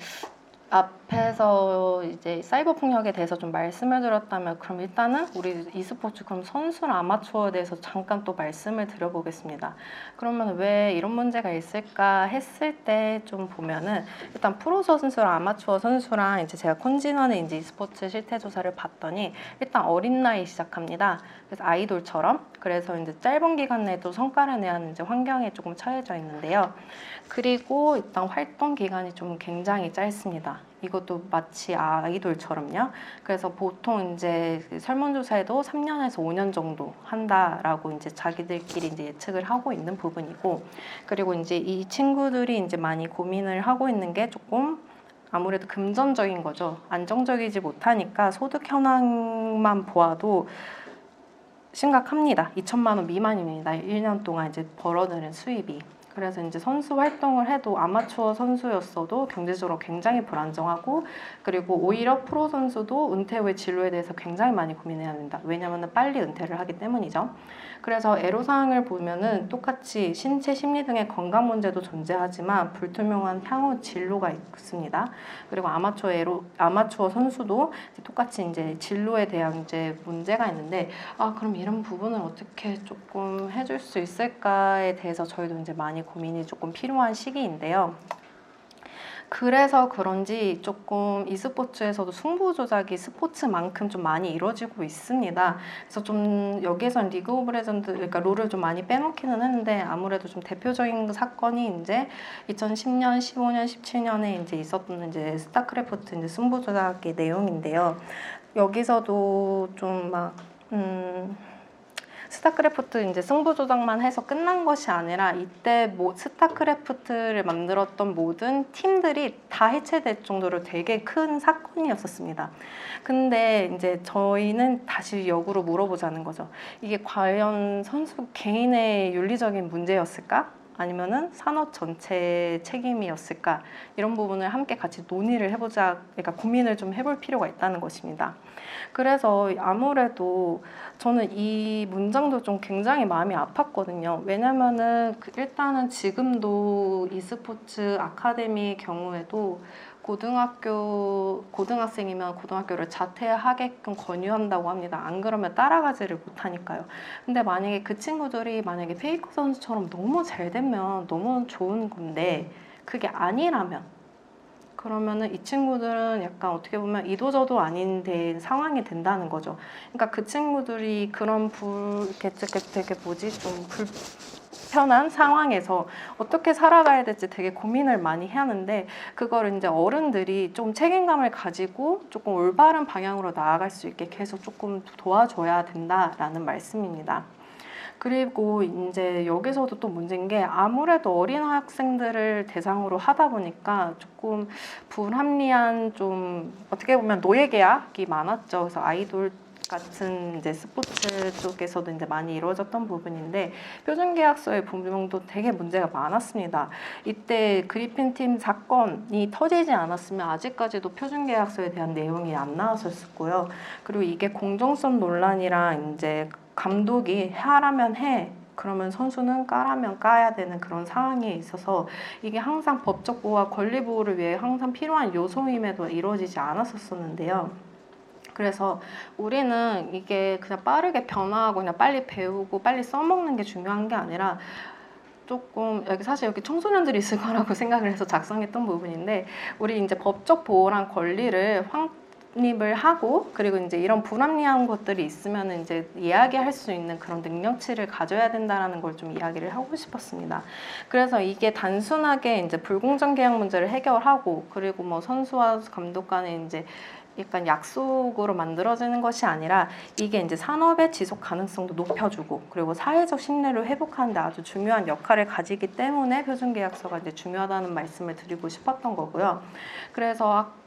앞에서 이제 사이버 폭력에 대해서 좀 말씀을 드렸다면, 그럼 일단은 우리 e스포츠 그럼 선수나 아마추어에 대해서 잠깐 또 말씀을 드려보겠습니다. 그러면 왜 이런 문제가 있을까 했을 때 좀 보면은, 일단 프로 선수랑 아마추어 선수랑 이제 제가 콘진원의 이제 e스포츠 실태 조사를 봤더니 일단 어린 나이 시작합니다. 그래서 아이돌처럼, 그래서 이제 짧은 기간 내도 성과를 내는 이제 환경에 조금 처해져 있는데요. 그리고 일단 활동 기간이 좀 굉장히 짧습니다. 이것도 마치 아이돌처럼요. 그래서 보통 이제 설문조사에도 3년에서 5년 정도 한다라고 이제 자기들끼리 이제 예측을 하고 있는 부분이고, 그리고 이제 이 친구들이 이제 많이 고민을 하고 있는 게 조금 아무래도 금전적인 거죠. 안정적이지 못하니까 소득 현황만 보아도 심각합니다. 2천만 원 미만입니다. 1년 동안 이제 벌어들인 수입이. 그래서 이제 선수 활동을 해도 아마추어 선수였어도 경제적으로 굉장히 불안정하고, 그리고 오히려 프로 선수도 은퇴 후의 진로에 대해서 굉장히 많이 고민해야 된다. 왜냐하면 빨리 은퇴를 하기 때문이죠. 그래서 애로사항을 보면은 똑같이 신체, 심리 등의 건강 문제도 존재하지만 불투명한 향후 진로가 있습니다. 그리고 아마추어 선수도 똑같이 이제 진로에 대한 이제 문제가 있는데, 그럼 이런 부분을 어떻게 조금 해줄 수 있을까에 대해서 저희도 이제 많이 고민이 조금 필요한 시기인데요. 그래서 그런지 조금 e스포츠에서도 승부 조작이 스포츠만큼 좀 많이 이루어지고 있습니다. 그래서 좀 여기에선 리그 오브 레전드, 그러니까 롤을 좀 많이 빼놓기는 했는데, 아무래도 좀 대표적인 사건이 이제 2010년, 15년, 17년에 이제 있었던 이제 스타크래프트 이제 승부 조작의 내용인데요. 여기서도 좀 막 스타크래프트 이제 승부 조작만 해서 끝난 것이 아니라, 이때 스타크래프트를 만들었던 모든 팀들이 다 해체될 정도로 되게 큰 사건이었었습니다. 근데 이제 저희는 다시 역으로 물어보자는 거죠. 이게 과연 선수 개인의 윤리적인 문제였을까? 아니면은 산업 전체 책임이었을까? 이런 부분을 함께 같이 논의를 해보자, 그러니까 고민을 좀 해볼 필요가 있다는 것입니다. 그래서 아무래도 저는 이 문장도 좀 굉장히 마음이 아팠거든요. 왜냐면은 일단은 지금도 e스포츠 아카데미의 경우에도 고등학생이면 고등학교를 자퇴하게끔 권유한다고 합니다. 안 그러면 따라가지를 못하니까요. 근데 만약에 그 친구들이 만약에 페이커 선수처럼 너무 잘 되면 너무 좋은 건데, 그게 아니라면, 그러면은 이 친구들은 약간 어떻게 보면 이도저도 아닌 상황이 된다는 거죠. 그러니까 그 친구들이 그런 되게 좀 불편한 상황에서 어떻게 살아가야 될지 되게 고민을 많이 해야 하는데, 그거를 이제 어른들이 좀 책임감을 가지고 조금 올바른 방향으로 나아갈 수 있게 계속 조금 도와줘야 된다라는 말씀입니다. 그리고 이제 여기서도 또 문제인 게, 아무래도 어린 학생들을 대상으로 하다 보니까 조금 불합리한, 좀 어떻게 보면 노예 계약이 많았죠. 그래서 아이돌 같은 이제 스포츠 쪽에서도 이제 많이 이루어졌던 부분인데, 표준계약서의 분명도 되게 문제가 많았습니다. 이때 그리핀 팀 사건이 터지지 않았으면 아직까지도 표준계약서에 대한 내용이 안 나왔었고요. 그리고 이게 공정성 논란이랑 이제 감독이 하라면 해, 그러면 선수는 까라면 까야 되는 그런 상황에 있어서 이게 항상 법적 보호와 권리 보호를 위해 항상 필요한 요소임에도 이루어지지 않았었는데요. 그래서 우리는 이게 그냥 빠르게 변화하고 그냥 빨리 배우고 빨리 써먹는 게 중요한 게 아니라, 조금 사실 여기 청소년들이 있을 거라고 생각을 해서 작성했던 부분인데, 우리 이제 법적 보호랑 권리를 확립을 하고, 그리고 이제 이런 불합리한 것들이 있으면 이제 이야기할 수 있는 그런 능력치를 가져야 된다라는 걸 좀 이야기를 하고 싶었습니다. 그래서 이게 단순하게 이제 불공정 계약 문제를 해결하고, 그리고 뭐 선수와 감독 간에 이제 약간 약속으로 만들어지는 것이 아니라, 이게 이제 산업의 지속 가능성도 높여주고, 그리고 사회적 신뢰를 회복하는 데 아주 중요한 역할을 가지기 때문에 표준계약서가 이제 중요하다는 말씀을 드리고 싶었던 거고요. 그래서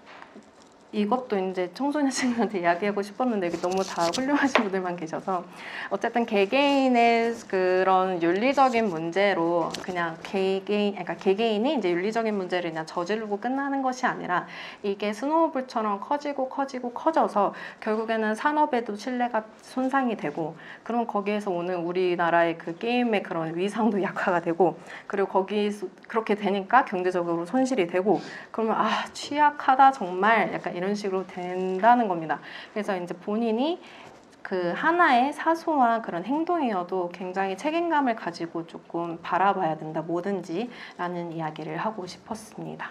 이것도 이제 청소년 친구한테 이야기하고 싶었는데, 여기 너무 다 훌륭하신 분들만 계셔서, 어쨌든 개개인의 그런 윤리적인 문제로 그냥 개개인이 이제 윤리적인 문제를 그냥 저지르고 끝나는 것이 아니라, 이게 스노우볼처럼 커져서 결국에는 산업에도 신뢰가 손상이 되고, 그럼 거기에서 오는 우리나라의 그 게임의 그런 위상도 약화가 되고, 그리고 거기서 그렇게 되니까 경제적으로 손실이 되고, 그러면 취약하다 정말, 약간 이런 식으로 된다는 겁니다. 그래서 이제 본인이 그 하나의 사소한 그런 행동이어도 굉장히 책임감을 가지고 조금 바라봐야 된다, 뭐든지라는 이야기를 하고 싶었습니다.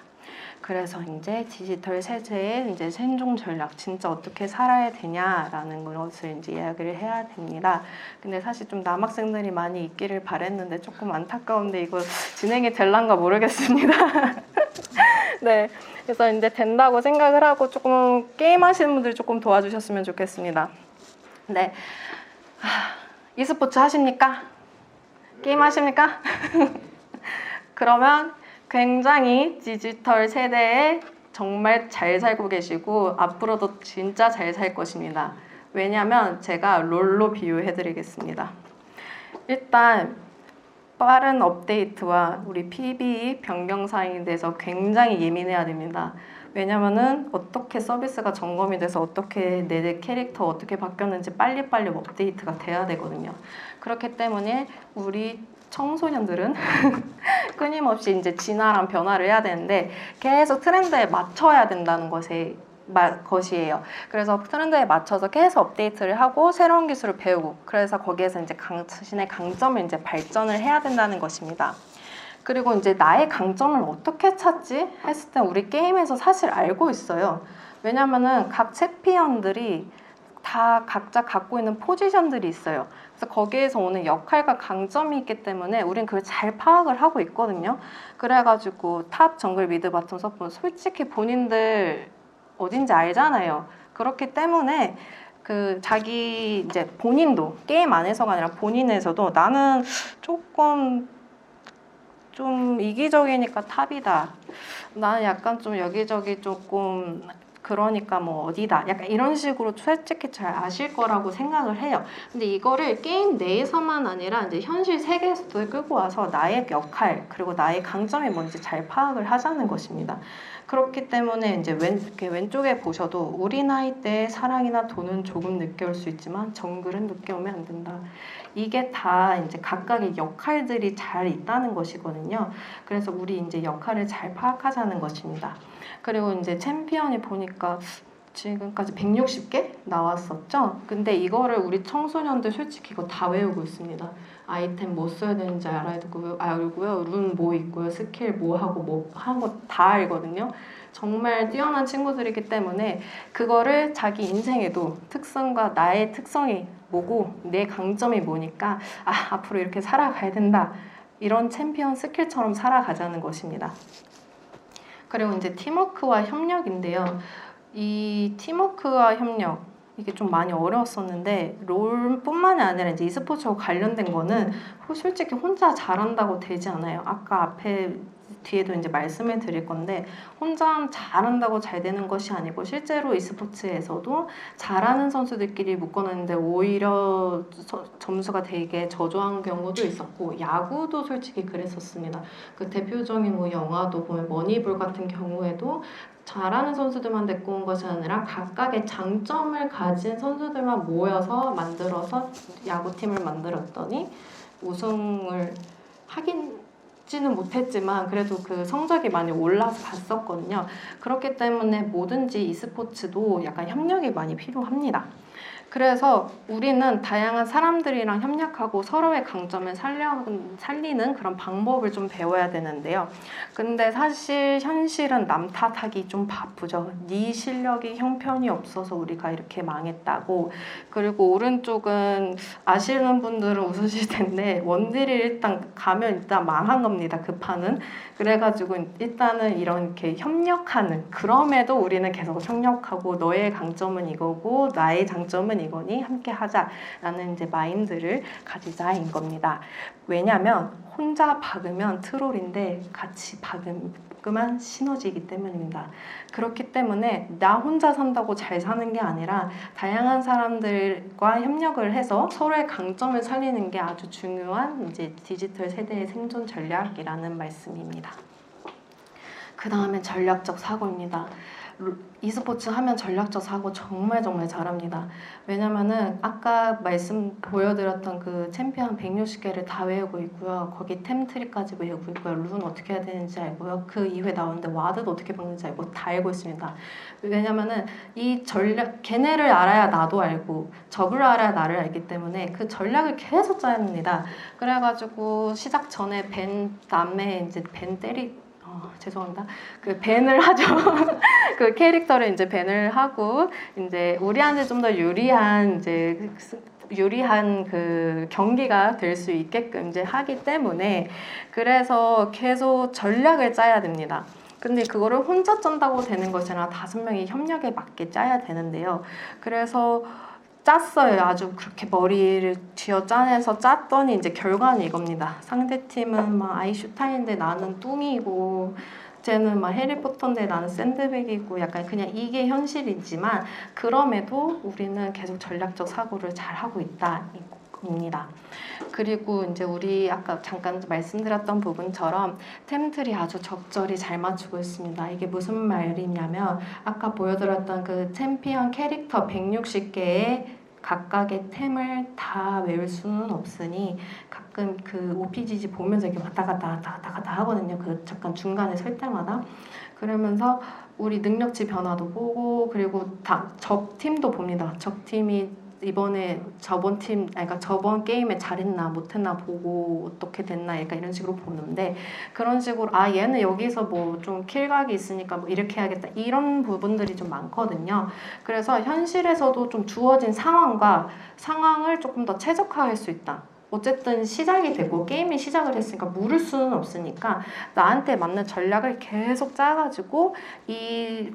그래서 이제 디지털 세대의 이제 생존 전략, 진짜 어떻게 살아야 되냐라는 것을 이제 이야기를 해야 됩니다. 근데 사실 좀 남학생들이 많이 있기를 바랬는데 조금 안타까운데 이거 진행이 될란가 모르겠습니다. 네, 그래서 이제 된다고 생각을 하고 조금 게임하시는 분들 조금 도와주셨으면 좋겠습니다. 네, e스포츠 하십니까? 게임 하십니까? 그러면 굉장히 디지털 세대에 정말 잘 살고 계시고 앞으로도 진짜 잘 살 것입니다. 왜냐하면 제가 롤로 비유해드리겠습니다. 일단 빠른 업데이트와 우리 PB 변경 사항에 대해서 굉장히 예민해야 됩니다. 왜냐면은 어떻게 서비스가 점검이 돼서 어떻게 내 캐릭터 어떻게 바뀌었는지 빨리빨리 업데이트가 돼야 되거든요. 그렇기 때문에 우리 청소년들은 끊임없이 이제 진화랑 변화를 해야 되는데 계속 트렌드에 맞춰야 된다는 것이에요. 그래서 트렌드에 맞춰서 계속 업데이트를 하고 새로운 기술을 배우고 그래서 거기에서 이제 자신의 강점을 이제 발전을 해야 된다는 것입니다. 그리고 이제 나의 강점을 어떻게 찾지? 했을 때 우리 게임에서 사실 알고 있어요. 왜냐면은 각 챔피언들이 다 각자 갖고 있는 포지션들이 있어요. 그래서 거기에서 오는 역할과 강점이 있기 때문에 우린 그걸 잘 파악을 하고 있거든요. 그래가지고 탑, 정글, 미드, 바텀, 서폿 솔직히 본인들 어딘지 알잖아요. 그렇기 때문에 그 자기 이제 본인도 게임 안에서가 아니라 본인에서도 나는 조금 좀 이기적이니까 탑이다. 나는 약간 좀 여기저기 조금 그러니까 뭐 어디다. 약간 이런 식으로 솔직히 잘 아실 거라고 생각을 해요. 근데 이거를 게임 내에서만 아니라 이제 현실 세계에서도 끌고 와서 나의 역할 그리고 나의 강점이 뭔지 잘 파악을 하자는 것입니다. 그렇기 때문에 이제 이렇게 왼쪽에 보셔도 우리 나이 때 사랑이나 돈은 조금 늦게 올 수 있지만 정글은 늦게 오면 안 된다. 이게 다 이제 각각의 역할들이 잘 있다는 것이거든요. 그래서 우리 이제 역할을 잘 파악하자는 것입니다. 그리고 이제 챔피언이 보니까 지금까지 160개 나왔었죠. 근데 이거를 우리 청소년들 솔직히 이거 다 외우고 있습니다. 아이템 뭐 써야 되는지 알고요. 룬 뭐 있고요. 스킬 뭐 하고 뭐 하는 거 다 알거든요. 정말 뛰어난 친구들이기 때문에 그거를 자기 인생에도 특성과 나의 특성이 뭐고 내 강점이 뭐니까 앞으로 이렇게 살아가야 된다. 이런 챔피언 스킬처럼 살아가자는 것입니다. 그리고 이제 팀워크와 협력인데요. 이 팀워크와 협력 이게 좀 많이 어려웠었는데 롤뿐만이 아니라 이제 e스포츠와 관련된 거는 솔직히 혼자 잘한다고 되지 않아요. 아까 앞에 뒤에도 이제 말씀을 드릴 건데 혼자 잘한다고 잘 되는 것이 아니고 실제로 e스포츠에서도 잘하는 선수들끼리 묶어놨는데 오히려 점수가 되게 저조한 경우도 있었고 야구도 솔직히 그랬었습니다. 그 대표적인 뭐 영화도 보면 머니볼 같은 경우에도 잘하는 선수들만 데리고 온 것이 아니라 각각의 장점을 가진 선수들만 모여서 만들어서 야구팀을 만들었더니 우승을 하기는 못했지만 그래도 그 성적이 많이 올라서 갔었거든요. 그렇기 때문에 뭐든지 e스포츠도 약간 협력이 많이 필요합니다. 그래서 우리는 다양한 사람들이랑 협력하고 서로의 강점을 살리는 그런 방법을 좀 배워야 되는데요. 근데 사실 현실은 남 탓하기 좀 바쁘죠. 네 실력이 형편이 없어서 우리가 이렇게 망했다고. 그리고 오른쪽은 아시는 분들은 웃으실 텐데 원딜이 일단 가면 일단 망한 겁니다. 그 판은. 그래가지고 일단은 이렇게 협력하는 그럼에도 우리는 계속 협력하고 너의 강점은 이거고 나의 장점은 이거니 함께 하자라는 이제 마인드를 가지자인 겁니다. 왜냐하면 혼자 박으면 트롤인데 같이 박으면 시너지이기 때문입니다. 그렇기 때문에 나 혼자 산다고 잘 사는 게 아니라 다양한 사람들과 협력을 해서 서로의 강점을 살리는 게 아주 중요한 이제 디지털 세대의 생존 전략이라는 말씀입니다. 그 다음에 전략적 사고입니다. e스포츠 하면 전략적 사고 정말 잘합니다. 왜냐면은 아까 보여드렸던 그 챔피언 160개를 다 외우고 있고요. 거기 템트리까지 외우고 있고요. 룬 어떻게 해야 되는지 알고요. 그 이후에 나오는데 와드도 어떻게 박는지 알고 다 알고 있습니다. 왜냐면은 이 전략 걔네를 알아야 나도 알고 적을 알아야 나를 알기 때문에 그 전략을 계속 짜야 합니다. 그래가지고 시작 전에 다음에 이제 죄송합니다. 그 밴을 하죠. 그 캐릭터를 이제 밴을 하고 이제 우리한테 좀 더 유리한 그 경기가 될 수 있게끔 이제 하기 때문에 그래서 계속 전략을 짜야 됩니다. 근데 그거를 혼자 짠다고 되는 것이 아니라 5명이 협력에 맞게 짜야 되는데요. 그래서 짰어요. 아주 그렇게 머리를 쥐어 짜내서 짰더니 이제 결과는 이겁니다. 상대팀은 막 아인슈타인인데 나는 뚱이고 쟤는 막 해리포터인데 나는 샌드백이고 약간 그냥 이게 현실이지만 그럼에도 우리는 계속 전략적 사고를 잘 하고 있다 입니다. 그리고 이제 우리 아까 잠깐 말씀드렸던 부분처럼 템들이 아주 적절히 잘 맞추고 있습니다. 이게 무슨 말이냐면 아까 보여드렸던 그 챔피언 캐릭터 160개의 각각의 템을 다 외울 수는 없으니 가끔 그 OPGG 보면서 이렇게 왔다 갔다 하거든요. 그 잠깐 중간에 설 때마다. 그러면서 우리 능력치 변화도 보고 그리고 적 팀도 봅니다. 적 팀이 이번에 저번 게임에 잘했나 못했나 보고 어떻게 됐나 약간 이런 식으로 보는데 그런 식으로 얘는 여기서 뭐 좀 킬각이 있으니까 뭐 이렇게 해야겠다 이런 부분들이 좀 많거든요. 그래서 현실에서도 좀 주어진 상황을 조금 더 최적화할 수 있다. 어쨌든 시작이 되고 게임이 시작을 했으니까 물을 수는 없으니까 나한테 맞는 전략을 계속 짜가지고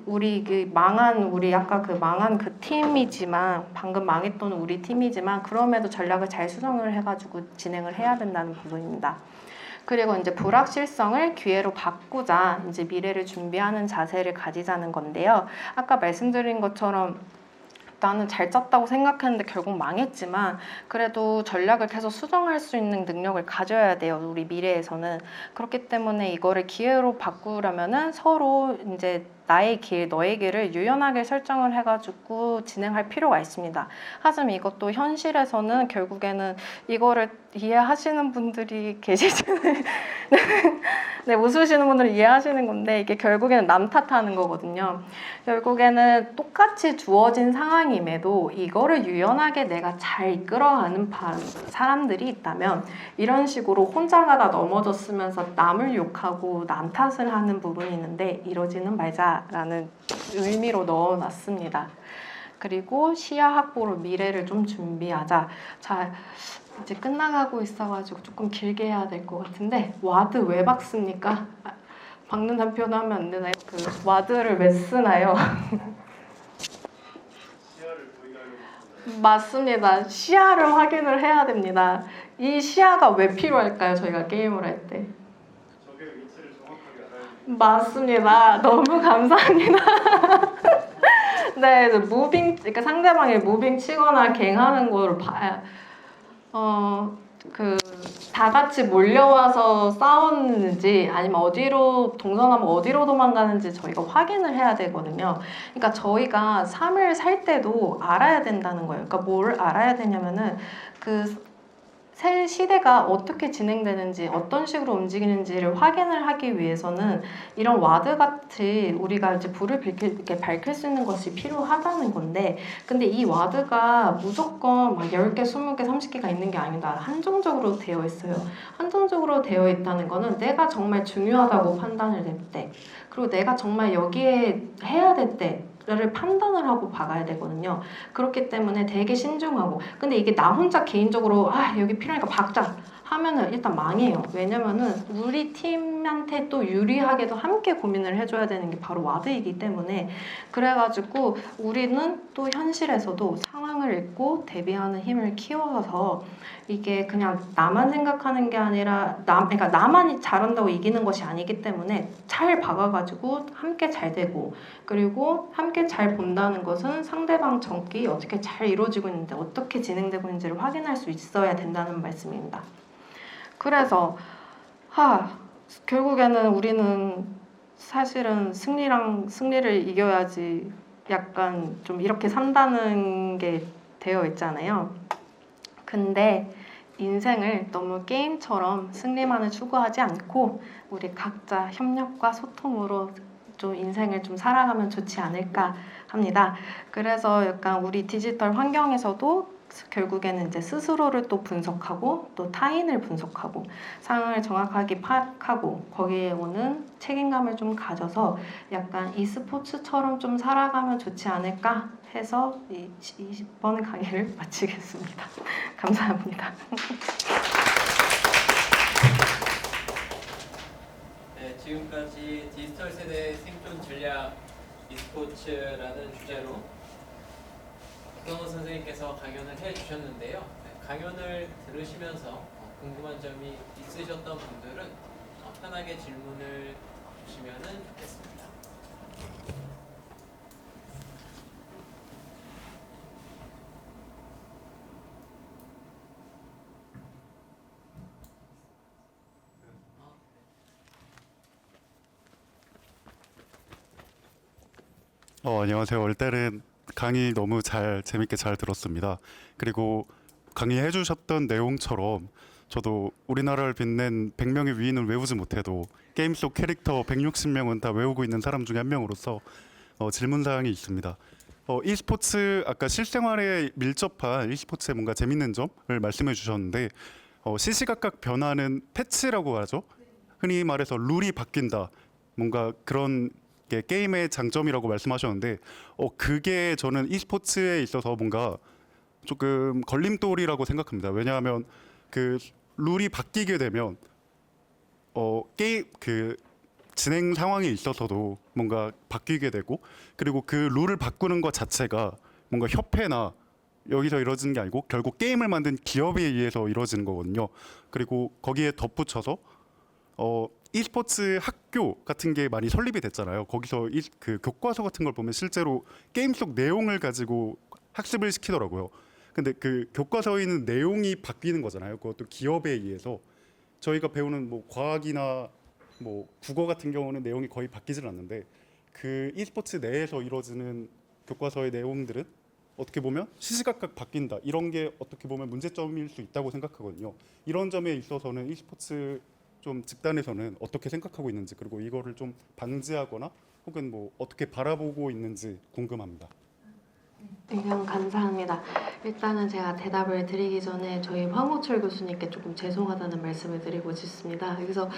우리 아까 그 망한 그 팀이지만 방금 망했던 우리 팀이지만 그럼에도 전략을 잘 수정을 해가지고 진행을 해야 된다는 부분입니다. 그리고 이제 불확실성을 기회로 바꾸자 이제 미래를 준비하는 자세를 가지자는 건데요. 아까 말씀드린 것처럼 나는 잘 짰다고 생각했는데 결국 망했지만 그래도 전략을 계속 수정할 수 있는 능력을 가져야 돼요. 우리 미래에서는. 그렇기 때문에 이거를 기회로 바꾸려면은 서로 이제 나의 길, 너의 길을 유연하게 설정을 해가지고 진행할 필요가 있습니다. 하지만 이것도 현실에서는 결국에는 이거를 이해하시는 분들이 계시지는 네, 웃으시는 분들은 이해하시는 건데 이게 결국에는 남 탓하는 거거든요. 결국에는 똑같이 주어진 상황임에도 이거를 유연하게 내가 잘 이끌어가는 사람들이 있다면 이런 식으로 혼자 가다 넘어졌으면서 남을 욕하고 남 탓을 하는 부분이 있는데 이러지는 말자라는 의미로 넣어놨습니다. 그리고 시야 확보로 미래를 좀 준비하자. 자, 이제 끝나가고 있어가지고 조금 길게 해야 될 것 같은데 와드 왜 박습니까? 박는다는 표현 하면 안 되나요? 그 와드를 왜 쓰나요? 맞습니다. 시야를 확인을 해야 됩니다. 이 시야가 왜 필요할까요? 저희가 게임을 할 때. 적의 위치를 정확하게 알아야 돼요. 맞습니다. 너무 감사합니다. 네, 그러니까 상대방이 무빙 치거나 갱하는 걸 봐야 다 같이 몰려와서 싸웠는지 아니면 어디로 동선하면 어디로 도망가는지 저희가 확인을 해야 되거든요. 그러니까 저희가 3을 살 때도 알아야 된다는 거예요. 그러니까 뭘 알아야 되냐면은 새 시대가 어떻게 진행되는지 어떤 식으로 움직이는지를 확인을 하기 위해서는 이런 와드같이 우리가 이제 불을 밝힐 수 있는 것이 필요하다는 건데 근데 이 와드가 무조건 막 10개, 20개, 30개가 있는 게 아니다. 한정적으로 되어 있어요. 한정적으로 되어 있다는 거는 내가 정말 중요하다고 판단을 할 때 그리고 내가 정말 여기에 해야 될 때 를 판단을 하고 박아야 되거든요. 그렇기 때문에 되게 신중하고 근데 이게 나 혼자 개인적으로 여기 필요하니까 박자 하면은 일단 망해요. 왜냐면은 우리 팀한테 또 유리하게도 함께 고민을 해줘야 되는 게 바로 와드이기 때문에 그래가지고 우리는 또 현실에서도 상황을 읽고 대비하는 힘을 키워서 이게 그냥 나만 생각하는 게 아니라 그러니까 나만이 잘한다고 이기는 것이 아니기 때문에 잘 박아가지고 함께 잘 되고 그리고 함께 잘 본다는 것은 상대방 전기 어떻게 잘 이루어지고 있는데 어떻게 진행되고 있는지를 확인할 수 있어야 된다는 말씀입니다. 그래서 결국에는 우리는 사실은 승리를 이겨야지 약간 좀 이렇게 산다는 게 되어 있잖아요. 근데 인생을 너무 게임처럼 승리만을 추구하지 않고 우리 각자 협력과 소통으로 좀 인생을 좀 살아가면 좋지 않을까 합니다. 그래서 약간 우리 디지털 환경에서도 결국에는 이제 스스로를 또 분석하고 또 타인을 분석하고 상황을 정확하게 파악하고 거기에 오는 책임감을 좀 가져서 약간 e스포츠처럼 좀 살아가면 좋지 않을까 해서 이번 강의를 마치겠습니다. 감사합니다. 네, 지금까지 디지털 세대 생존 전략 e스포츠라는 주제로 박성은 선생님께서 강연을 해주셨는데요. 강연을 들으시면서 궁금한 점이 있으셨던 분들은 편하게 질문을 주시면 좋겠습니다. 안녕하세요. 일단은 강의 너무 재밌게 잘 들었습니다. 그리고 강의해 주셨던 내용처럼 저도 우리나라를 빛낸 100명의 위인을 외우지 못해도 게임 속 캐릭터 160명은 다 외우고 있는 사람 중에 한 명으로서 질문 사항이 있습니다. e스포츠 아까 실생활에 밀접한 e스포츠의 뭔가 재밌는 점을 말씀해 주셨는데 시시각각 변하는 패치라고 하죠. 흔히 말해서 룰이 바뀐다. 뭔가 그런 게 게임의 장점이라고 말씀하셨는데 그게 저는 e스포츠에 있어서 뭔가 조금 걸림돌이라고 생각합니다. 왜냐하면 그 룰이 바뀌게 되면 게임 그 진행 상황에 있어서도 뭔가 바뀌게 되고 그리고 그 룰을 바꾸는 것 자체가 뭔가 협회나 여기서 이루어지는 게 아니고 결국 게임을 만든 기업에 의해서 이루어지는 거거든요. 그리고 거기에 덧붙여서 e스포츠 학교 같은 게 많이 설립이 됐잖아요. 거기서 그 교과서 같은 걸 보면 실제로 게임 속 내용을 가지고 학습을 시키더라고요. 근데 그 교과서에 있는 내용이 바뀌는 거잖아요. 그것도 기업에 의해서 저희가 배우는 뭐 과학이나 뭐 국어 같은 경우는 내용이 거의 바뀌질 않는데 그 e스포츠 내에서 이루어지는 교과서의 내용들은 어떻게 보면 시시각각 바뀐다. 이런 게 어떻게 보면 문제점일 수 있다고 생각하거든요. 이런 점에 있어서는 e스포츠 좀 집단에서는 어떻게 생각하고 있는지 그리고 이거를 좀 방지하거나 혹은 뭐 어떻게 바라보고 있는지 궁금합니다. 의견 감사합니다. 일단은 제가 대답을 드리기 전에 저희 황호철 교수님께 조금 죄송하다는 말씀을 드리고 싶습니다. 그래서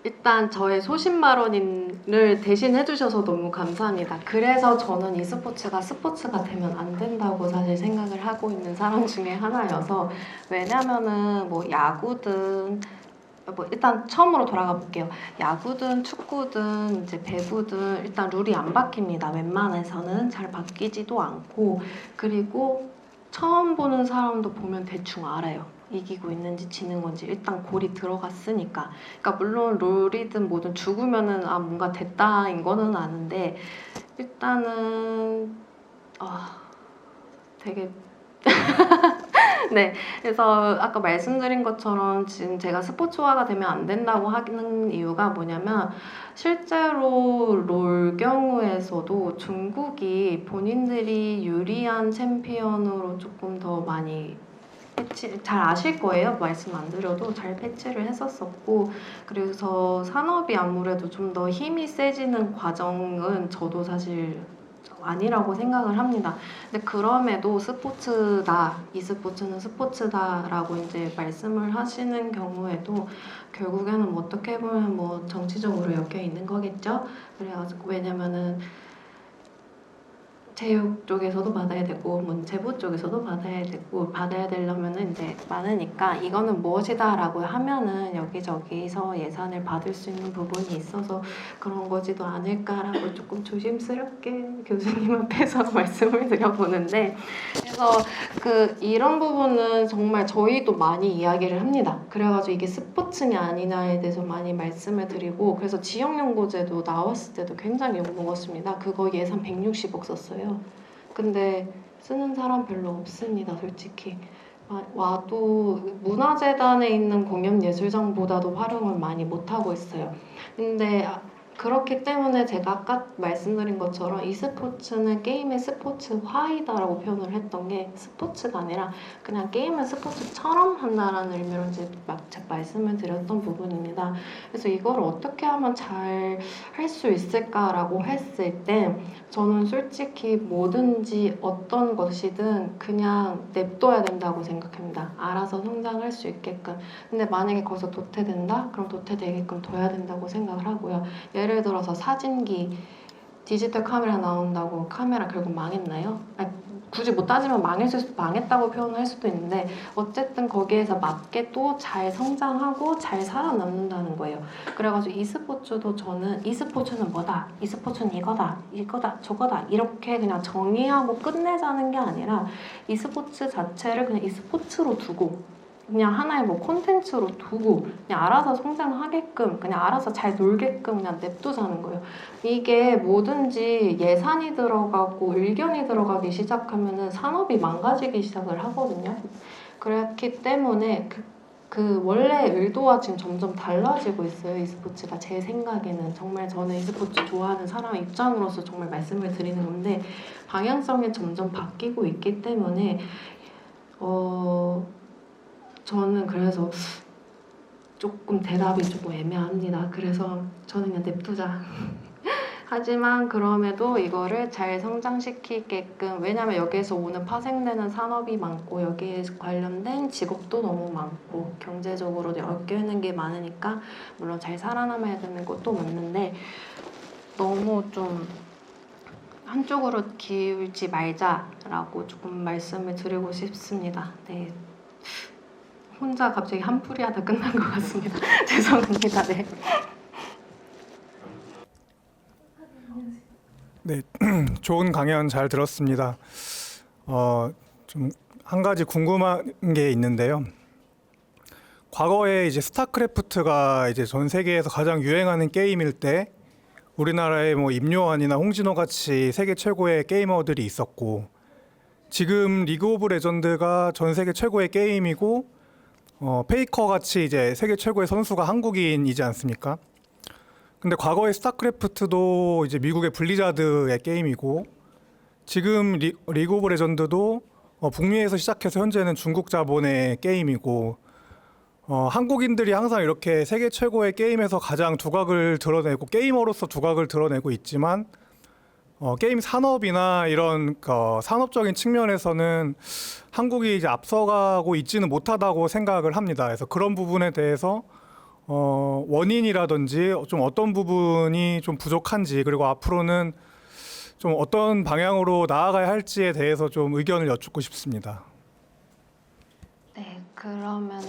일단 저의 소신발언을 대신 해주셔서 너무 감사합니다. 그래서 저는 e스포츠가 스포츠가 되면 안 된다고 사실 생각을 하고 있는 사람 중에 하나여서 왜냐면은 뭐 야구든 일단 처음으로 돌아가 볼게요. 야구든 축구든 이제 배구든 일단 룰이 안 바뀝니다. 웬만해서는 잘 바뀌지도 않고 그리고 처음 보는 사람도 보면 대충 알아요. 이기고 있는지 지는 건지 일단 골이 들어갔으니까. 그러니까 물론 룰이든 뭐든 죽으면은 뭔가 됐다인 거는 아는데 일단은 되게 네, 그래서 아까 말씀드린 것처럼 지금 제가 스포츠화가 되면 안 된다고 하는 이유가 뭐냐면 실제로 롤 경우에서도 중국이 본인들이 유리한 챔피언으로 조금 더 많이 잘 아실 거예요. 말씀 안 드려도 잘 패치를 했었었고 그래서 산업이 아무래도 좀 더 힘이 세지는 과정은 저도 사실 아니라고 생각을 합니다. 근데 그럼에도 스포츠다, e스포츠는 스포츠다라고 이제 말씀을 하시는 경우에도 결국에는 뭐 어떻게 보면 뭐 정치적으로 엮여 있는 거겠죠. 그래가지고 왜냐면은 체육 쪽에서도 받아야 되고 문체부 쪽에서도 받아야 되고 받아야 되려면은 이제 많으니까 이거는 무엇이다라고 하면은 여기저기서 예산을 받을 수 있는 부분이 있어서 그런 거지도 않을까라고 조금 조심스럽게 교수님 앞에서 말씀을 드려보는데 그래서 이런 부분은 정말 저희도 많이 이야기를 합니다. 그래가지고 이게 스포츠냐 아니냐에 대해서 많이 말씀을 드리고 그래서 지역연고제도 나왔을 때도 굉장히 욕먹었습니다. 그거 예산 160억 썼어요. 근데 쓰는 사람 별로 없습니다, 솔직히. 와도 문화재단에 있는 공연예술장보다도 활용을 많이 못하고 있어요. 근데 그렇기 때문에 제가 아까 말씀드린 것처럼 e스포츠는 게임의 스포츠화이다라고 표현을 했던 게 스포츠가 아니라 그냥 게임을 스포츠처럼 한다라는 의미로 이제 제가 말씀을 드렸던 부분입니다. 그래서 이걸 어떻게 하면 잘 할 수 있을까라고 했을 때 저는 솔직히 뭐든지 어떤 것이든 그냥 냅둬야 된다고 생각합니다. 알아서 성장할 수 있게끔. 근데 만약에 거기서 도태된다? 그럼 도태되게끔 둬야 된다고 생각을 하고요. 예를 들어서 사진기 디지털 카메라 나온다고 카메라 결국 망했나요? 굳이 못 따지면 망했다고 표현할 수도 있는데 어쨌든 거기에서 맞게 또 잘 성장하고 잘 살아남는다는 거예요. 그래가지고 e스포츠도 저는 e스포츠는 뭐다, e스포츠는 이거다, 저거다 이렇게 그냥 정의하고 끝내자는 게 아니라 e스포츠 자체를 그냥 e스포츠로 두고 그냥 하나의 뭐 콘텐츠로 두고 그냥 알아서 성장하게끔 그냥 알아서 잘 놀게끔 그냥 냅두자는 거예요. 이게 뭐든지 예산이 들어가고 의견이 들어가기 시작하면은 산업이 망가지기 시작을 하거든요. 그렇기 때문에 그 원래 의도와 지금 점점 달라지고 있어요. e스포츠가 제 생각에는 정말 저는 e스포츠 좋아하는 사람 입장으로서 정말 말씀을 드리는 건데 방향성이 점점 바뀌고 있기 때문에 저는 그래서 조금 대답이 조금 애매합니다. 그래서 저는 그냥 냅두자. 하지만 그럼에도 이거를 잘 성장시키게끔 왜냐면 여기에서 오는 파생되는 산업이 많고 여기에 관련된 직업도 너무 많고 경제적으로 엮여있는 게 많으니까 물론 잘 살아남아야 되는 것도 맞는데 너무 좀 한쪽으로 기울지 말자라고 조금 말씀을 드리고 싶습니다. 네. 혼자 갑자기 한풀이 하다 끝난 것 같습니다. 죄송합니다. 네. 네, 좋은 강연 잘 들었습니다. 좀 한 가지 궁금한 게 있는데요. 과거에 이제 스타크래프트가 이제 전 세계에서 가장 유행하는 게임일 때 우리나라에 뭐 임요한이나 홍진호 같이 세계 최고의 게이머들이 있었고 지금 리그 오브 레전드가 전 세계 최고의 게임이고 페이커 같이 이제 세계 최고의 선수가 한국인이지 않습니까? 근데 과거의 스타크래프트도 이제 미국의 블리자드의 게임이고 지금 리그 오브 레전드도 북미에서 시작해서 현재는 중국 자본의 게임이고 한국인들이 항상 이렇게 세계 최고의 게임에서 가장 두각을 드러내고 게이머로서 두각을 드러내고 있지만 게임 산업이나 이런 산업적인 측면에서는 한국이 이제 앞서가고 있지는 못하다고 생각을 합니다. 그래서 그런 부분에 대해서 원인이라든지 좀 어떤 부분이 좀 부족한지 그리고 앞으로는 좀 어떤 방향으로 나아가야 할지에 대해서 좀 의견을 여쭙고 싶습니다. 네, 그러면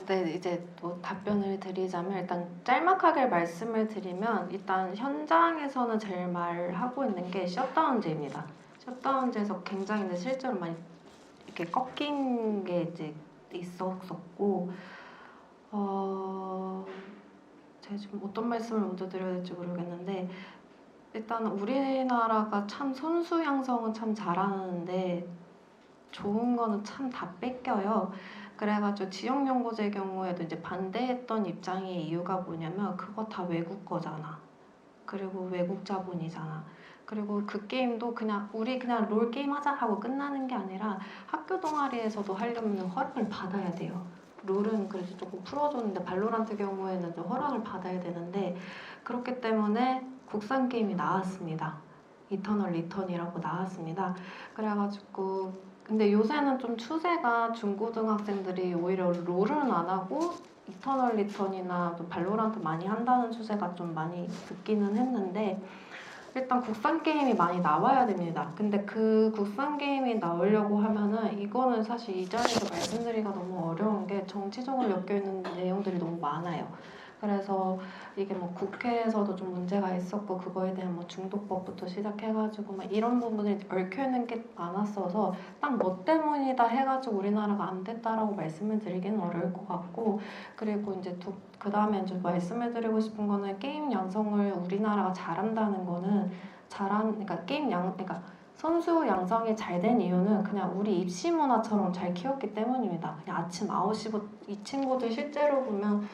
네, 이제 또 답변을 드리자면 일단 짤막하게 말씀을 드리면 일단 현장에서는 제일 말하고 있는 게 셧다운제입니다. 셧다운제에서 굉장히 이제 실제로 많이 이렇게 꺾인 게 이제 있었었고 제가 지금 어떤 말씀을 먼저 드려야 될지 모르겠는데 일단 우리나라가 참 선수 양성은 참 잘하는데 좋은 거는 참 다 뺏겨요. 그래가지고 지역연고제 경우에도 이제 반대했던 입장의 이유가 뭐냐면 그거 다 외국 거잖아. 그리고 외국 자본이잖아. 그리고 그 게임도 그냥 우리 그냥 롤 게임 하자 하고 끝나는 게 아니라 학교 동아리에서도 하려면 허락을 받아야 돼요. 롤은 그래도 조금 풀어줬는데 발로란트 경우에는 좀 허락을 받아야 되는데 그렇기 때문에 국산 게임이 나왔습니다. 이터널 리턴이라고 나왔습니다. 그래가지고 근데 요새는 좀 추세가 중고등학생들이 오히려 롤은 안 하고 이터널 리턴이나 또 발로란트 많이 한다는 추세가 좀 많이 듣기는 했는데 일단 국산 게임이 많이 나와야 됩니다. 근데 그 국산 게임이 나오려고 하면은 이거는 사실 이 자리에서 말씀드리기가 너무 어려운 게 정치적으로 엮여있는 내용들이 너무 많아요. 그래서 이게 뭐 국회에서도 좀 문제가 있었고 그거에 대한 뭐 중독법부터 시작해가지고 막 이런 부분들이 얽혀있는 게 많았어서 딱 뭐 때문이다 해가지고 우리나라가 안 됐다라고 말씀을 드리기는 어려울 것 같고 그리고 이제 그 다음에 이제 말씀을 드리고 싶은 거는 게임 양성을 우리나라가 잘한다는 거는 그러니까 그러니까 선수 양성이 잘 된 이유는 그냥 우리 입시 문화처럼 잘 키웠기 때문입니다. 그냥 아침 9시부터 이 친구들 실제로 보면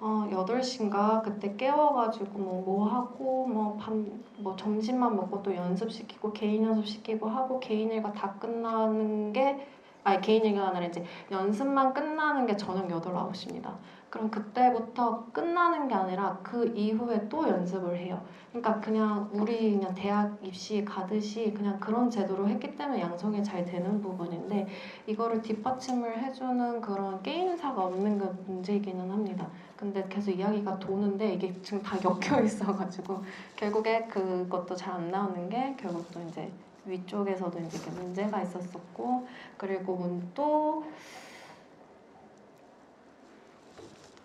8시인가 그때 깨워가지고 뭐 하고 뭐 점심만 먹고 또 연습시키고 개인 연습시키고 하고 개인 일과 다 끝나는 게 개인 일가 아니라 이제 연습만 끝나는 게 저녁 8, 9시입니다. 그럼 그때부터 끝나는 게 아니라 그 이후에 또 연습을 해요. 그러니까 그냥 우리 그냥 대학 입시 가듯이 그냥 그런 제도로 했기 때문에 양성이 잘 되는 부분인데 이거를 뒷받침을 해주는 그런 게임사가 없는 게 문제이기는 합니다. 근데 계속 이야기가 도는데 이게 지금 다 엮여 있어가지고 결국에 그것도 잘 안 나오는 게 결국 또 이제 위쪽에서도 이제 이렇게 문제가 있었었고, 그리고 또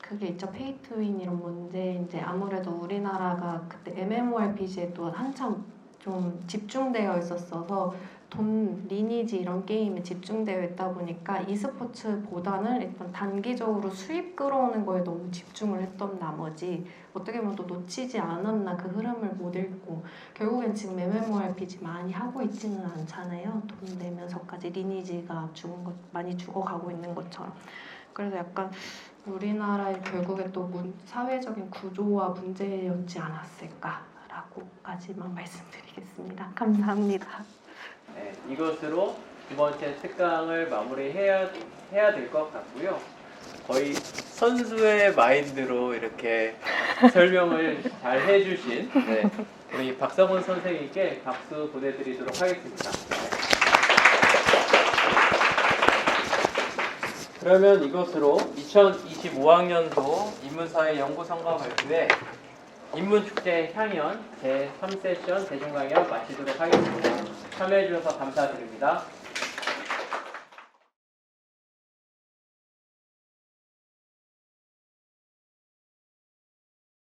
그게 있죠. 페이 투 윈 이런 문제. 이제 아무래도 우리나라가 그때 MMORPG에 또 한참 좀 집중되어 있었어서 돈, 리니지 이런 게임에 집중되어 있다 보니까 e스포츠보다는 일단 단기적으로 수입 끌어오는 거에 너무 집중을 했던 나머지 어떻게 보면 또 놓치지 않았나, 그 흐름을 못 읽고 결국엔 지금 MMORPG 많이 하고 있지는 않잖아요. 돈 내면서까지 리니지가 많이 죽어가고 있는 것처럼. 그래서 약간 우리나라의 결국에 또 사회적인 구조와 문제였지 않았을까라고까지만 말씀드리겠습니다. 감사합니다. 네, 이것으로 두 번째 특강을 마무리해야 될 것 같고요. 거의 선수의 마인드로 이렇게 설명을 잘 해주신 우리 박성훈 선생님께 박수 보내드리도록 하겠습니다. 그러면 이것으로 2025학년도 인문사회 연구성과 발표회 인문축제 향연 제3세션 대중강연 마치도록 하겠습니다. 참여해 주셔서 감사드립니다.